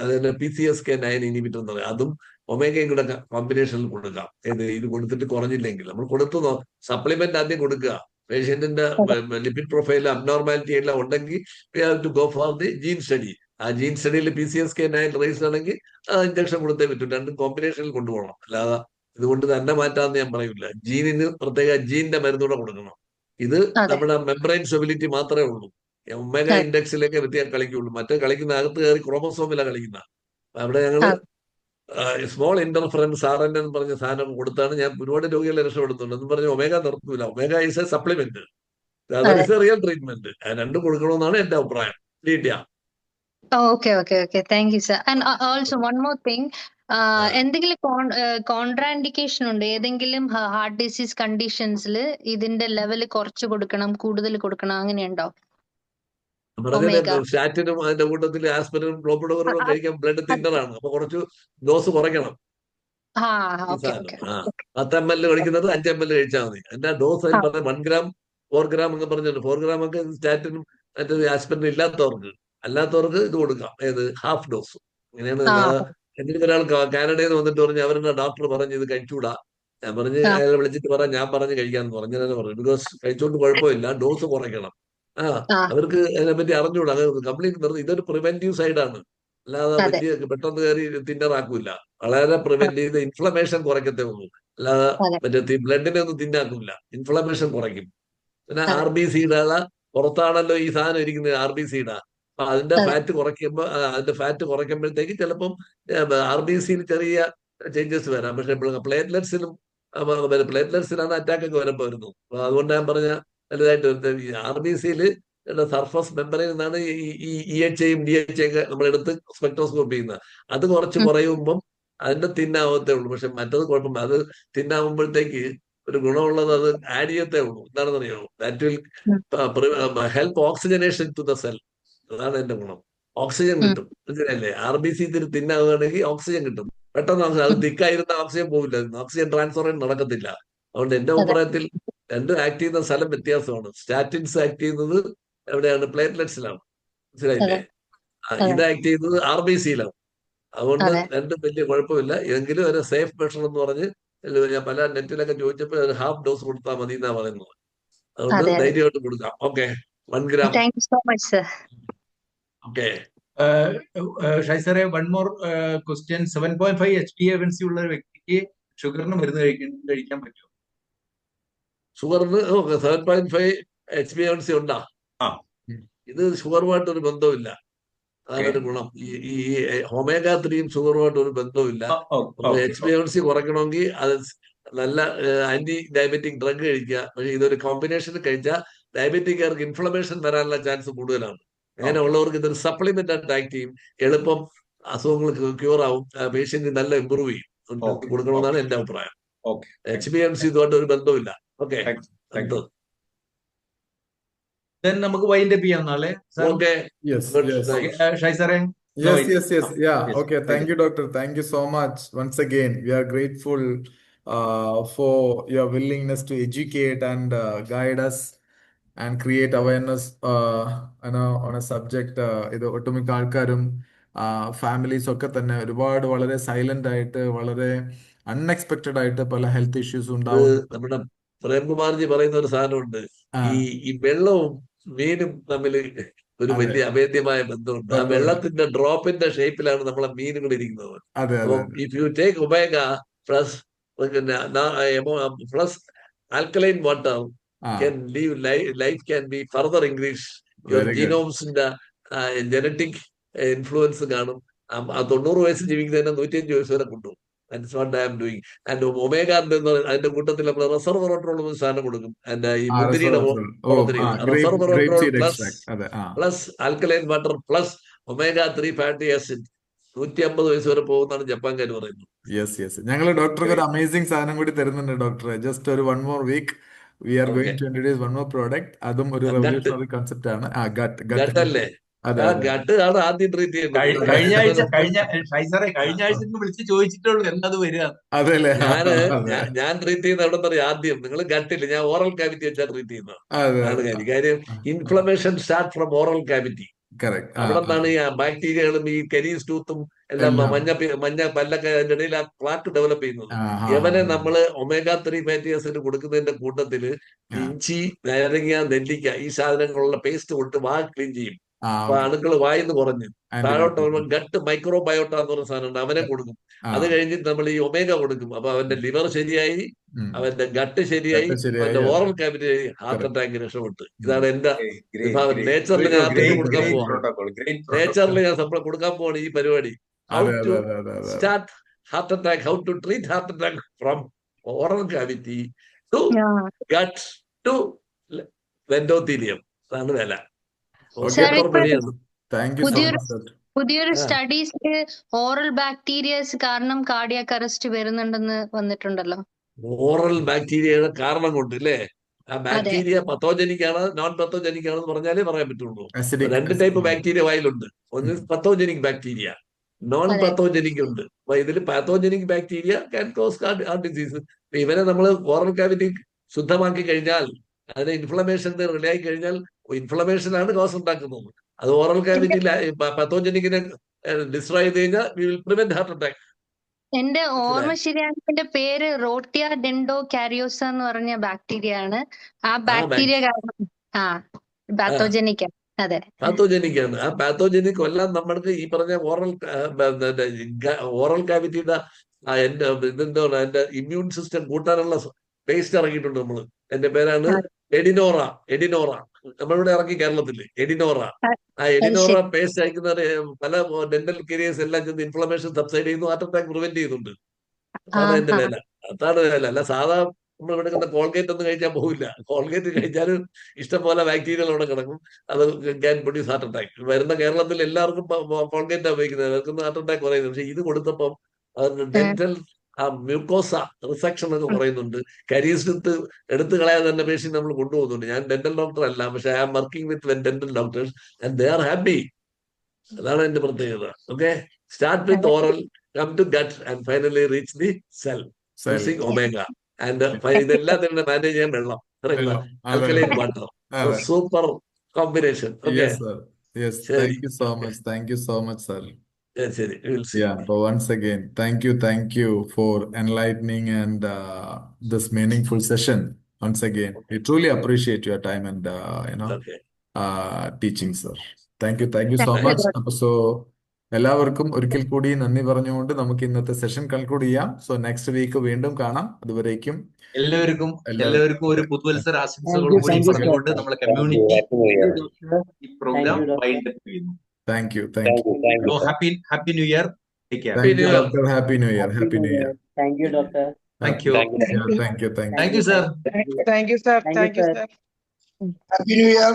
അതിന്റെ PCSK9 ഇൻഹിബിറ്റർ എന്ന് പറയും. അതും ഒമേഗയും കൂടെ കോമ്പിനേഷനിൽ കൊടുക്കാം. ഇത് കൊടുത്തിട്ട് കുറഞ്ഞില്ലെങ്കിൽ നമ്മൾ കൊടുത്തു സപ്ലിമെന്റ് ആദ്യം കൊടുക്കുക. പേഷ്യന്റിന്റെ ലിപിഡ് പ്രൊഫൈൽ അബ്നോർമാലിറ്റി എല്ലാം ഉണ്ടെങ്കിൽ we have to go for the gene study. ആ ജീൻ സ്റ്റഡിയിൽ PCSK9 റേസ് ആണെങ്കിൽ ഇഞ്ചക്ഷൻ കൊടുത്തേ പറ്റും. രണ്ടും കോമ്പിനേഷനിൽ കൊണ്ടുപോകണം. അല്ലാതെ ഇതുകൊണ്ട് തന്നെ മാറ്റാന്ന് ഞാൻ പറയില്ല. ജീനിന് പ്രത്യേക ജീനിന്റെ മരുന്നൂടെ കൊടുക്കണം. ഇത് നമ്മുടെ മെംബ്രെയിൻ സ്റ്റെബിലിറ്റി മാത്രമേ ഉള്ളൂ. ഒമേഗ ഇൻഡെക്സിലേക്ക് വ്യത്യാസം കളിക്കുള്ളൂ. മറ്റേ കളിക്കുന്ന അകത്ത് കയറി ക്രോമസോമിലാണ് കളിക്കുന്ന. അവിടെ ഞങ്ങള് സ്മോൾ ഇന്റർഫറൻസ് RNA എന്ന് പറഞ്ഞ സാധനം കൊടുത്താണ് ഞാൻ ഒരുപാട് രോഗികളെ രക്ഷപ്പെടുത്തുന്നുണ്ട്. എന്ന് പറഞ്ഞ് ഒമേഗ നിർത്തൂല. Omega is a supplement, real treatment. രണ്ടും കൊടുക്കണമെന്നാണ് എന്റെ അഭിപ്രായം. Lydia. Okay. Thank you, sir. And also one more thing. എന്തെങ്കിലും കോൺട്രാൻഡിക്കേഷൻ ഉണ്ട് ഏതെങ്കിലും ഹാർട്ട് ഡിസീസ് കണ്ടീഷൻസിൽ ഇതിന്റെ ലെവൽ കുറച്ച് കൊടുക്കണം കൂടുതൽ കൊടുക്കണം അങ്ങനെയുണ്ടോ? പറഞ്ഞത് ഒമേഗ സ്റ്റാറ്റിനും അതിന്റെ കൂട്ടത്തിൽ ആസ്പിരിനും ക്ലോപ്പിഡോഗ്രാഫും കഴിക്കാൻ ബ്ലഡ് തിന്നറാണ്. അപ്പൊ കുറച്ച് ഡോസ് കുറയ്ക്കണം ഈ ഓക്കെ സാധനം. 10 ml കഴിക്കുന്നത് 5 ml കഴിച്ചാൽ മതി. അതിന്റെ ഡോസ് അതിൽ പറഞ്ഞ 1 gram 4 gram എന്ന് പറഞ്ഞിട്ടുണ്ട്. 4 gram ഒക്കെ സ്റ്റാറ്റിനും മറ്റേ ആസ്പിരിനും അല്ലാത്തവർക്ക് ഇത് കൊടുക്കാം. ഏത് ഹാഫ് ഡോസ്. ഇങ്ങനെയാണ്. എന്തെങ്കിലും ഒരാൾ കാനഡയിൽ നിന്ന് വന്നിട്ട് പറഞ്ഞു അവരുടെ ഡോക്ടർ പറഞ്ഞ് ഇത് കഴിച്ചുകൂടാ. ഞാൻ പറഞ്ഞ് അയാളെ വിളിച്ചിട്ട് പറയാം ഞാൻ പറഞ്ഞ് കഴിക്കാന്ന് പറഞ്ഞു. പറഞ്ഞു ബിക്കോസ് കഴിച്ചോണ്ട് കുഴപ്പമില്ല, ഡോസ് കുറയ്ക്കണം. അവർക്ക് അതിനെപ്പറ്റി അറിഞ്ഞുകൂടാ. അത് കംപ്ലീറ്റ് ഇതൊരു പ്രിവെന്റീവ് സൈഡാണ്. അല്ലാതെ വലിയ പെട്ടെന്ന് കയറി തിന്നറാക്കൂല. വളരെ പ്രിവെന്റ് ചെയ്ത് ഇൻഫ്ലമേഷൻ കുറയ്ക്കത്തേ ഉള്ളൂ. അല്ലാതെ മറ്റേ ബ്ലഡിനെ ഒന്നും തിന്നാക്കൂല. ഇൻഫ്ലമേഷൻ കുറയ്ക്കും. പിന്നെ RBCയുടെ പുറത്താണല്ലോ ഈ സാധനം ഇരിക്കുന്നത്, RBCയുടെ. അപ്പൊ അതിന്റെ ഫാറ്റ് കുറയ്ക്കുമ്പോഴത്തേക്ക് ചിലപ്പം RBCയിൽ ചെറിയ ചേഞ്ചസ് വരാം. പക്ഷെ പ്ലേറ്റ്ലെറ്റ്സിലാണ് അറ്റാക്ക് ഒക്കെ വരുന്നത്. അതുകൊണ്ട് ഞാൻ പറഞ്ഞ വലുതായിട്ട് RBCയിൽ സർഫസ് മെമ്പറിൽ നിന്നാണ് ഈ EHAയും DHA ഒക്കെ നമ്മളെടുത്ത് സ്പെക്ട്രോസ്കോപ്പ് ചെയ്യുന്നത്. അത് കുറച്ച് കുറയുമ്പം അതിന്റെ തിന്നാവത്തേ ഉള്ളൂ. പക്ഷെ മറ്റത് കുഴപ്പമില്ല. അത് തിന്നാവുമ്പോഴത്തേക്ക് ഒരു ഗുണമുള്ളത് അത് ആഡ് ചെയ്യത്തേ ഉള്ളൂ. എന്താണെന്ന് അറിയാമോ? That will help oxygenation to the cell. അതാണ് എന്റെ ഗുണം. ഓക്സിജൻ കിട്ടും. മനസ്സിലല്ലേ? RBC തിന്നാവുകയാണെങ്കിൽ ഓക്സിജൻ കിട്ടും പെട്ടെന്ന്. അത് തിക്കായിരുന്ന ഓക്സിജൻ പോകില്ല, ഓക്സിജൻ ട്രാൻസ്ഫർ നടക്കത്തില്ല. അതുകൊണ്ട് എന്റെ അഭിപ്രായത്തിൽ രണ്ടും ആക്ട് ചെയ്യുന്ന സ്ഥലം വ്യത്യാസമാണ്. സ്റ്റാറ്റിൻസ് ആക്ട് ചെയ്യുന്നത് എവിടെയാണ്? പ്ലേറ്റ്ലെറ്റ്സിലാണ്. മനസ്സിലായില്ലേ? ഇത് ആക്ട് ചെയ്യുന്നത് RBCയിലാണ്. അതുകൊണ്ട് രണ്ടും വലിയ കുഴപ്പമില്ല. എങ്കിലും ഒരു സേഫ് മെഷർ എന്ന് പറഞ്ഞ് ഞാൻ പല നെറ്റിലൊക്കെ ചോദിച്ചപ്പോൾ ഒരു ഹാഫ് ഡോസ് കൊടുത്താൽ മതി എന്നാ പറയുന്നത്. അതുകൊണ്ട് ധൈര്യമായിട്ട് കൊടുക്കാം. Okay, 1 gram. Thank you so much, sir. Okay. ഷൈസറെ, വൺ മോർ ക്വസ്റ്റ്യൻ. 7.5 HbA1c ഉള്ള ഒരു വ്യക്തിക്ക് ഷുഗറിന് മരുന്ന് കഴിക്കാൻ പറ്റുമോ? ഷുഗറിന് 7.5 HbA1c ഉണ്ടാ? ഇത് ഷുഗറുമായിട്ട് ഒരു ബന്ധവുമില്ല. അതാണ് ഒരു ഗുണം. ഈ ഒമേഗ 3യും ഷുഗറുമായിട്ട് ഒരു ബന്ധവുമില്ല. HbA1c കുറയ്ക്കണമെങ്കിൽ അത് നല്ല ആന്റി ഡയബറ്റിക് ഡ്രഗ് കഴിക്കുക. പക്ഷെ ഇതൊരു കോമ്പിനേഷൻ കഴിച്ചാൽ ഡയബറ്റിക്കാർക്ക് ഇൻഫ്ലമേഷൻ വരാനുള്ള ചാൻസ് കൂടുതലാണ്. അങ്ങനെ ഉള്ളവർക്ക് ഇതൊരു സപ്ലിമെന്റ് ആയിട്ട് ആക്ട് ചെയ്യും. എളുപ്പം അസുഖങ്ങൾ ക്യൂർ ആവും. പേഷ്യന്റ് നല്ല ഇമ്പ്രൂവ് ചെയ്യും. കൊടുക്കണമെന്നാണ് എന്റെ അഭിപ്രായം. HbA1c ഇതുമായിട്ട് ഒരു ബന്ധവുമില്ല. ഓക്കെ, നമുക്ക് വൈൻഡ് അപ്പ് ചെയ്യാം നാളെ. ഷൈസറെ. Yes. Yeah. Okay. Thank you, doctor. Thank you so much. Once again, we are grateful for your willingness to educate and guide us and create awareness on a subject. ഇത് ഒട്ടുമിക്ക ആൾക്കാരും families ഒക്കെ തന്നെ ഒരുപാട് വളരെ silent ആയിട്ട് വളരെ unexpected ആയിട്ട് പല ഹെൽത്ത് ഇഷ്യൂസ് ഉണ്ടാവും. നമ്മുടെ പ്രേംകുമാർജി പറയുന്ന ഒരു സാധനമുണ്ട്. ഈ വെള്ളവും മീനും തമ്മിൽ ഒരു വലിയ അഭേദ്യമായ ബന്ധമുണ്ട്. ആ വെള്ളത്തിന്റെ ഡ്രോപ്പിന്റെ ഷേപ്പിലാണ് നമ്മളെ മീനുകൾ ഇരിക്കുന്നത്. അപ്പം if you take omega plus alkaline water life can be further increase. Your genomes genetic influence കാണും. 90 വയസ്സ് ജീവിക്കുന്നതിനെ 105 വയസ്സ് വരെ കൊണ്ടുപോകും. That's what I am doing. And omega അതിന്റെ കൂട്ടത്തിൽ നമ്മൾ റെസർവറോട്രോൾ ഒരു സാധനം കൊടുക്കും. ഈ മുന്തിരിയുടെ resveratrol plus alkaline water plus omega 3 fatty acid 150 വയസ്സ് വരെ പോകുന്നതാണ് ജപ്പാൻകാർ പറയുന്നത്. യെസ്. ഞങ്ങൾ ഡോക്ടർക്ക് ഒരു അമേസിംഗ് സാധനം കൂടി തരുന്നുണ്ട് ഡോക്ടറെ. ജസ്റ്റ് ഒരു 1 more week we are going to introduce one more product. അതും ഒരു റെവല്യൂഷണറി കൺസെപ്റ്റ് ആണ്. ഗട്ട് അല്ലേ? ഗട്ട് ആണ് ആദ്യം ട്രീറ്റ് ചെയ്യുന്നത്. കഴിഞ്ഞ ആഴ്ച വിളിച്ച് ചോദിച്ചിട്ടുള്ളൂ എന്നത് വരിക. അതെല്ലേ? ഞാൻ ട്രീറ്റ് ചെയ്യുന്ന എവിടെ നിന്ന് ആദ്യം നിങ്ങൾ ഗട്ടില്ല, ഞാൻ ഓറൽ കാവിറ്റി വെച്ചാൽ ട്രീറ്റ് ചെയ്യുന്നത്. കാര്യം inflammation start from oral cavity. അവിടെ നിന്നാണ് ഈ ബാക്ടീരിയകളും ഈ കരീസ് ടൂത്തും എല്ലാം മഞ്ഞ പല്ലൊക്കെ അതിന്റെ ഇടയിൽ ആ പ്ലാക്ക് ഡെവലപ്പ് ചെയ്യുന്നത്. യവനെ നമ്മള് ഒമേഗ 3 ഫാറ്റി ആസിഡ് കൊടുക്കുന്നതിന്റെ കൂട്ടത്തില് ഇഞ്ചി, നാരങ്ങ, നെല്ലിക്ക ഈ സാധനങ്ങളുള്ള പേസ്റ്റ് കൊടുത്ത് വാ ക്ലീൻ ചെയ്യും. അപ്പൊ അണുക്കൾ വായിന്ന് കുറഞ്ഞ് താഴോട്ട് ഗട്ട് മൈക്രോബയോട്ട എന്ന് പറഞ്ഞ സാധനം അവനെ കൊടുക്കും. അത് കഴിഞ്ഞിട്ട് നമ്മൾ ഈ ഒമേഗ കൊടുക്കും. അപ്പൊ അവന്റെ ലിവർ ശരിയായി, അവന്റെ ഗട്ട് ശരിയായി, അവന്റെ ഓറൽ കാവിറ്റി ശരി, ഹാർട്ട് അറ്റാക്ക് രക്ഷപ്പെട്ട്. ഇതാണ് എന്റെ വിഭാവനം. നേച്ചറിൽ ഞാൻ കൊടുക്കാൻ പോവാണ്. നേച്ചറിൽ ഞാൻ കൊടുക്കാൻ പോവാണ് ഈ പരിപാടി. How to start heart attack, how to treat heart attack from oral cavity to gut to endothelium. അതാണ് വില. താങ്ക് യു സോ പുതിയൊരു മച്ച് സർ. പുതിയൊരു ആ സ്റ്റഡീസിൽ ഓറൽ ബാക്ടീരിയസ് കാരണം കാർഡിയാക് അറസ്റ്റ് വരുന്നുണ്ടെന്ന് വന്നിട്ടുണ്ടല്ലോ. ഓറൽ ബാക്ടീരിയയുടെ കാരണം കൊണ്ട് അല്ലേ? ആ അതെ ബാക്ടീരിയ പത്തോജനിക് ആണ് നോൺ പത്തോജനിക് ആണെന്ന് പറഞ്ഞാലേ പറയാൻ പറ്റുള്ളൂ. അസിഡിക് രണ്ട് ടൈപ്പ് ബാക്ടീരിയ വായിലുണ്ട്. ഒന്ന് പത്തോജനിക് ബാക്ടീരിയ, നോൺ അതെ പത്തോജനിക് ഉണ്ട്. അപ്പൊ ഇതിൽ pathogenic bacteria can cos heart disease. ഇവനെ നമ്മൾ ഓറൽ കാവിറ്റി ശുദ്ധമാക്കി കഴിഞ്ഞാൽ, അതിന് ഇൻഫ്ലമേഷൻ റിലേ ആയി കഴിഞ്ഞാൽ ഇൻഫ്ലമേഷൻ ആണ് കോസ് ഉണ്ടാക്കുന്നത്. അത് ഓറൽ എന്റെ കാവിറ്റി പത്തോജനിക്കിനെ ഡിസ്ട്രോയ് ചെയ്ത് കഴിഞ്ഞാൽ we will prevent heart attack. എന്റെ ഓർമ്മ മനസ്സിലായി? ശരിയാണെങ്കിൽ എന്റെ പേര് റോട്ടിയ ഡെൻഡോ കാരിയോസ എന്ന് പറഞ്ഞ ബാക്ടീരിയ ആണ്. ആ ആ ബാക്ടീരിയ കാരണം ആ പാത്തോജനിക് അതെ. പാത്തോജനിക് ആണ്. ആ പാത്തോജനിക് കൊല്ലാൻ നമ്മൾക്ക് ഈ പറഞ്ഞ ഓറൽ കാവിറ്റിയുടെ ഇതെന്താണ് അതിന്റെ ഇമ്മ്യൂൺ സിസ്റ്റം കൂട്ടാനുള്ള പേസ്റ്റ് ഇറങ്ങിയിട്ടുണ്ട് നമ്മള്. എന്റെ പേരാണ് എഡിനോറ. നമ്മളിവിടെ ഇറങ്ങി കേരളത്തില് എഡിനോറ. ആ അത് എഡിനോറ ശരി. പേസ്റ്റ് അയക്കുന്ന പല ഡെന്റൽ കേരിയേഴ്സ് എല്ലാം ചെന്ന് ഇൻഫ്ലമേഷൻ സബ്സൈഡ് ചെയ്യുന്നു, ഹാർട്ട് അറ്റാക്ക് പ്രിവെന്റ് ചെയ്യുന്നുണ്ട്. അതാണ് അതിന്റെ ആഹാ. വില. അതാണ് വില. അല്ല സാധാ നമ്മൾ എടുക്കുന്ന കോൾഗേറ്റ് ഒന്നും കഴിച്ചാൽ പോകില്ല. കോൾഗേറ്റ് കഴിച്ചാലും ഇഷ്ടം പോലെ ബാക്ടീരിയകൾ അവിടെ കിടക്കും. അത് ക്യാൻ പ്രൊഡ്യൂസ് ഹാർട്ട് അറ്റാക്ക്. വരുന്ന കേരളത്തിൽ എല്ലാവർക്കും കോൾഗേറ്റ് ഉപയോഗിക്കുന്നത്, അവർക്കൊന്നും ഹാർട്ട് അറ്റാക്ക് കുറയുന്നത്. പക്ഷെ ഇത് കൊടുത്തപ്പം ഡെന്റൽ ആ മ്യൂക്കോസ റിസെക്ഷൻ എന്ന് പറയുന്നുണ്ട്. കരീസ് എടുത്തു കളയാൻ തന്നെ പേഷ്യന്റ് നമ്മൾ കൊണ്ടുപോകുന്നുണ്ട്. ഞാൻ ഡെന്റൽ ഡോക്ടർ അല്ല, പക്ഷെ I am working with dental doctors and they are happy. അതാണ് എന്റെ പ്രത്യേകത. Okay, start with oral, come to gut and finally reach the cell using omega. And ഇതെല്ലാത്തിനും മാനേജ് ചെയ്യാൻ വെള്ളം, alkaline water, super combination. Okay, Yes, sir. Yes, ശരി. thank you so much. Thank you so much, sir. ശരി, we'll see. Yeah, but once again, thank you for enlightening and this meaningful session. Once again, we truly appreciate your time and Okay. teaching, sir. Thank you so Thank you, much. Dr. So, എല്ലാവർക്കും ഒരിക്കൽ കൂടി നന്ദി പറഞ്ഞുകൊണ്ട് നമുക്ക് ഇന്നത്തെ session conclude ചെയ്യാം. So next week വീണ്ടും കാണാം. അതുവരേക്കും എല്ലാവർക്കും ഒരു പുതുവത്സര ആശംസകളും കൂടി പറഞ്ഞുകൊണ്ട് നമ്മളെ കമ്മ്യൂണിറ്റി ഈ പ്രോഗ്രാം വൈൻഡ് അപ്പ് ചെയ്യുന്നു. Thank you. So happy new year. Take care. Thank you, Doctor. Happy New Year. Happy New Year. Thank you, doctor. Thank you. Yeah, thank you. Thank you, sir. Thank you, sir. Thank you, sir. Happy New Year.